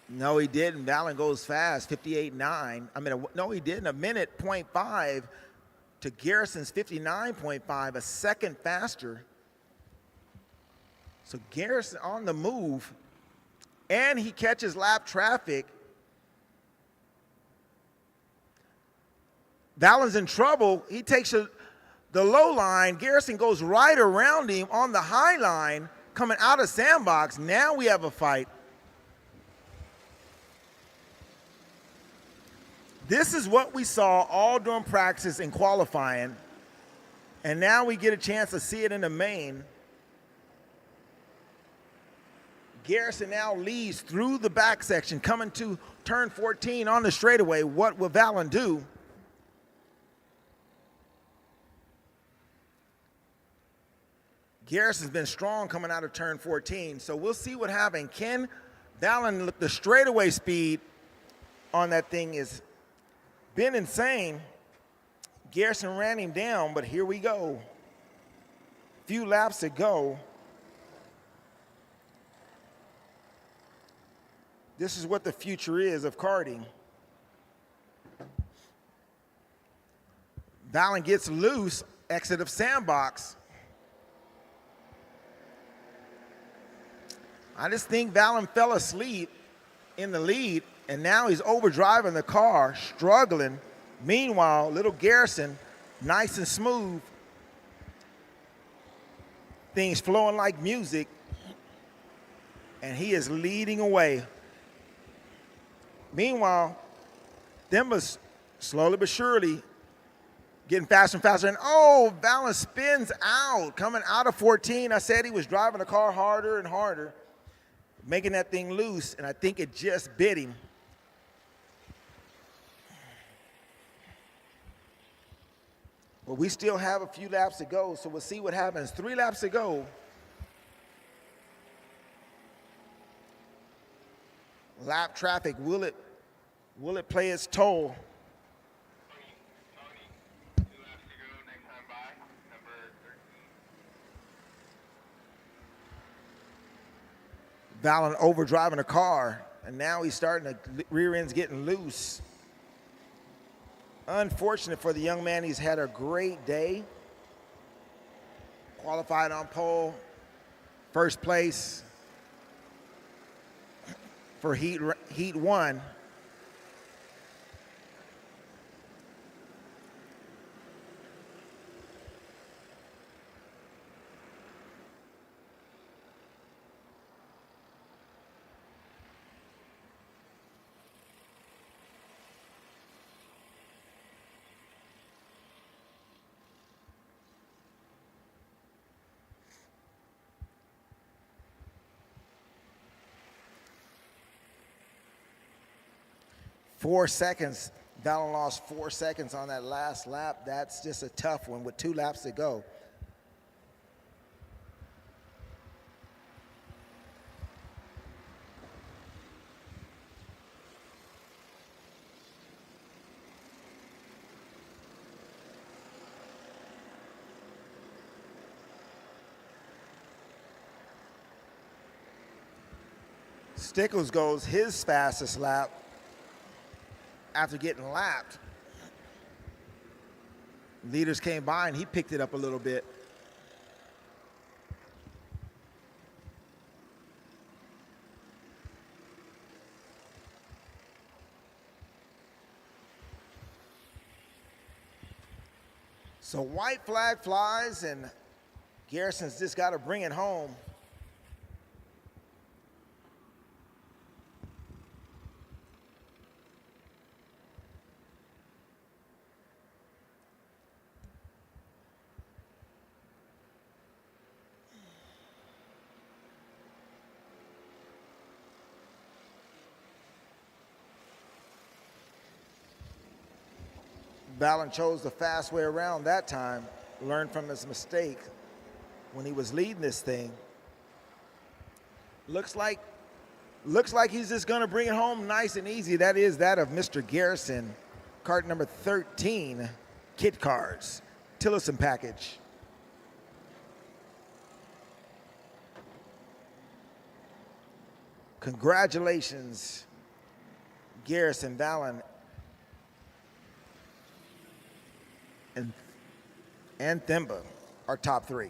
Speaker 2: No, he didn't. Valen goes fast, 58.9. No, he didn't. A minute, 0.5 to Garrison's 59.5, a second faster. So Garrison on the move, and he catches lap traffic. Valen's in trouble. He takes the low line. Garrison goes right around him on the high line, coming out of sandbox. Now we have a fight. This is what we saw all during practice and qualifying, and now we get a chance to see it in the main. Garrison now leads through the back section, coming to turn 14 on the straightaway. What will Valen do? Garrison's been strong coming out of turn 14, so we'll see what happens. Can Valen, the straightaway speed on that thing is been insane. Garrison ran him down, but here we go. Few laps to go. This is what the future is of karting. Valen gets loose, exit of sandbox. I just think Valen fell asleep in the lead, and now he's overdriving the car, struggling. Meanwhile, little Garrison, nice and smooth. Things flowing like music, and he is leading away. Meanwhile, Themba's slowly but surely getting faster and faster. And oh, Valen spins out, coming out of 14. I said he was driving the car harder and harder, making that thing loose, and I think it just bit him. But we still have a few laps to go, so we'll see what happens. 3 laps to go. Lap traffic, will it play its toll?
Speaker 4: Tony, 2 laps to go, next time by, number 13.
Speaker 2: Valen overdriving a car, and now he's starting to, rear end's getting loose. Unfortunate for the young man. He's had a great day. Qualified on pole, first place for heat 1. Four seconds. Valen lost 4 seconds on that last lap. That's just a tough one with 2 laps to go. Stickles goes his fastest lap after getting lapped. Leaders came by and he picked it up a little bit. So white flag flies and Garrison's just got to bring it home. Valen chose the fast way around that time, learned from his mistake when he was leading this thing. Looks like he's just gonna bring it home nice and easy. That is that of Mr. Garrison, cart number 13, Kit Cards, Tillotson package. Congratulations, Garrison, Valen, and Themba, our top 3.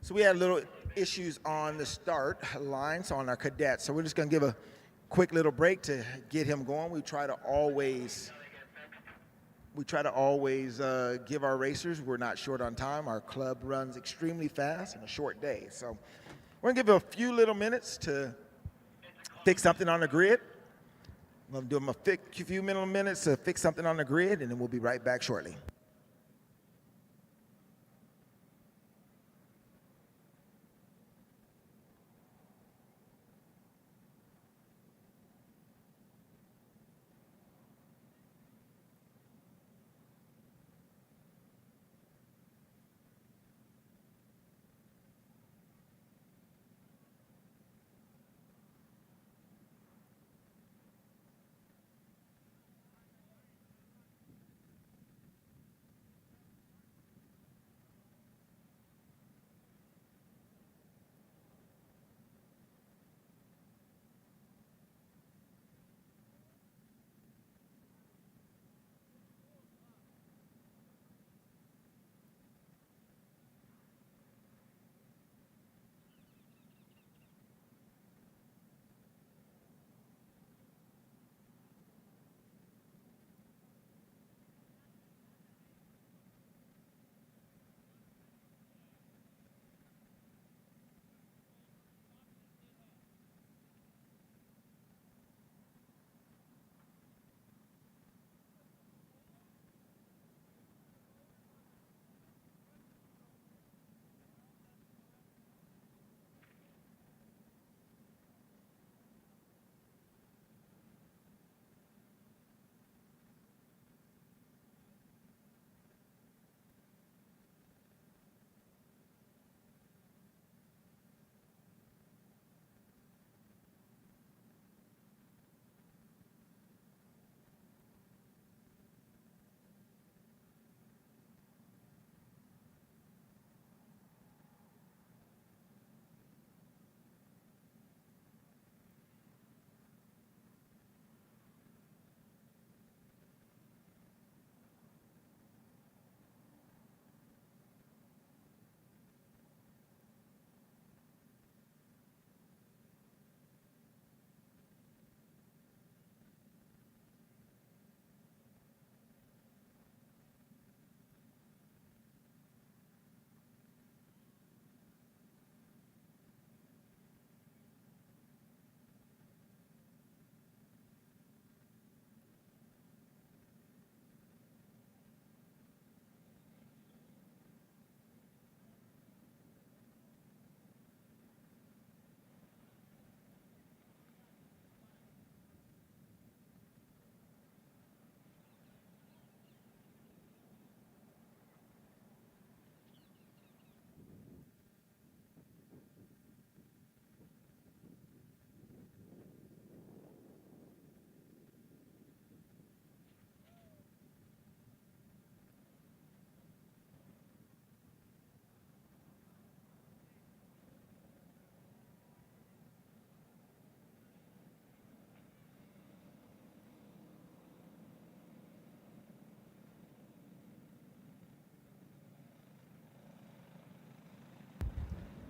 Speaker 2: So we had little issues on the start lines on our cadet. So we're just going to give a quick little break to get him going. We try to always give our racers, we're not short on time. Our club runs extremely fast in a short day. So we're going to give him a few little minutes to fix something on the grid. I'm going to do him a few minutes to fix something on the grid, and then we'll be right back shortly.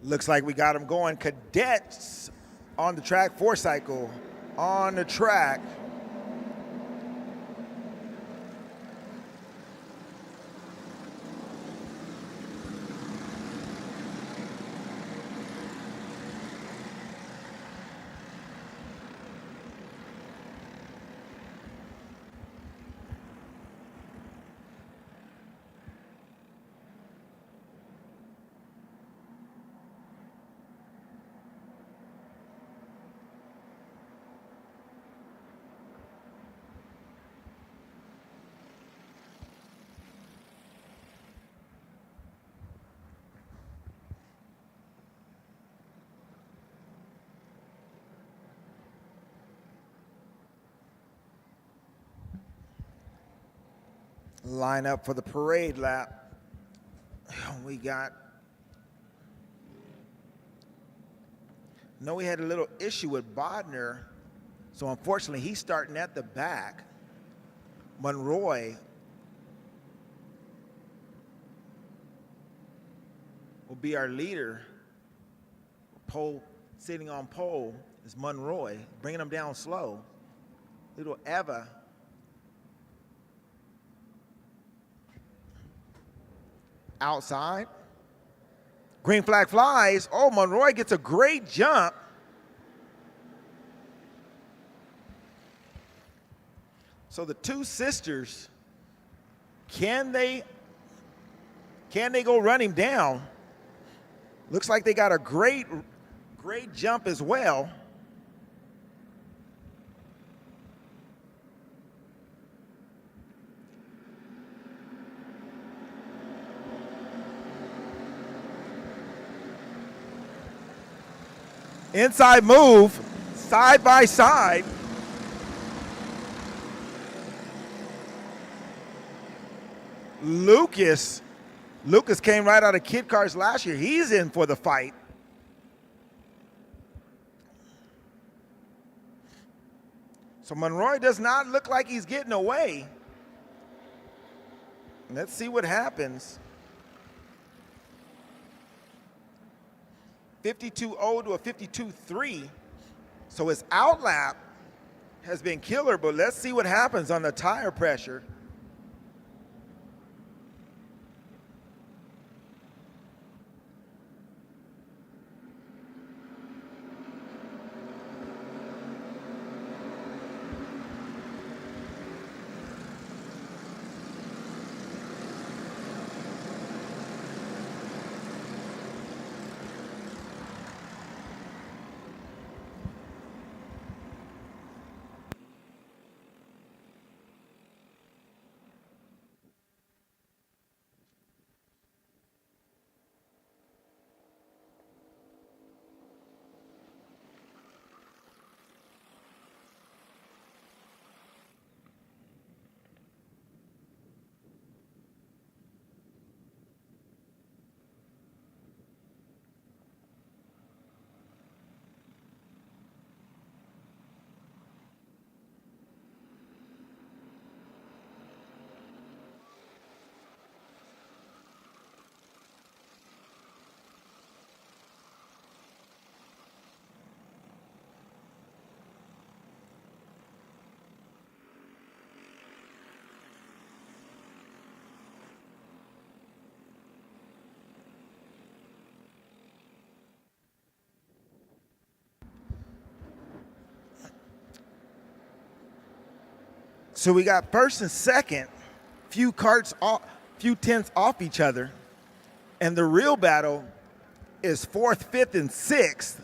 Speaker 2: Looks like we got them going. Cadets on the track, 4-cycle on the track. Line up for the parade lap. We had a little issue with Bodner, so unfortunately he's starting at the back. Monroy will be our leader. Pole, sitting on pole is Monroy, bringing them down slow. Little Eva. Outside. Green flag flies. Oh, Monroy gets a great jump. So the two sisters, can they go run him down? Looks like they got a great jump as well. Inside move, side by side. Lucas came right out of Kid Cars last year. He's in for the fight. So Monroy does not look like he's getting away. Let's see what happens. 52.0 to a 52.3. So his outlap has been killer, but let's see what happens on the tire pressure. So we got first and second, few tenths off each other. And the real battle is fourth, fifth, and sixth.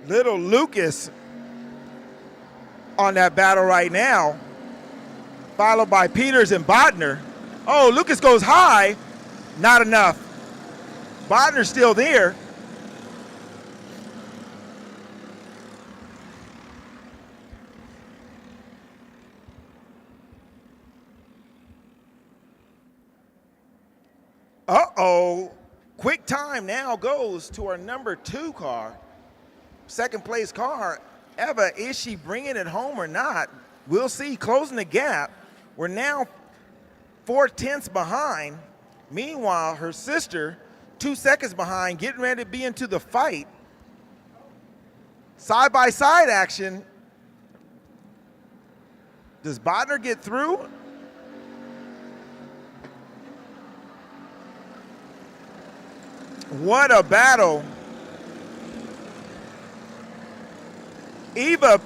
Speaker 2: Little Lucas on that battle right now, followed by Peters and Bodner. Oh, Lucas goes high. Not enough. Bodner's still there. Uh-oh. Quick time now goes to our number 2 car. Second place car. Eva, is she bringing it home or not? We'll see. Closing the gap. We're now 4 tenths behind. Meanwhile, her sister, 2 seconds behind, getting ready to be into the fight. Side-by-side action. Does Bodner get through? What a battle. Eva,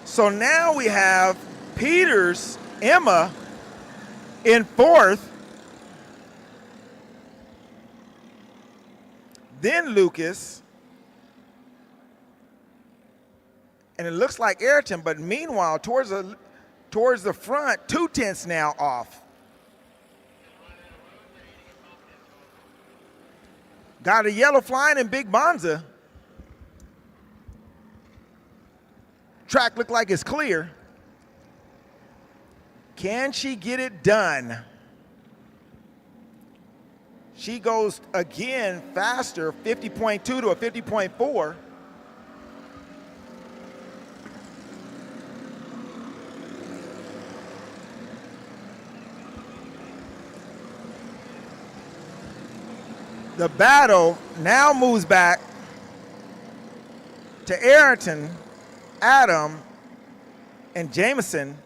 Speaker 2: so now we have Peters, Emma, in fourth, then Lucas, and it looks like Ayrton, but meanwhile, towards the front, 2 tenths now off. Got a yellow flying in Big Bonza. Track looked like it's clear. Can she get it done? She goes again faster, 50.2 to a 50.4. The battle now moves back to Ayrton, Adam, and Jameson.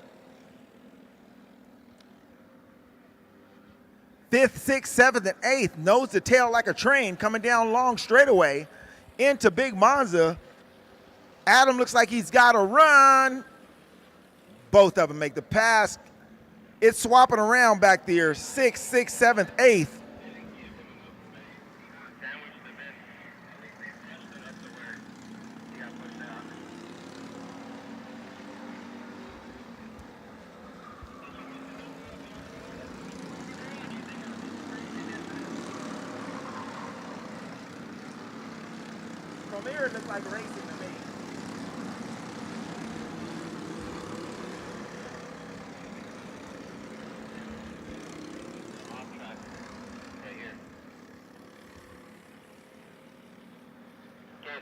Speaker 2: 5th, 6th, 7th, and 8th, nose to tail like a train, coming down long straightaway into Big Monza. Adam looks like he's got a run. Both of them make the pass. It's swapping around back there, 6th, 6th, 7th, 8th. From here, it looks like racing to me.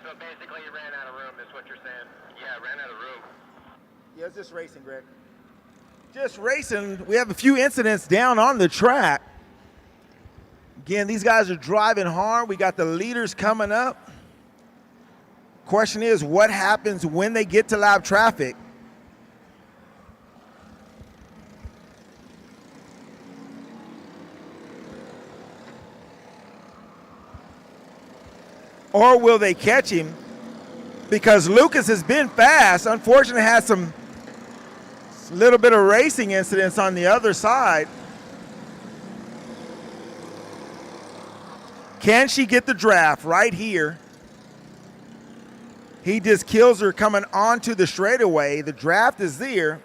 Speaker 4: So basically you ran out of room, is what you're saying? Yeah, I ran out of room.
Speaker 2: Yeah, it's just racing, Greg. Just racing. We have a few incidents down on the track. Again, these guys are driving hard. We got the leaders coming up. Question is, what happens when they get to lap traffic? Or will they catch him? Because Lucas has been fast. Unfortunately, had some little bit of racing incidents on the other side. Can she get the draft right here? He just kills her coming onto the straightaway. The draft is there.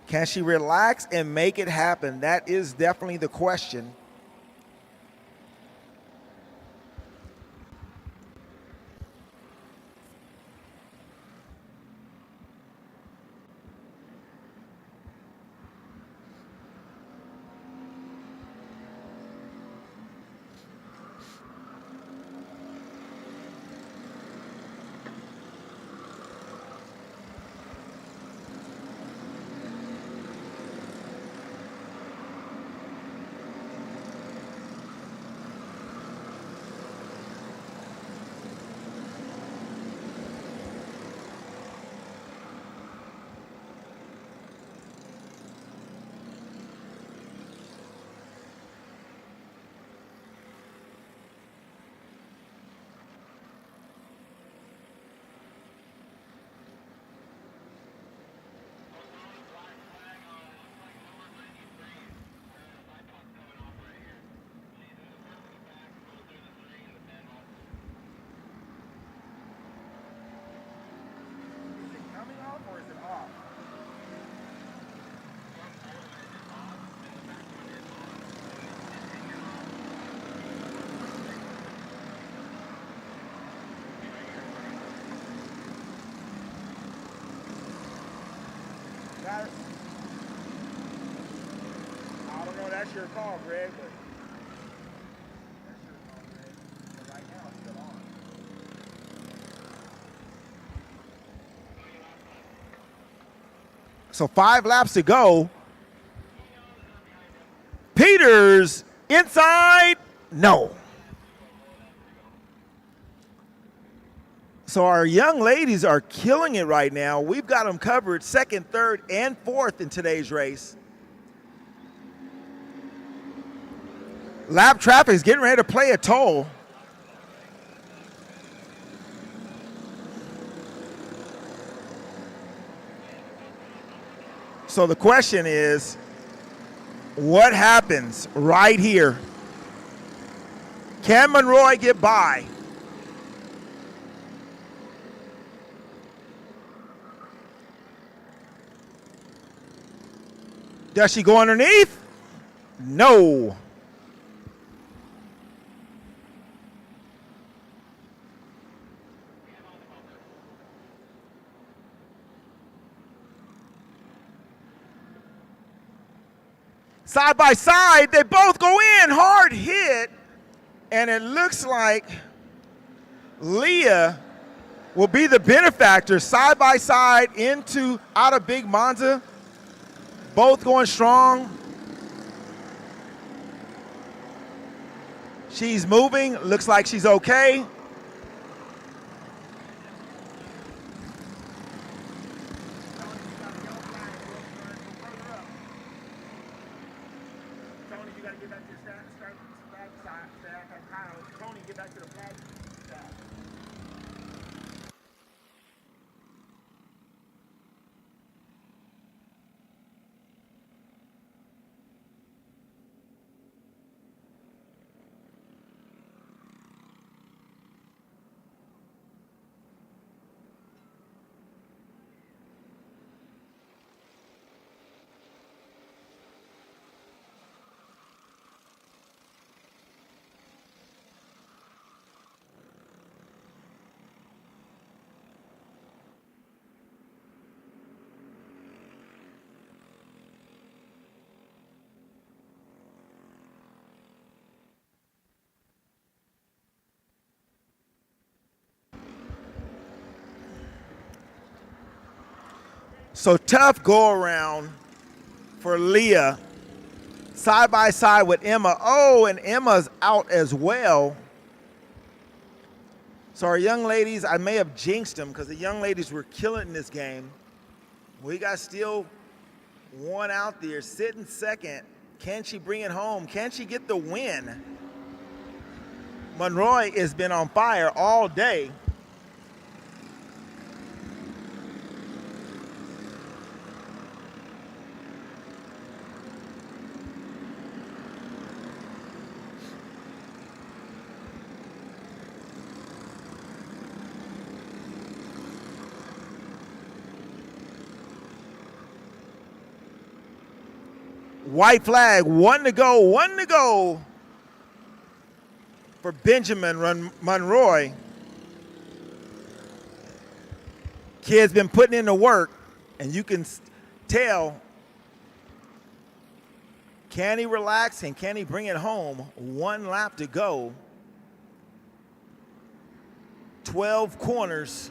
Speaker 2: Can she relax and make it happen? That is definitely the question. Got it? I don't know, that's your call, Greg, but that's your call, Greg. But right now, it's still on. So 5 laps to go. Peters inside, no. So our young ladies are killing it right now. We've got them covered 2nd, 3rd, and 4th in today's race. Lap traffic is getting ready to play a toll. So the question is, what happens right here? Can Monroy get by? Does she go underneath? No. Side by side, they both go in, hard hit, and it looks like Leah will be the benefactor. Side by side out of Big Monza. Both going strong. She's moving. Looks like she's okay. Tony, you got to get back to the flag side. Tony, get back to the flag side. So tough go around for Leah, side by side with Emma. Oh, and Emma's out as well. So our young ladies, I may have jinxed them because the young ladies were killing in this game. We got still one out there sitting second. Can she bring it home? Can she get the win? Monroy has been on fire all day. White flag, one to go for Benjamin Monroy. Kid's been putting in the work, and you can tell, can he relax and can he bring it home? One lap to go. 12 corners.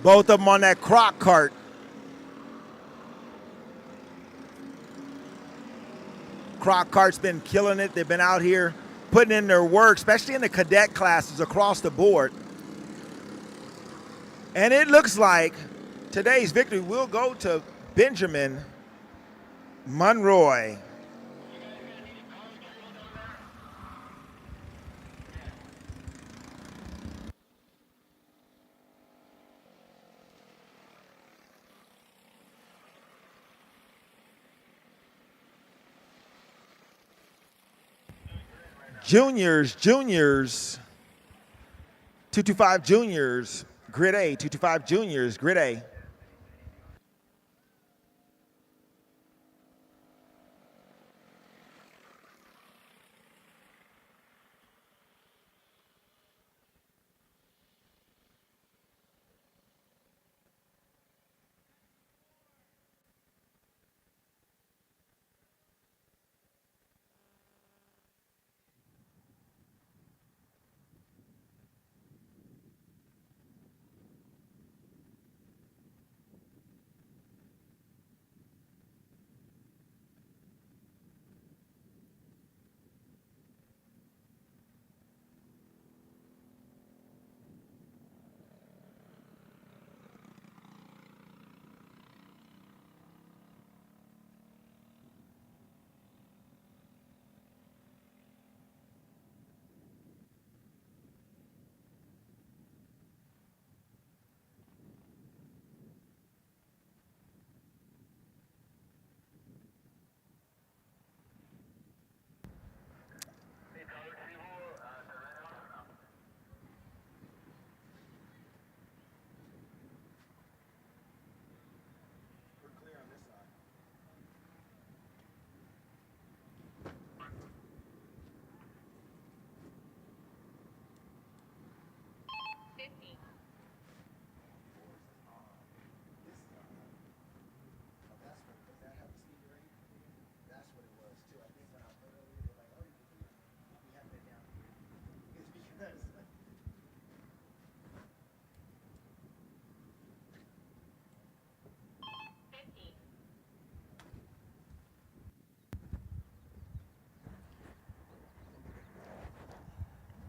Speaker 2: Both of them on that croc cart. Croc cart's been killing it. They've been out here putting in their work, especially in the cadet classes across the board. And it looks like today's victory will go to Benjamin Monroy. Juniors, 225 juniors, grid A, 225 juniors, grid A.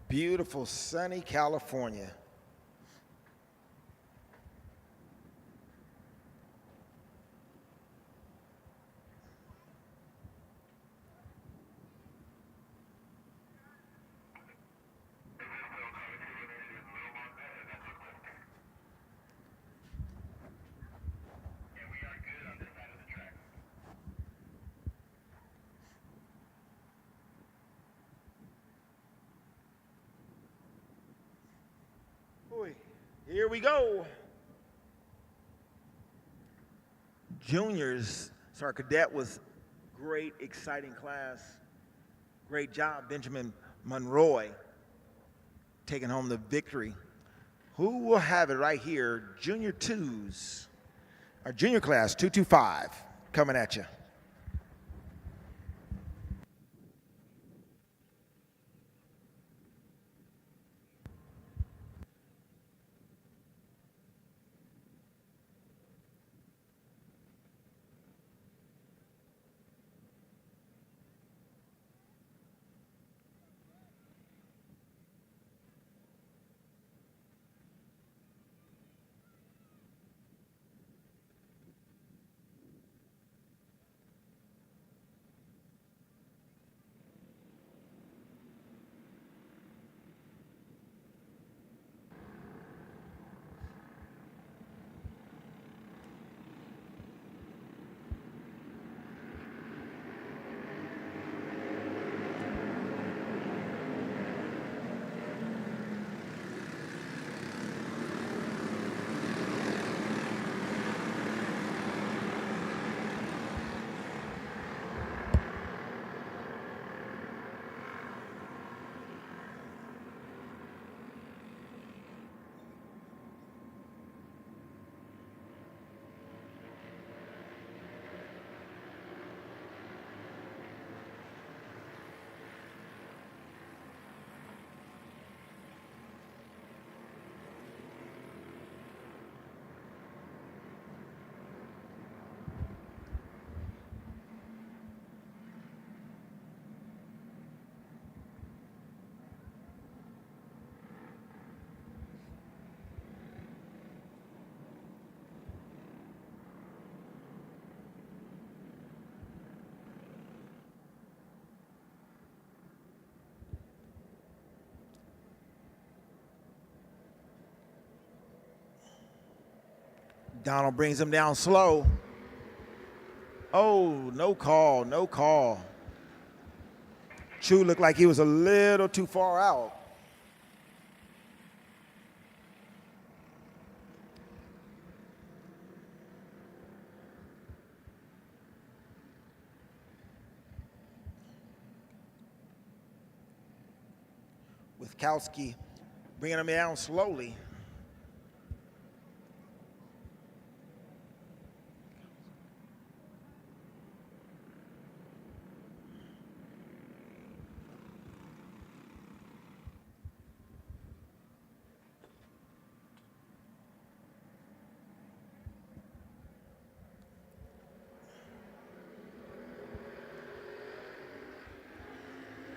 Speaker 2: Beautiful, sunny California. Here we go. Juniors. So our cadet was great, exciting class. Great job, Benjamin Monroy, taking home the victory. Who will have it right here? Junior twos. Our junior class, 225, coming at you. Donald brings him down slow. Oh, no call, no call. Chu looked like he was a little too far out. Witkowski bringing him down slowly.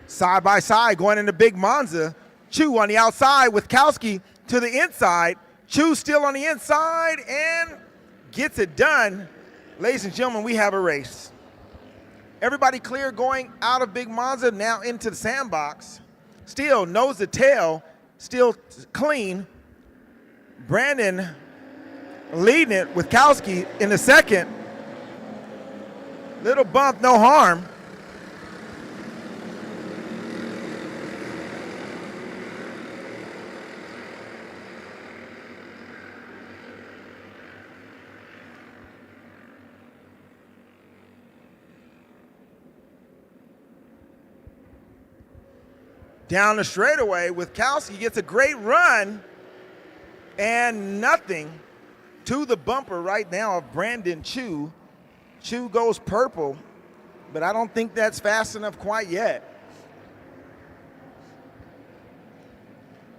Speaker 2: Side by side, going into Big Monza. Chu on the outside, Witkowski to the inside. Chu still on the inside and gets it done. Ladies and gentlemen, we have a race. Everybody clear going out of Big Monza, now into the sandbox. Still nose to tail, still clean. Brandon leading it, Witkowski in the second. Little bump, no harm. Down the straightaway, Witkowski gets a great run and nothing to the bumper right now of Brandon Chu. Chu goes purple, but I don't think that's fast enough quite yet.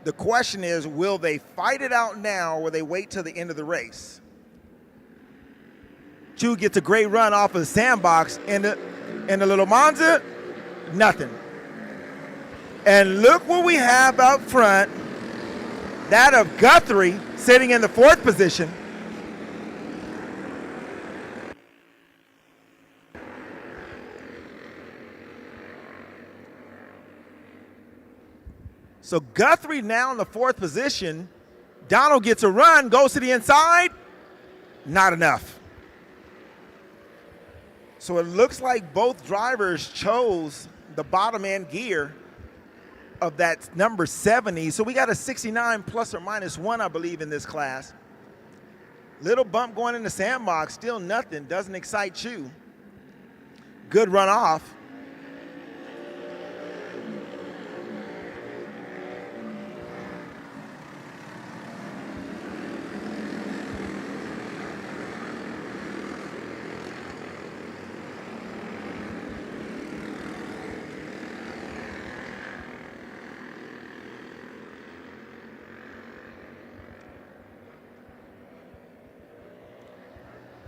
Speaker 2: The question is, will they fight it out now or will they wait till the end of the race? Chu gets a great run off of the sandbox in the little Monza, nothing. And look what we have up front. That of Guthrie sitting in the 4th position. So Guthrie now in the 4th position. Donald gets a run, goes to the inside. Not enough. So it looks like both drivers chose the bottom end gear of that number 70. So we got a 69 plus or minus 1, I believe, in this class. Little bump going in the sandbox, still nothing, doesn't excite you. Good run off.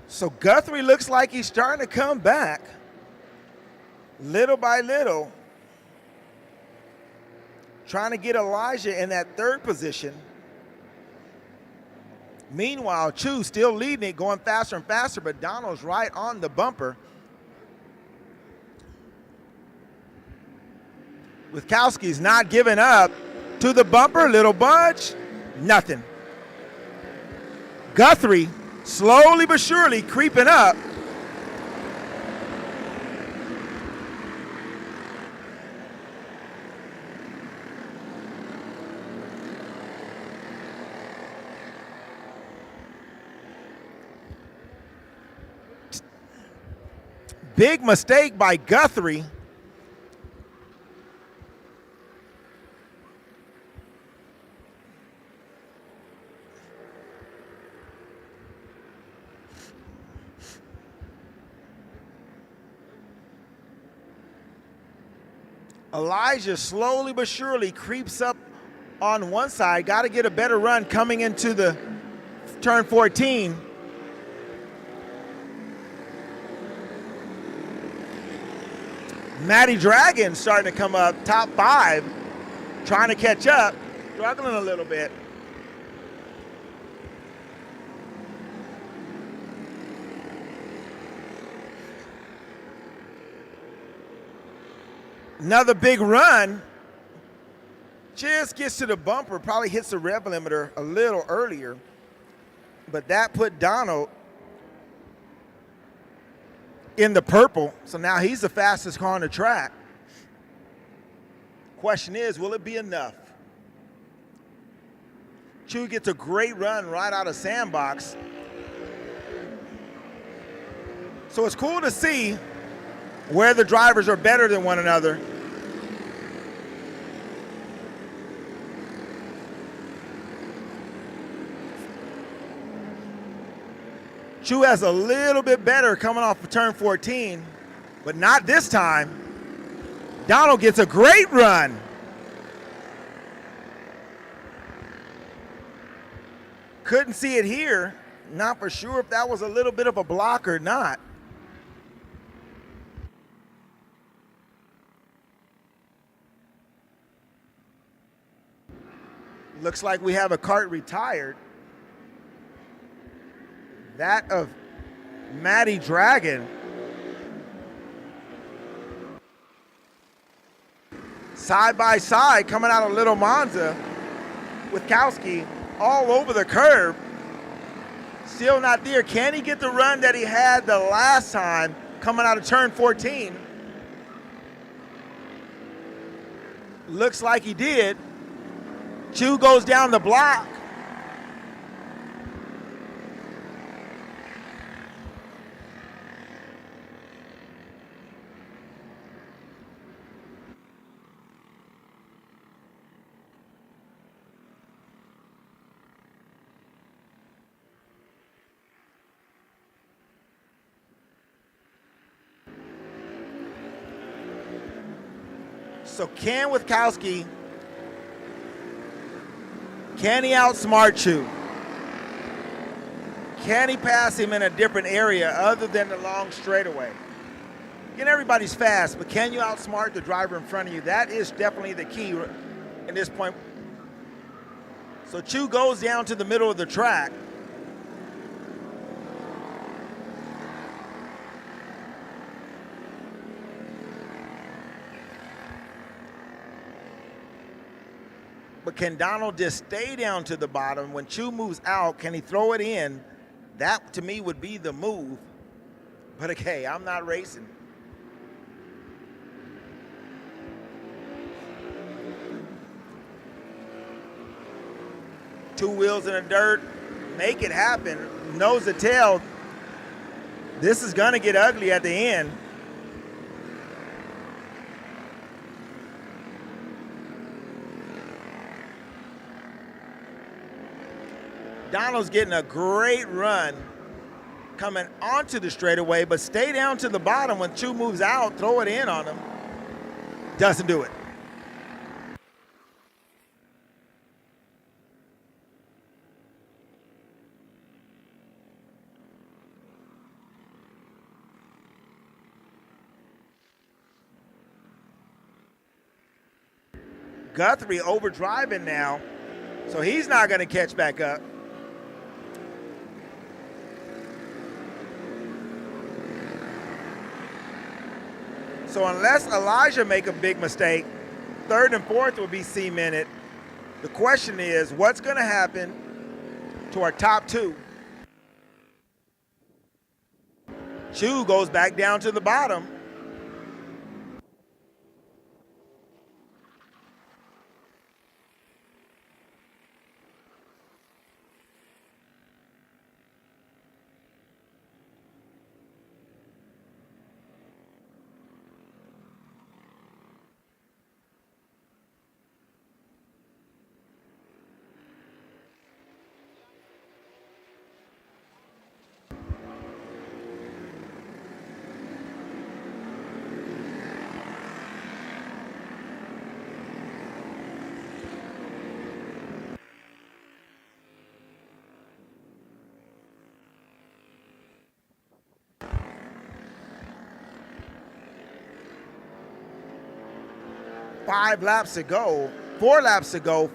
Speaker 2: So Guthrie looks like he's starting to come back little by little, trying to get Elijah in that 3rd position. Meanwhile, Chu still leading it, going faster and faster, but Donald's right on the bumper. Witkowski's not giving up to the bumper, little budge, nothing. Guthrie slowly but surely creeping up. Big mistake by Guthrie. Elijah slowly but surely creeps up on one side. Got to get a better run coming into the turn 14. Matty Dragon starting to come up, top 5, trying to catch up, struggling a little bit. Another big run, just gets to the bumper, probably hits the rev limiter a little earlier, but that put Donald in the purple, so now he's the fastest car on the track. Question is, will it be enough? Chu gets a great run right out of sandbox. So it's cool to see where the drivers are better than one another. Chu has a little bit better coming off of turn 14, but not this time. Donald gets a great run. Couldn't see it here. Not for sure if that was a little bit of a block or not. Looks like we have a kart retired. That of Matty Dragon. Side by side, coming out of Little Monza. Witkowski all over the curb. Still not there. Can he get the run that he had the last time coming out of turn 14? Looks like he did. Chu goes down the block. So can Witkowski, can he outsmart Chu? Can he pass him in a different area other than the long straightaway? Again, everybody's fast, but can you outsmart the driver in front of you? That is definitely the key in this point. So Chu goes down to the middle of the track. But can Donald just stay down to the bottom? When Chu moves out, can he throw it in? That, to me, would be the move. But okay, I'm not racing. Two wheels in the dirt, make it happen. Nose to tail. This is gonna get ugly at the end. Donald's getting a great run coming onto the straightaway, but stay down to the bottom. When Chu moves out, throw it in on him. Doesn't do it. Guthrie overdriving now, so he's not going to catch back up. So unless Elijah make a big mistake, third and fourth will be cemented. The question is, what's going to happen to our top two? Chu goes back down to the bottom.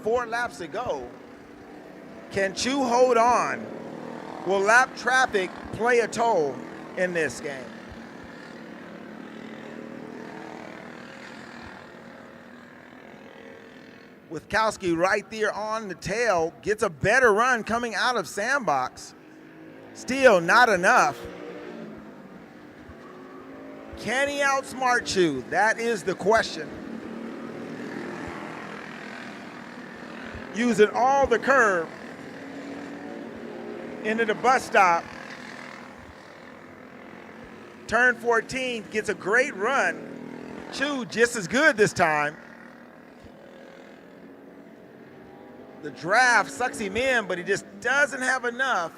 Speaker 2: Four laps to go. Can Chu hold on? Will lap traffic play a toll in this game? Witkowski right there on the tail, gets a better run coming out of sandbox. Still not enough. Can he outsmart Chu? That is the question. Using all the curve into the bus stop. Turn 14, gets a great run. Chu just as good this time. The draft sucks him in, but he just doesn't have enough.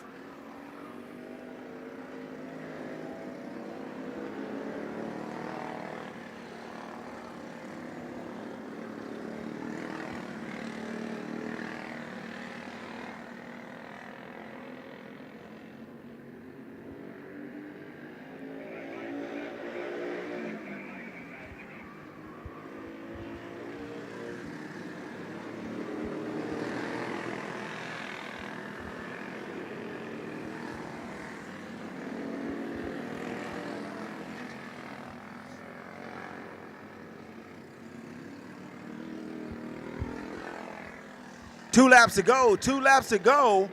Speaker 2: Two laps to go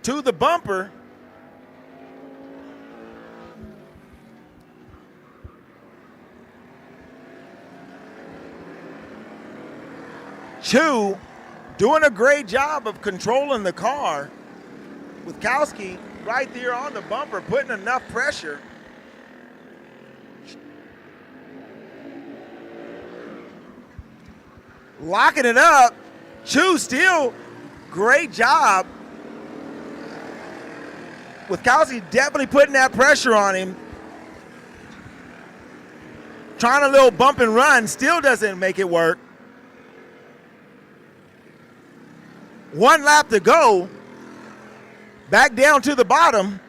Speaker 2: to the bumper. Chu doing a great job of controlling the car. Witkowski right there on the bumper, putting enough pressure. Locking it up. Chu still great job. Witkowski definitely putting that pressure on him. Trying a little bump and run, still doesn't make it work. One lap to go. Back down to the bottom.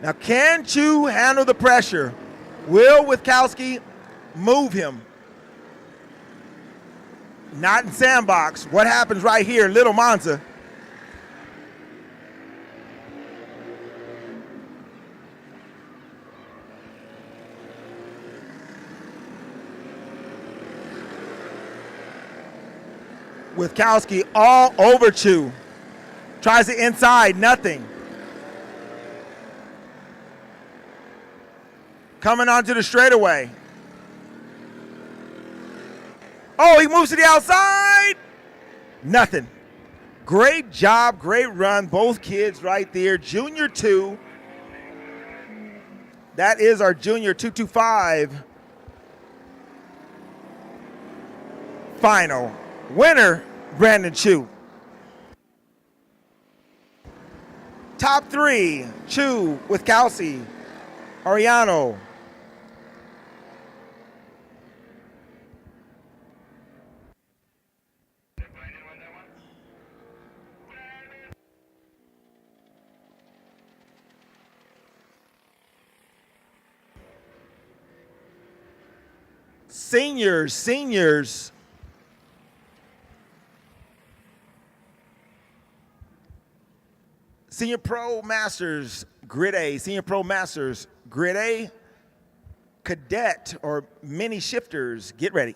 Speaker 2: Now, can Chu handle the pressure? Will Witkowski move him? Not in sandbox. What happens right here, Little Monza? Witkowski all over Chu. Tries the inside, nothing. Coming onto the straightaway. Oh, he moves to the outside. Nothing. Great job, great run. Both kids right there. Junior 2. That is our Junior 225 final. Winner, Brandon Chu. Top 3, Chu, Witkowski, Ariano. Seniors. Senior Pro Masters, Grid A. Senior Pro Masters, Grid A. Cadet or mini shifters, get ready.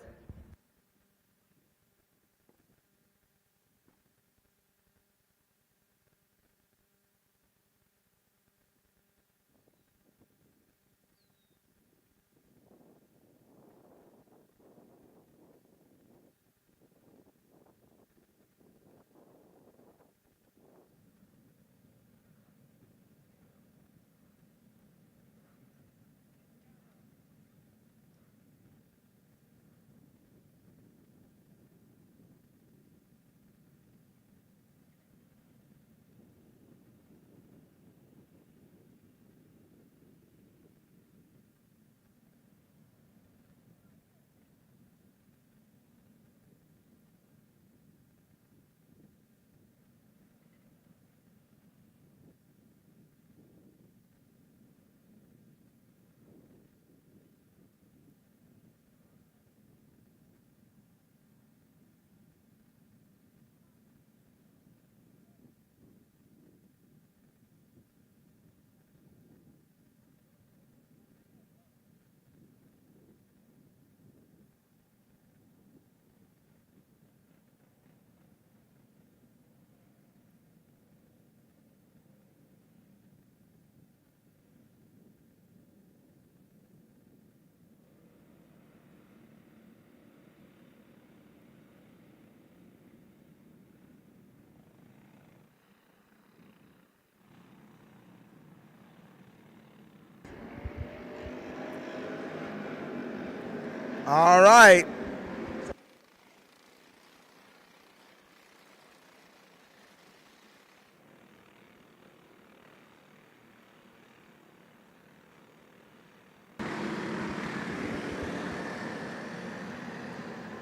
Speaker 2: All right.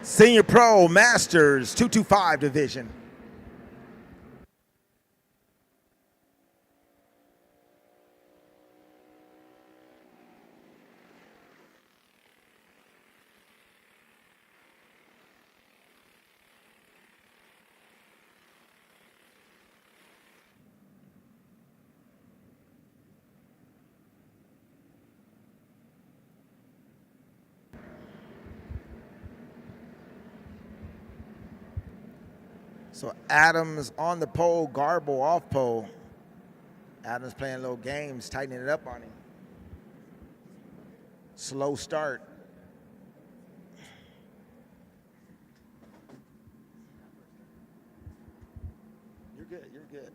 Speaker 2: Senior Pro Masters 225 division. So Adams on the pole, Garbo off pole. Adams playing little games, tightening it up on him. Slow start. You're good, you're good.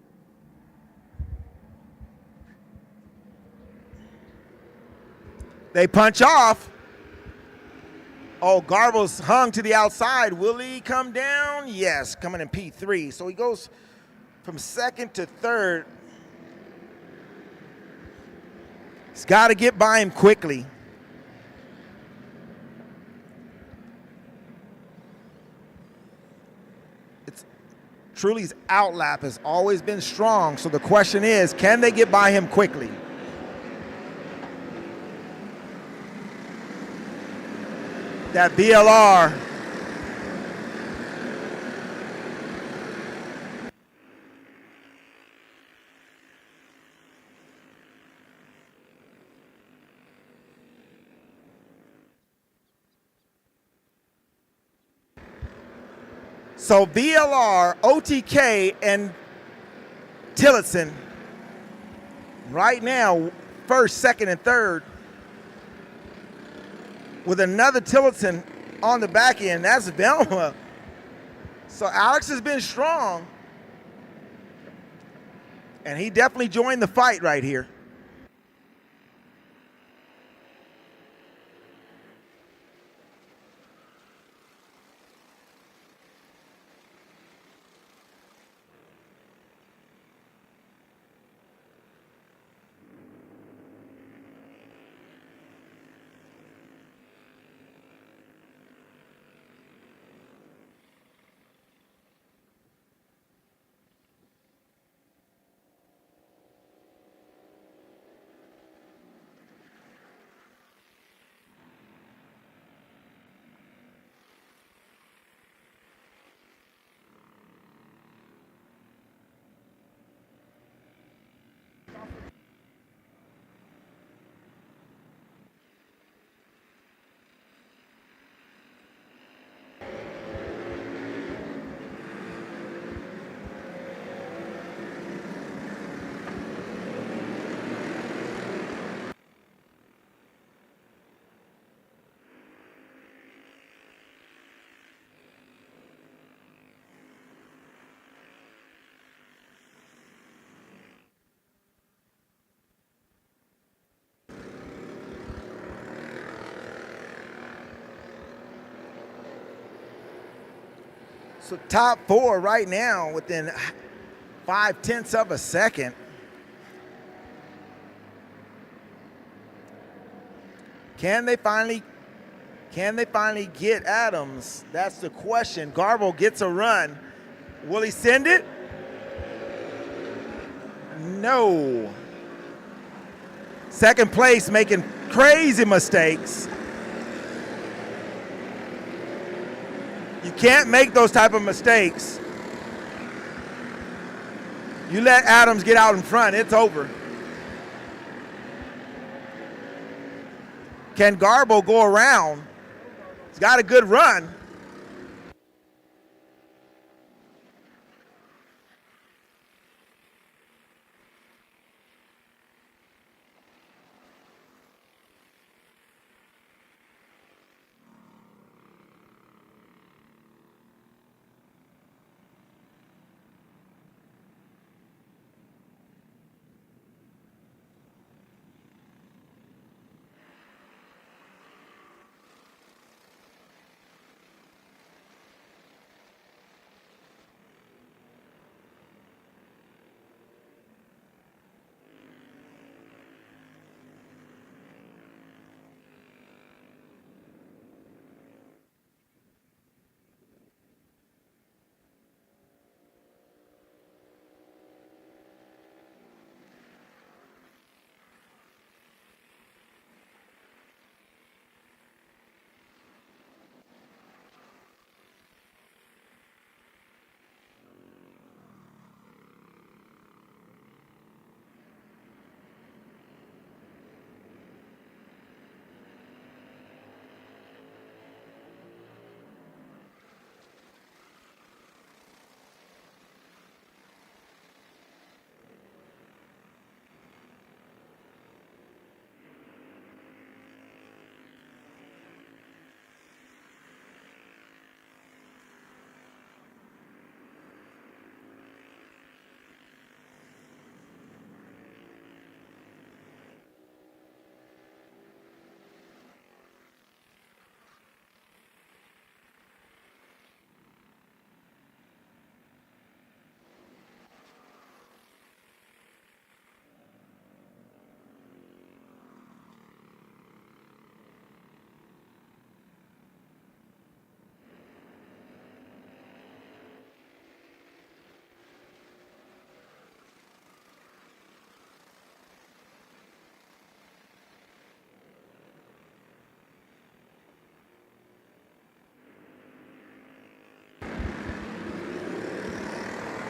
Speaker 2: They punch off. Oh, Garbo's hung to the outside. Will he come down? Yes, coming in P3. So he goes from second to third. He's got to get by him quickly. Truly's outlap has always been strong. So the question is, can they get by him quickly? That BLR. So BLR, OTK, and Tillotson right now, first, second, and third, with another Tillotson on the back end. That's Velma. So Alex has been strong, and he definitely joined the fight right here. So top four right now within 0.5 of a second. Can they finally get Adams? That's the question. Garbo gets a run. Will he send it? No. Second place, making crazy mistakes. You can't make those type of mistakes. You let Adams get out in front, it's over. Can Garbo go around? He's got a good run.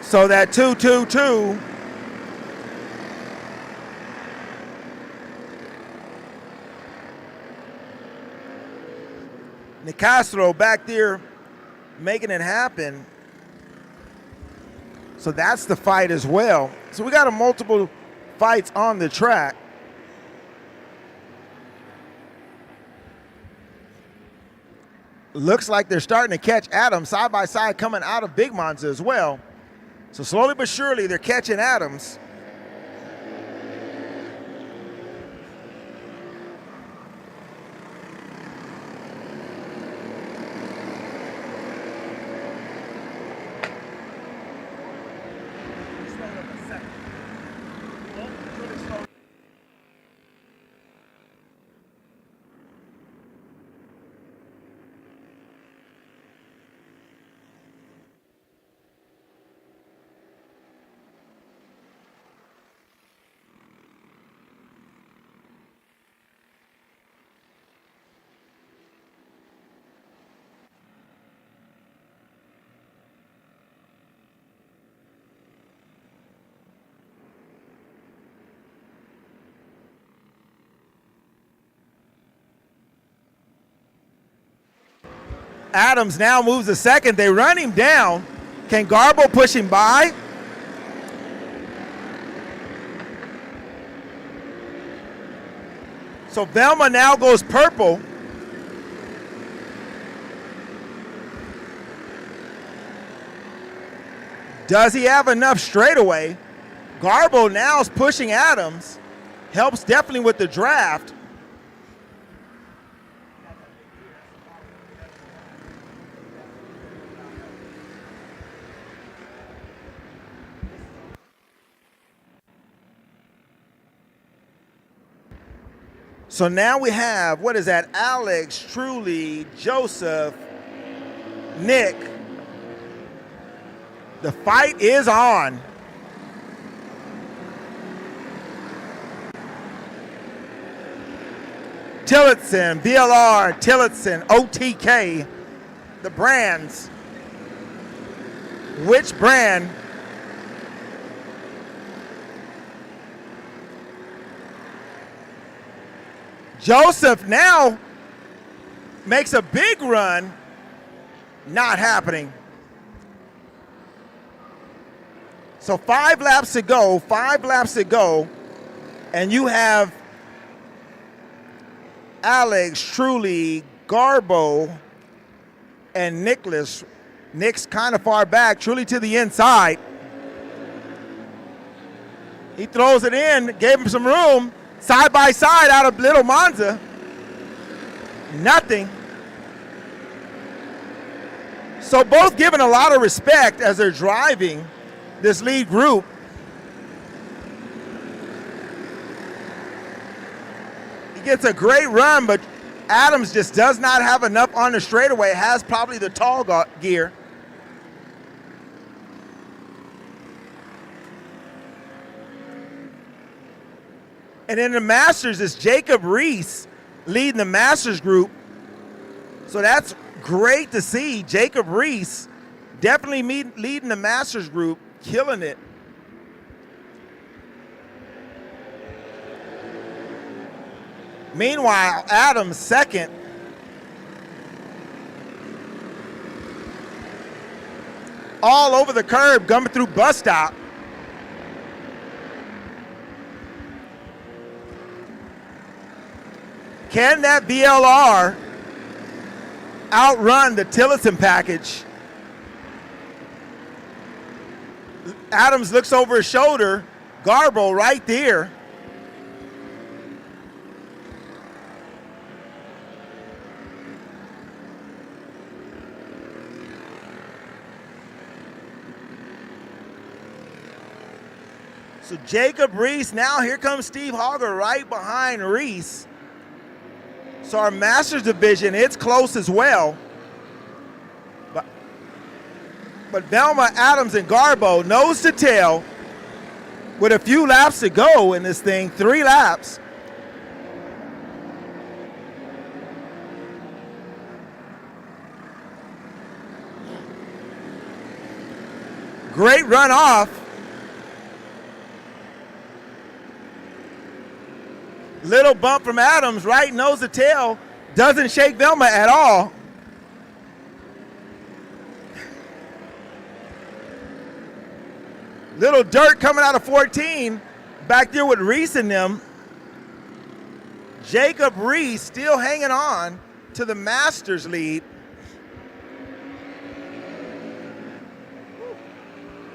Speaker 2: So that 2-2-2. Nicastro back there making it happen. So that's the fight as well. So we got a multiple fights on the track. Looks like they're starting to catch Adams side by side coming out of Big Monza as well. So slowly but surely they're catching Adams. Adams now moves to second. They run him down. Can Garbo push him by? So Velma now goes purple. Does he have enough straightaway? Garbo now is pushing Adams. Helps definitely with the draft. So now we have, what is that? Alex, Truly, Joseph, Nick. The fight is on. Tillotson, VLR, Tillotson, OTK, the brands. Which brand? Joseph now makes a big run. Not happening. So 5 laps to go, 5 laps to go, and you have Alex, Truly, Garbo, and Nicholas. Nick's kind of far back, Truly to the inside. He throws it in, gave him some room. Side by side out of Little Monza. Nothing. So both given a lot of respect as they're driving this lead group. He gets a great run, but Adams just does not have enough on the straightaway. Has probably the tall gear. And in the Masters, it's Jacob Reese leading the Masters group. So that's great to see. Jacob Reese definitely leading the Masters group, killing it. Meanwhile, Adams second. All over the curb, coming through bus stop. Can that VLR outrun the Tillotson package? Adams looks over his shoulder. Garbo right there. So Jacob Reese, now here comes Steve Hogger right behind Reese. So our Masters division, it's close as well. But Velma, Adams, and Garbo, nose to tail, with a few laps to go in this thing, 3 laps. Great run off. Little bump from Adams, right nose to tail. Doesn't shake Velma at all. Little dirt coming out of 14. Back there with Reese and them. Jacob Reese still hanging on to the Masters lead.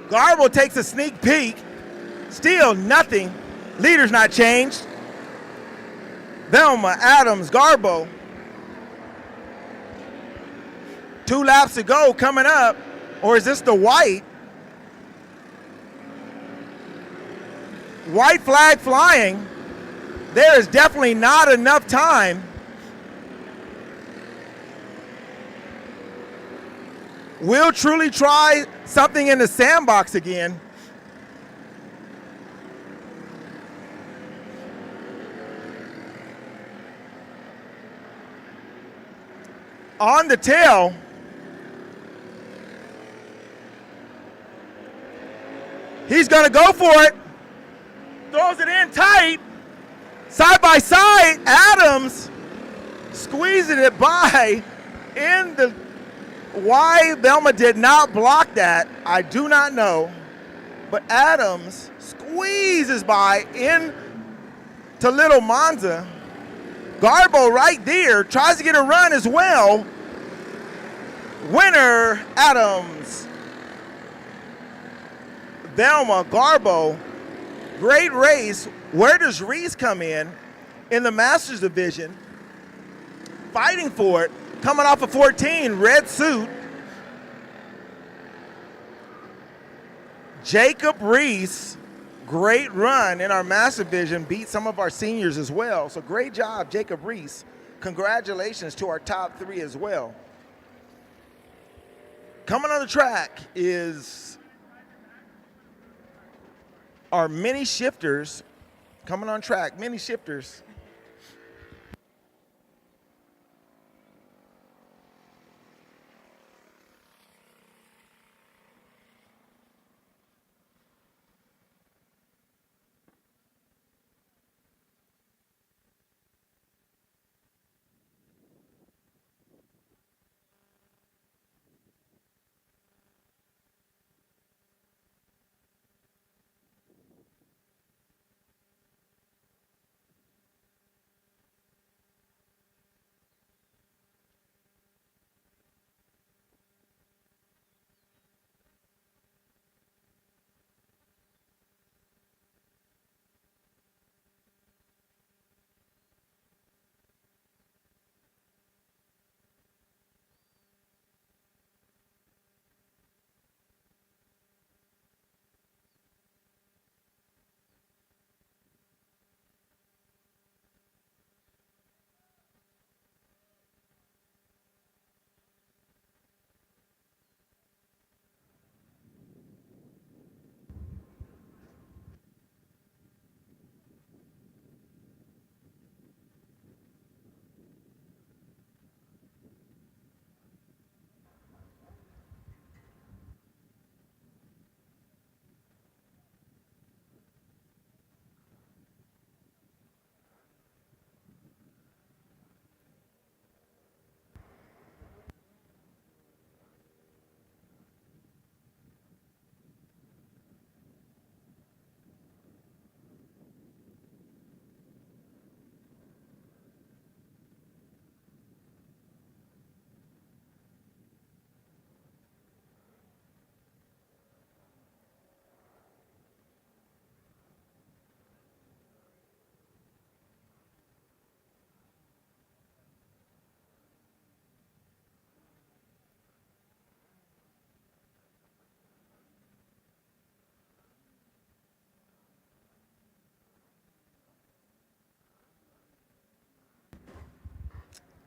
Speaker 2: Garbo takes a sneak peek. Still nothing. Leader's not changed. Velma, Adams, Garbo. 2 laps to go coming up. Or is this the white? White flag flying. There is definitely not enough time. We'll truly try something in the sandbox again. On the tail. He's going to go for it. Throws it in tight. Side by side, Adams squeezing it by in the... Why Velma did not block that, I do not know. But Adams squeezes by in to Little Monza. Garbo right there tries to get a run as well. Winner, Adams. Velma, Garbo. Great race. Where does Reese come in the Masters division? Fighting for it. Coming off of 14, red suit. Jacob Reese, great run in our Master division, beat some of our seniors as well. So great job, Jacob Reese. Congratulations to our top 3 as well. Coming on the track is our mini shifters. Coming on track, mini shifters.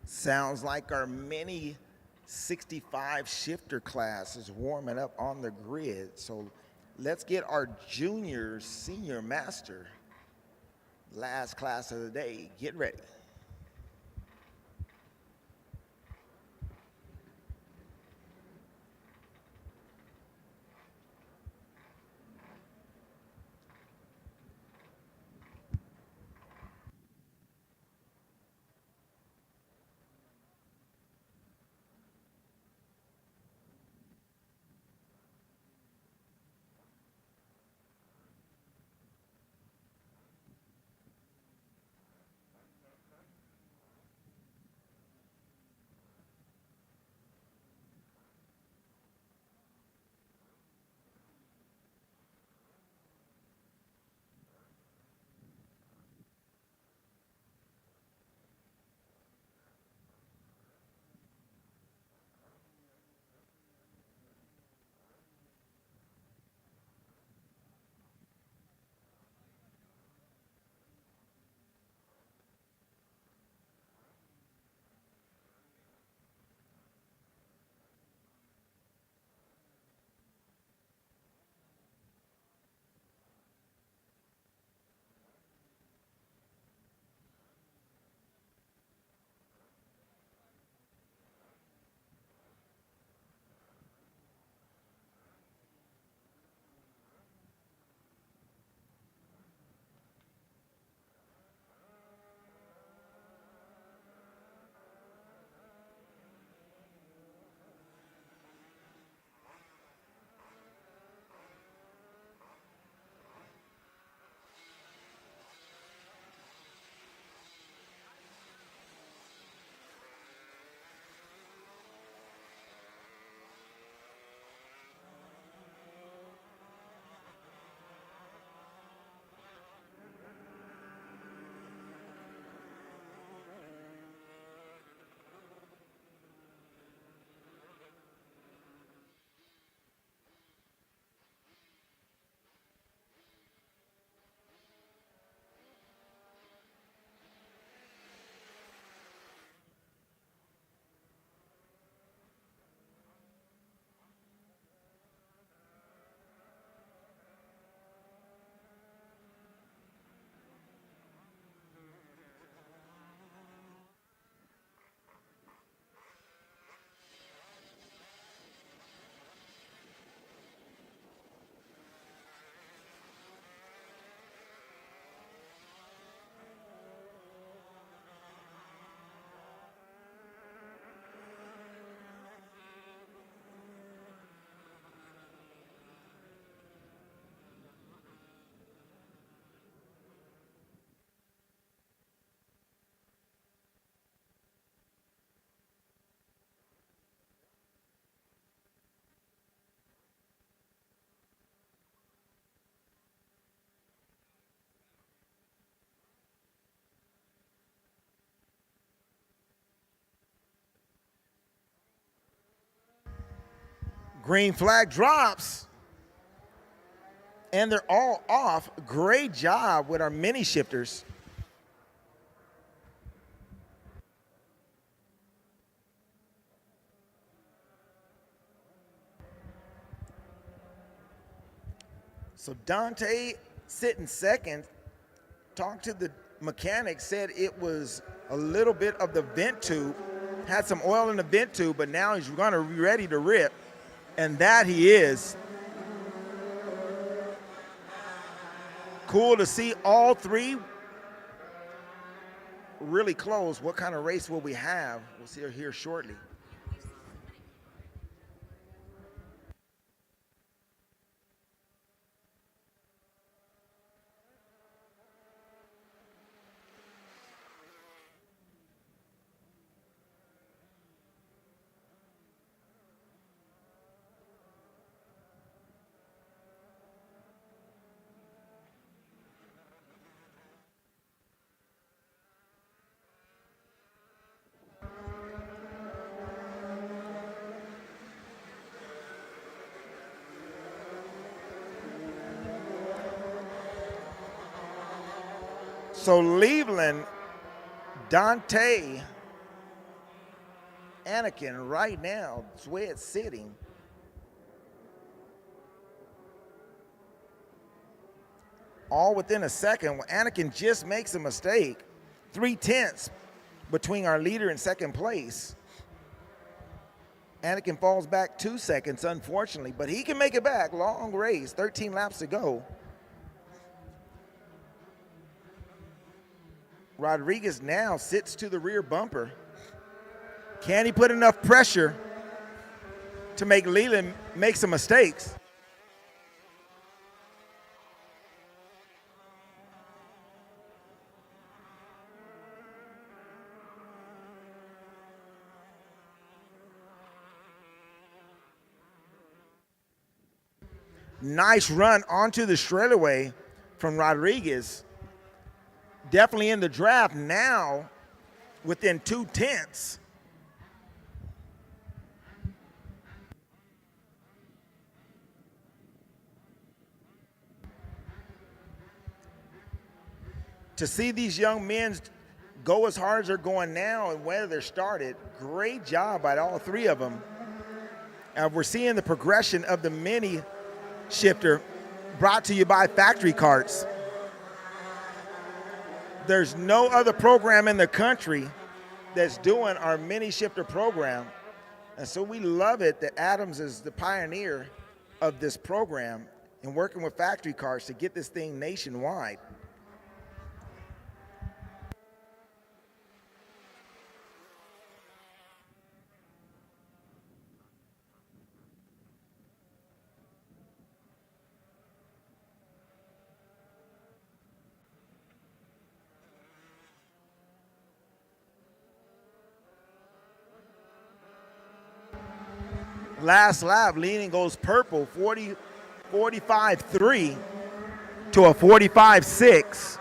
Speaker 2: Sounds like our mini 65 shifter class is warming up on the grid. So let's get our junior senior master, last class of the day. Get ready. Green flag drops. And they're all off. Great job with our mini shifters. So Dante sitting second, talked to the mechanic, said it was a little bit of the vent tube, had some oil in the vent tube, but now he's gonna be ready to rip, and that he is. Cool to see all three really close. What kind of race will we have? We'll see her here shortly. So Leveland, Dante, Anakin right now, that's where it's sitting. All within a second. Anakin just makes a mistake. 3/10 between our leader and second place. Anakin falls back 2 seconds, unfortunately, but he can make it back. Long race, 13 laps to go. Rodriguez now sits to the rear bumper. Can he put enough pressure to make Leland make some mistakes? Nice run onto the straightaway from Rodriguez. Definitely in the draft now within 2/10. To see these young men go as hard as they're going now and where they're started, great job by all three of them. We're seeing the progression of the mini shifter brought to you by Factory Karts. There's no other program in the country that's doing our mini shifter program. And so we love it that Adams is the pioneer of this program and working with Factory Karts to get this thing nationwide. Last lap, leading goes purple, 45.3 to a 45.6.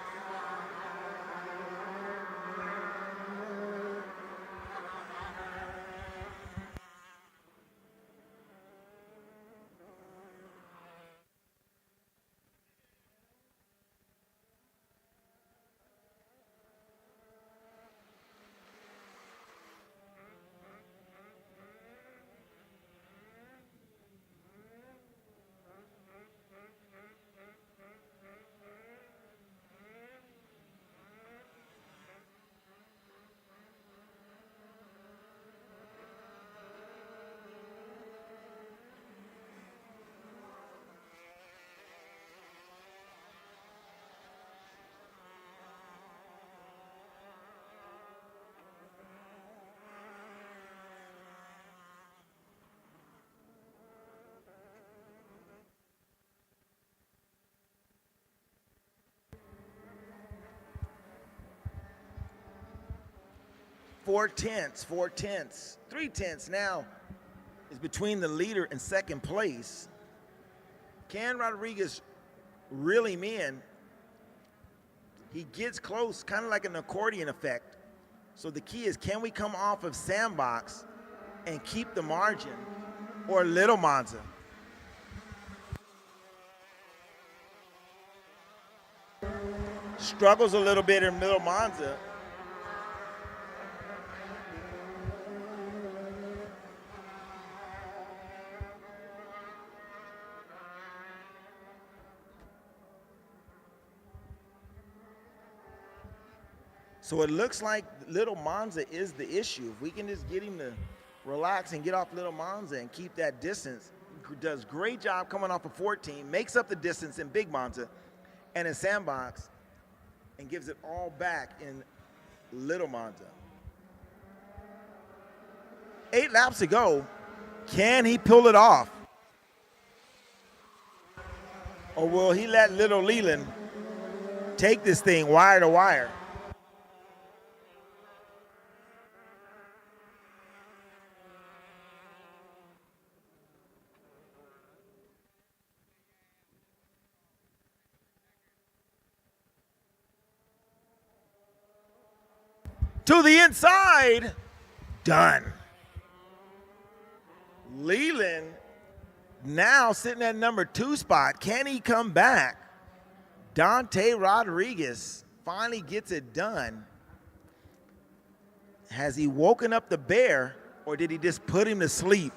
Speaker 2: Four tenths, 3/10 now is between the leader and second place. Can Rodriguez reel him in? He gets close, kind of like an accordion effect. So the key is, can we come off of sandbox and keep the margin or Little Monza? Struggles a little bit in Little Monza. So it looks like Little Monza is the issue. If we can just get him to relax and get off Little Monza and keep that distance, does great job coming off of 14, makes up the distance in Big Monza and in Sandbox, and gives it all back in Little Monza. 8 laps to go. Can he pull it off? Or will he let little Leland take this thing wire to wire? To the inside. Done. Leland now sitting at number 2 spot. Can he come back? Dante Rodriguez finally gets it done. Has he woken up the bear, or did he just put him to sleep?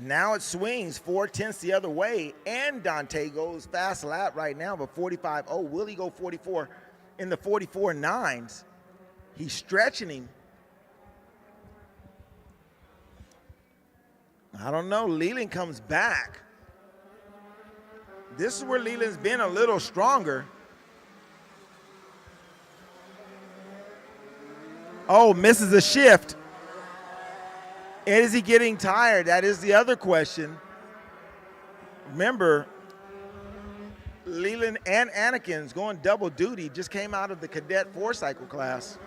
Speaker 2: Now it swings 4/10 the other way, and Dante goes fast lap right now, but 45.0. Will he go 44 in the 44.9s? He's stretching him. I don't know. Leland comes back. This is where Leland's been a little stronger. Oh, misses a shift. Is he getting tired? That is the other question. Remember, Leland and Anakin's going double duty, just came out of the Cadet 4-cycle class.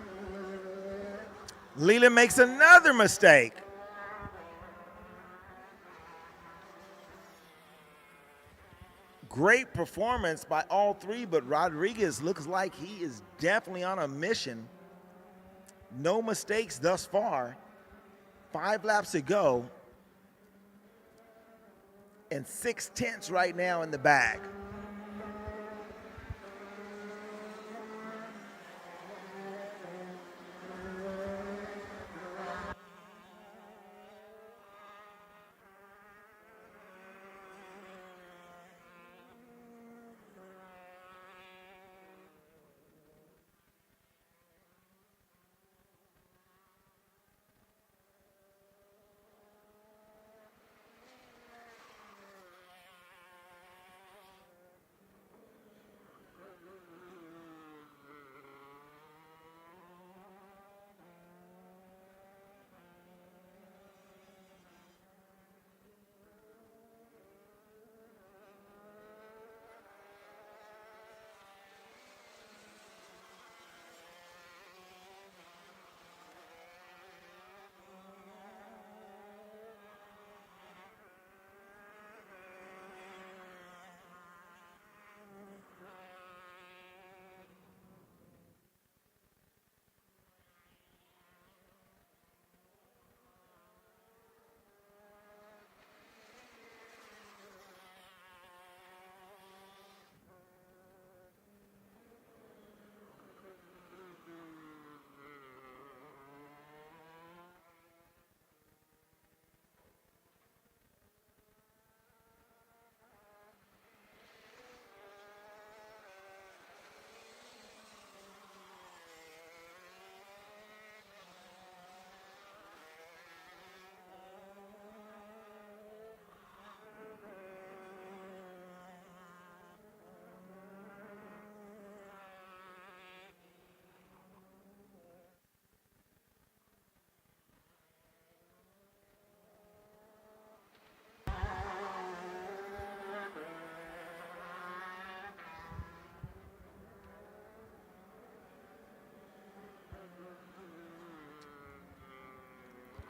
Speaker 2: Leland makes another mistake. Great performance by all three, but Rodriguez looks like he is definitely on a mission. No mistakes thus far. 5 laps to go, and 6/10 right now in the bag.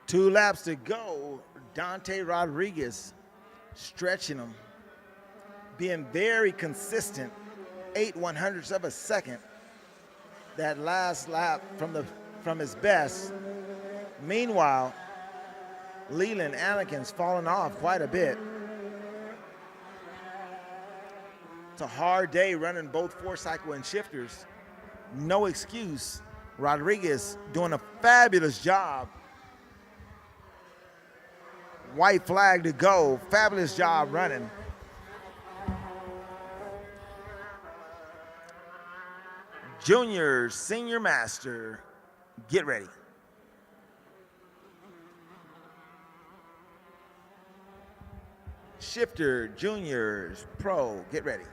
Speaker 2: 2 laps to go. Dante Rodriguez stretching him, being very consistent, 8/100ths of a second. That last lap from his best. Meanwhile, Leland Anakin's fallen off quite a bit. It's a hard day running both 4-cycle and shifters. No excuse. Rodriguez doing a fabulous job. White flag to go. Fabulous job running. Junior, senior master, get ready. Shifter, juniors, pro, get ready.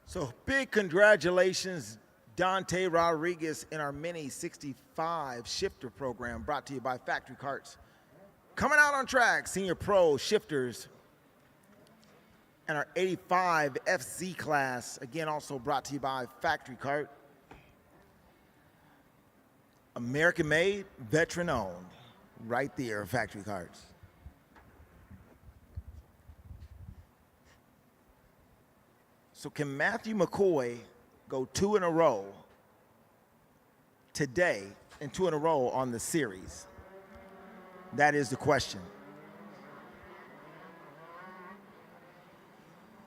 Speaker 2: So big congratulations, Dante Rodriguez, in our Mini 65 shifter program brought to you by Factory Karts. Coming out on track, senior pro shifters, and our 85 FZ class, again also brought to you by Factory Kart. American made, veteran owned, right there, Factory Karts. So can Matthew McCoy go 2 in a row today and 2 in a row on the series? That is the question.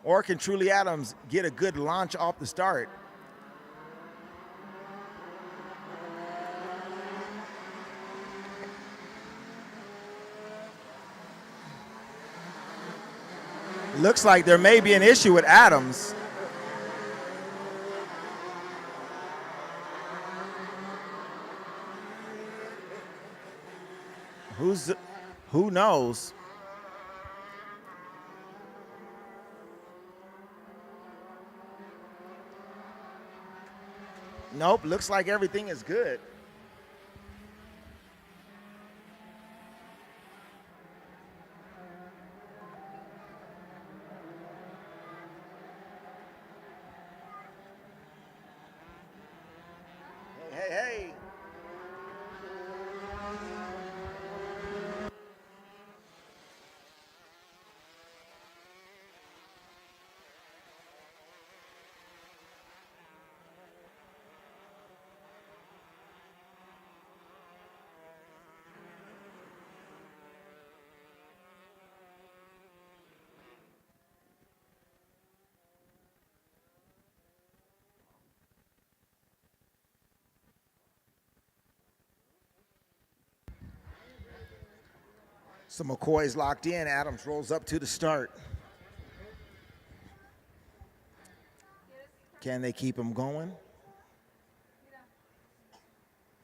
Speaker 2: Or can Truly Adams get a good launch off the start? Looks like there may be an issue with Adams. Who knows? Nope, looks like everything is good. Hey. So McCoy's locked in. Adams rolls up to the start. Can they keep him going?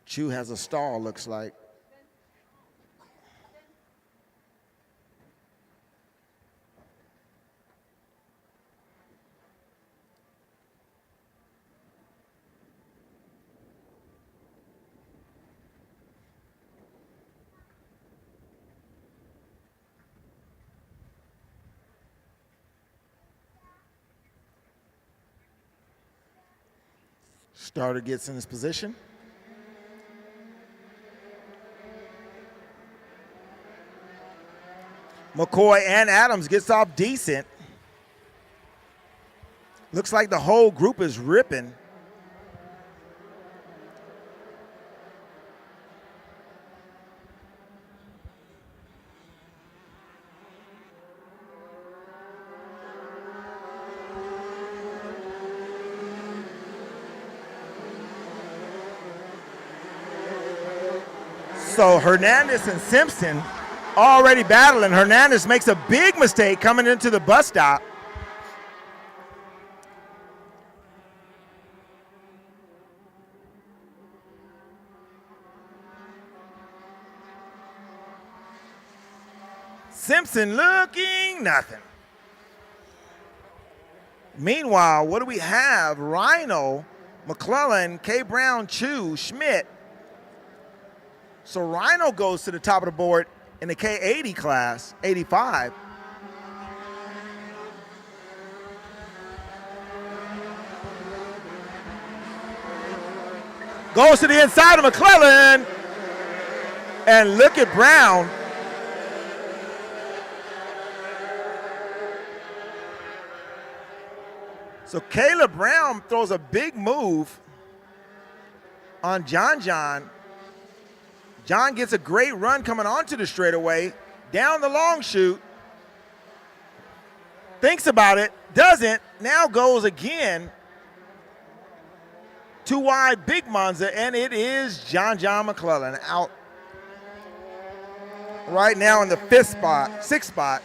Speaker 2: Chu has a stall, looks like. Starter gets in his position. McCoy and Adams gets off decent. Looks like the whole group is ripping. So Hernandez and Simpson already battling. Hernandez makes a big mistake coming into the bus stop. Simpson looking nothing. Meanwhile, what do we have? Rhino, McClellan, K. Brown, Chu, Schmidt. So Rhino goes to the top of the board in the K80 class, 85. Goes to the inside of McClellan. And look at Brown. So Caleb Brown throws a big move on John. John gets a great run coming onto the straightaway, down the long chute, thinks about it, doesn't, now goes again. Too wide, big Monza, and it is John McClellan out right now in the sixth spot.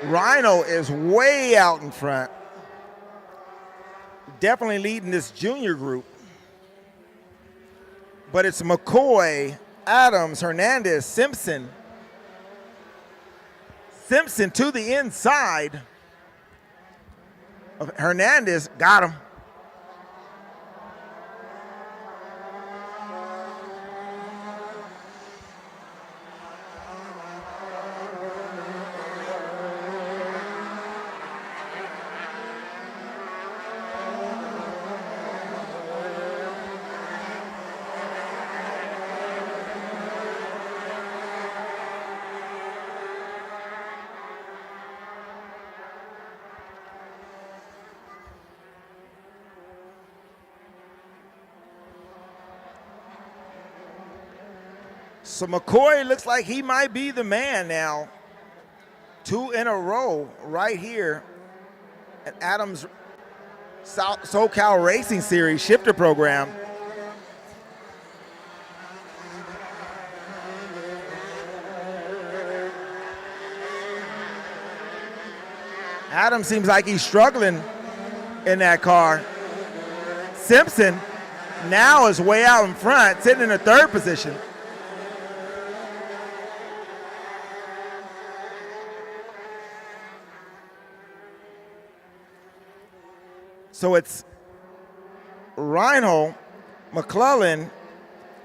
Speaker 2: Rhino is way out in front. Definitely leading this junior group. But it's McCoy, Adams, Hernandez, Simpson. Simpson to the inside of Hernandez, got him. So McCoy looks like he might be the man now. 2 in a row right here at Adams SoCal Racing Series shifter program. Adams seems like he's struggling in that car. Simpson now is way out in front, sitting in the 3rd position. So it's Rhino, McClellan,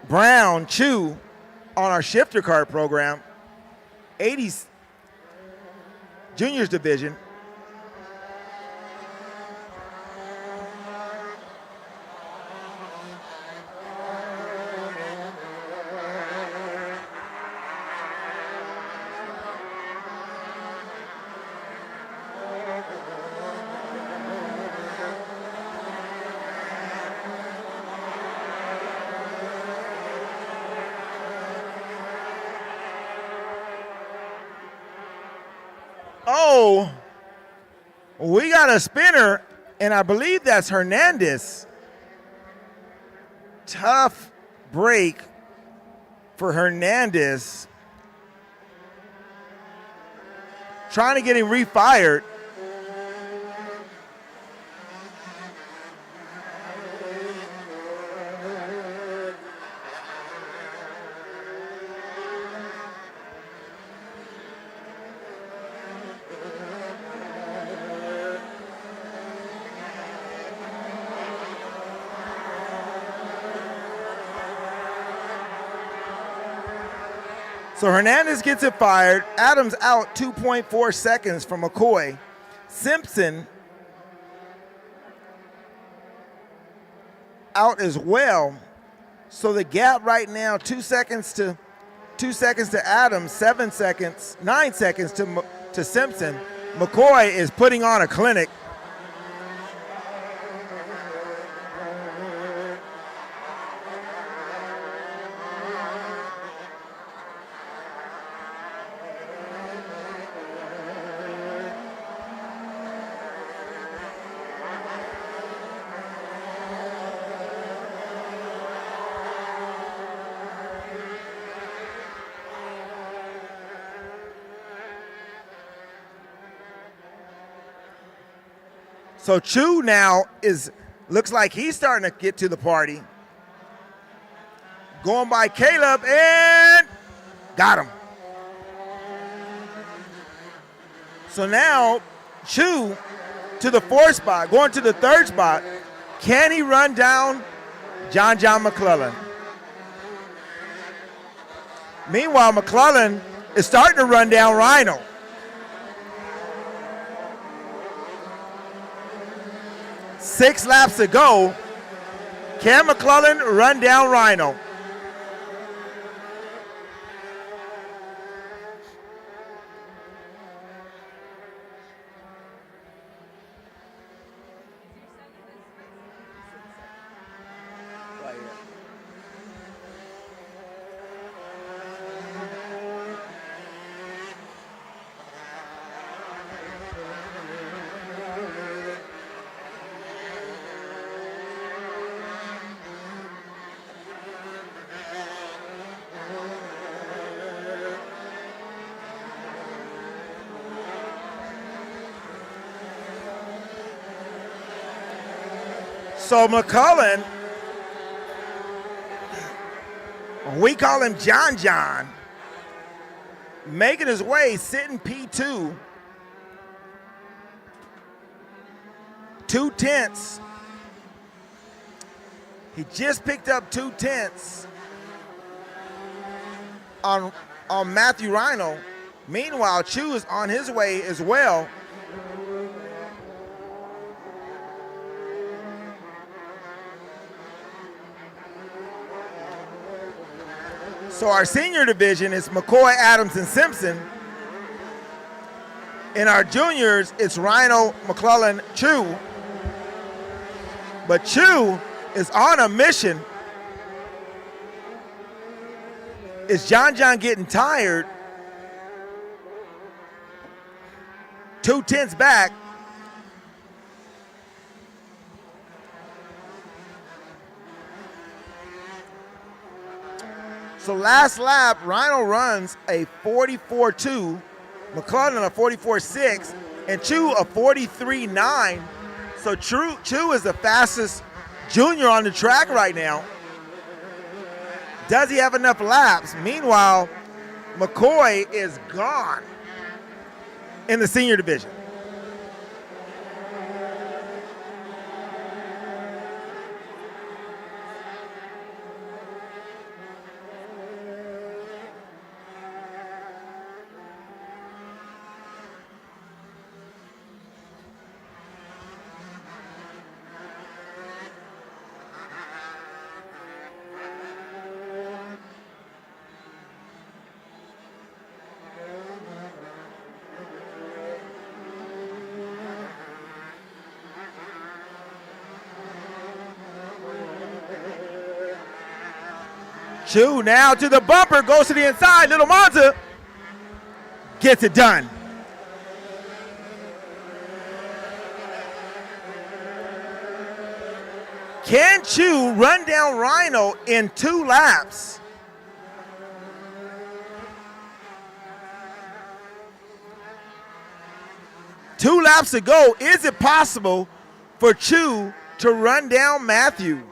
Speaker 2: Brown, Chu on our shifter kart program, 80s juniors division. Oh, we got a spinner, and I believe that's Hernandez. Tough break for Hernandez. Trying to get him refired. So Hernandez gets it fired. Adams out 2.4 seconds from McCoy. Simpson out as well. So the gap right now, 2 seconds to Adams, 9 seconds to Simpson. McCoy is putting on a clinic. So Chu now looks like he's starting to get to the party. Going by Caleb and got him. So now Chu to the 4th spot, going to the 3rd spot. Can he run down John McClellan? Meanwhile, McClellan is starting to run down Rhino. 6 laps to go. Can McClellan run down Rhino? So McCullen, we call him John, making his way, sitting P2. 2/10. He just picked up 2/10 on Matthew Rhino. Meanwhile, Chu is on his way as well. So our senior division is McCoy, Adams, and Simpson. In our juniors, it's Rhino, McClellan, Chu. But Chu is on a mission. Is John getting tired? 2/10 back. So last lap, Rhino runs a 44.2, McClellan a 44.6, and Chu a 43.9. So Chu is the fastest junior on the track right now. Does he have enough laps? Meanwhile, McCoy is gone in the senior division. Chu now to the bumper, goes to the inside. Little Monza gets it done. Can Chu run down Rhino in 2 laps? Two laps to go. Is it possible for Chu to run down Matthew?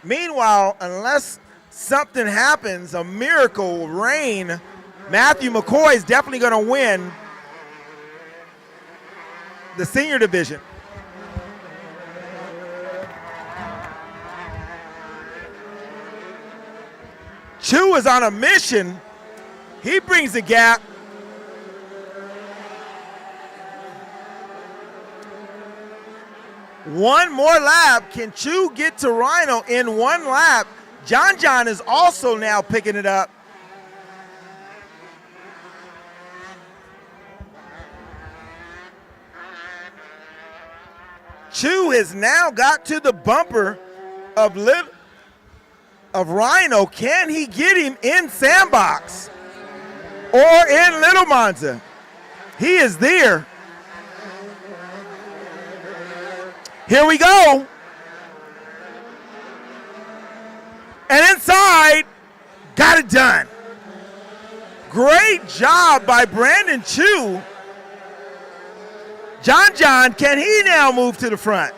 Speaker 2: Meanwhile, unless something happens, a miracle, rain, Matthew McCoy is definitely going to win the senior division. Chu is on a mission. He brings the gap. One more lap. Can Chu get to Rhino in one lap? John is also now picking it up. Chu has now got to the bumper of Rhino. Can he get him in Sandbox or in Little Monza? He is there. Here we go. And inside, got it done. Great job by Brandon Chu. John, can he now move to the front?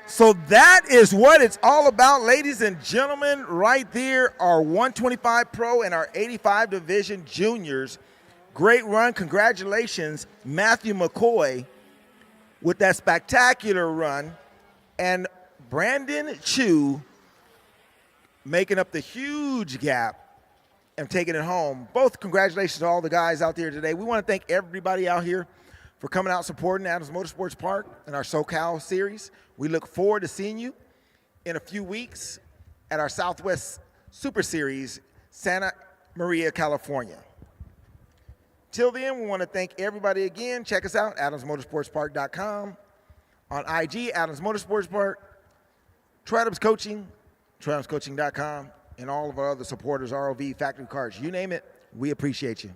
Speaker 2: So that is what it's all about, ladies and gentlemen. Right there, our 125 Pro and our 85 Division Juniors. Great run. Congratulations, Matthew McCoy, with that spectacular run. And Brandon Chu making up the huge gap and taking it home. Both congratulations to all the guys out there today. We want to thank everybody out here for coming out supporting Adams Motorsports Park and our SoCal series. We look forward to seeing you in a few weeks at our Southwest Super Series, Santa Maria, California. Till then, we want to thank everybody again. Check us out, adamsmotorsportspark.com. On IG, Adams Motorsports Park. Tradams Coaching, tradamscoaching.com. And all of our other supporters, ROV, Factory Cards, you name it, we appreciate you.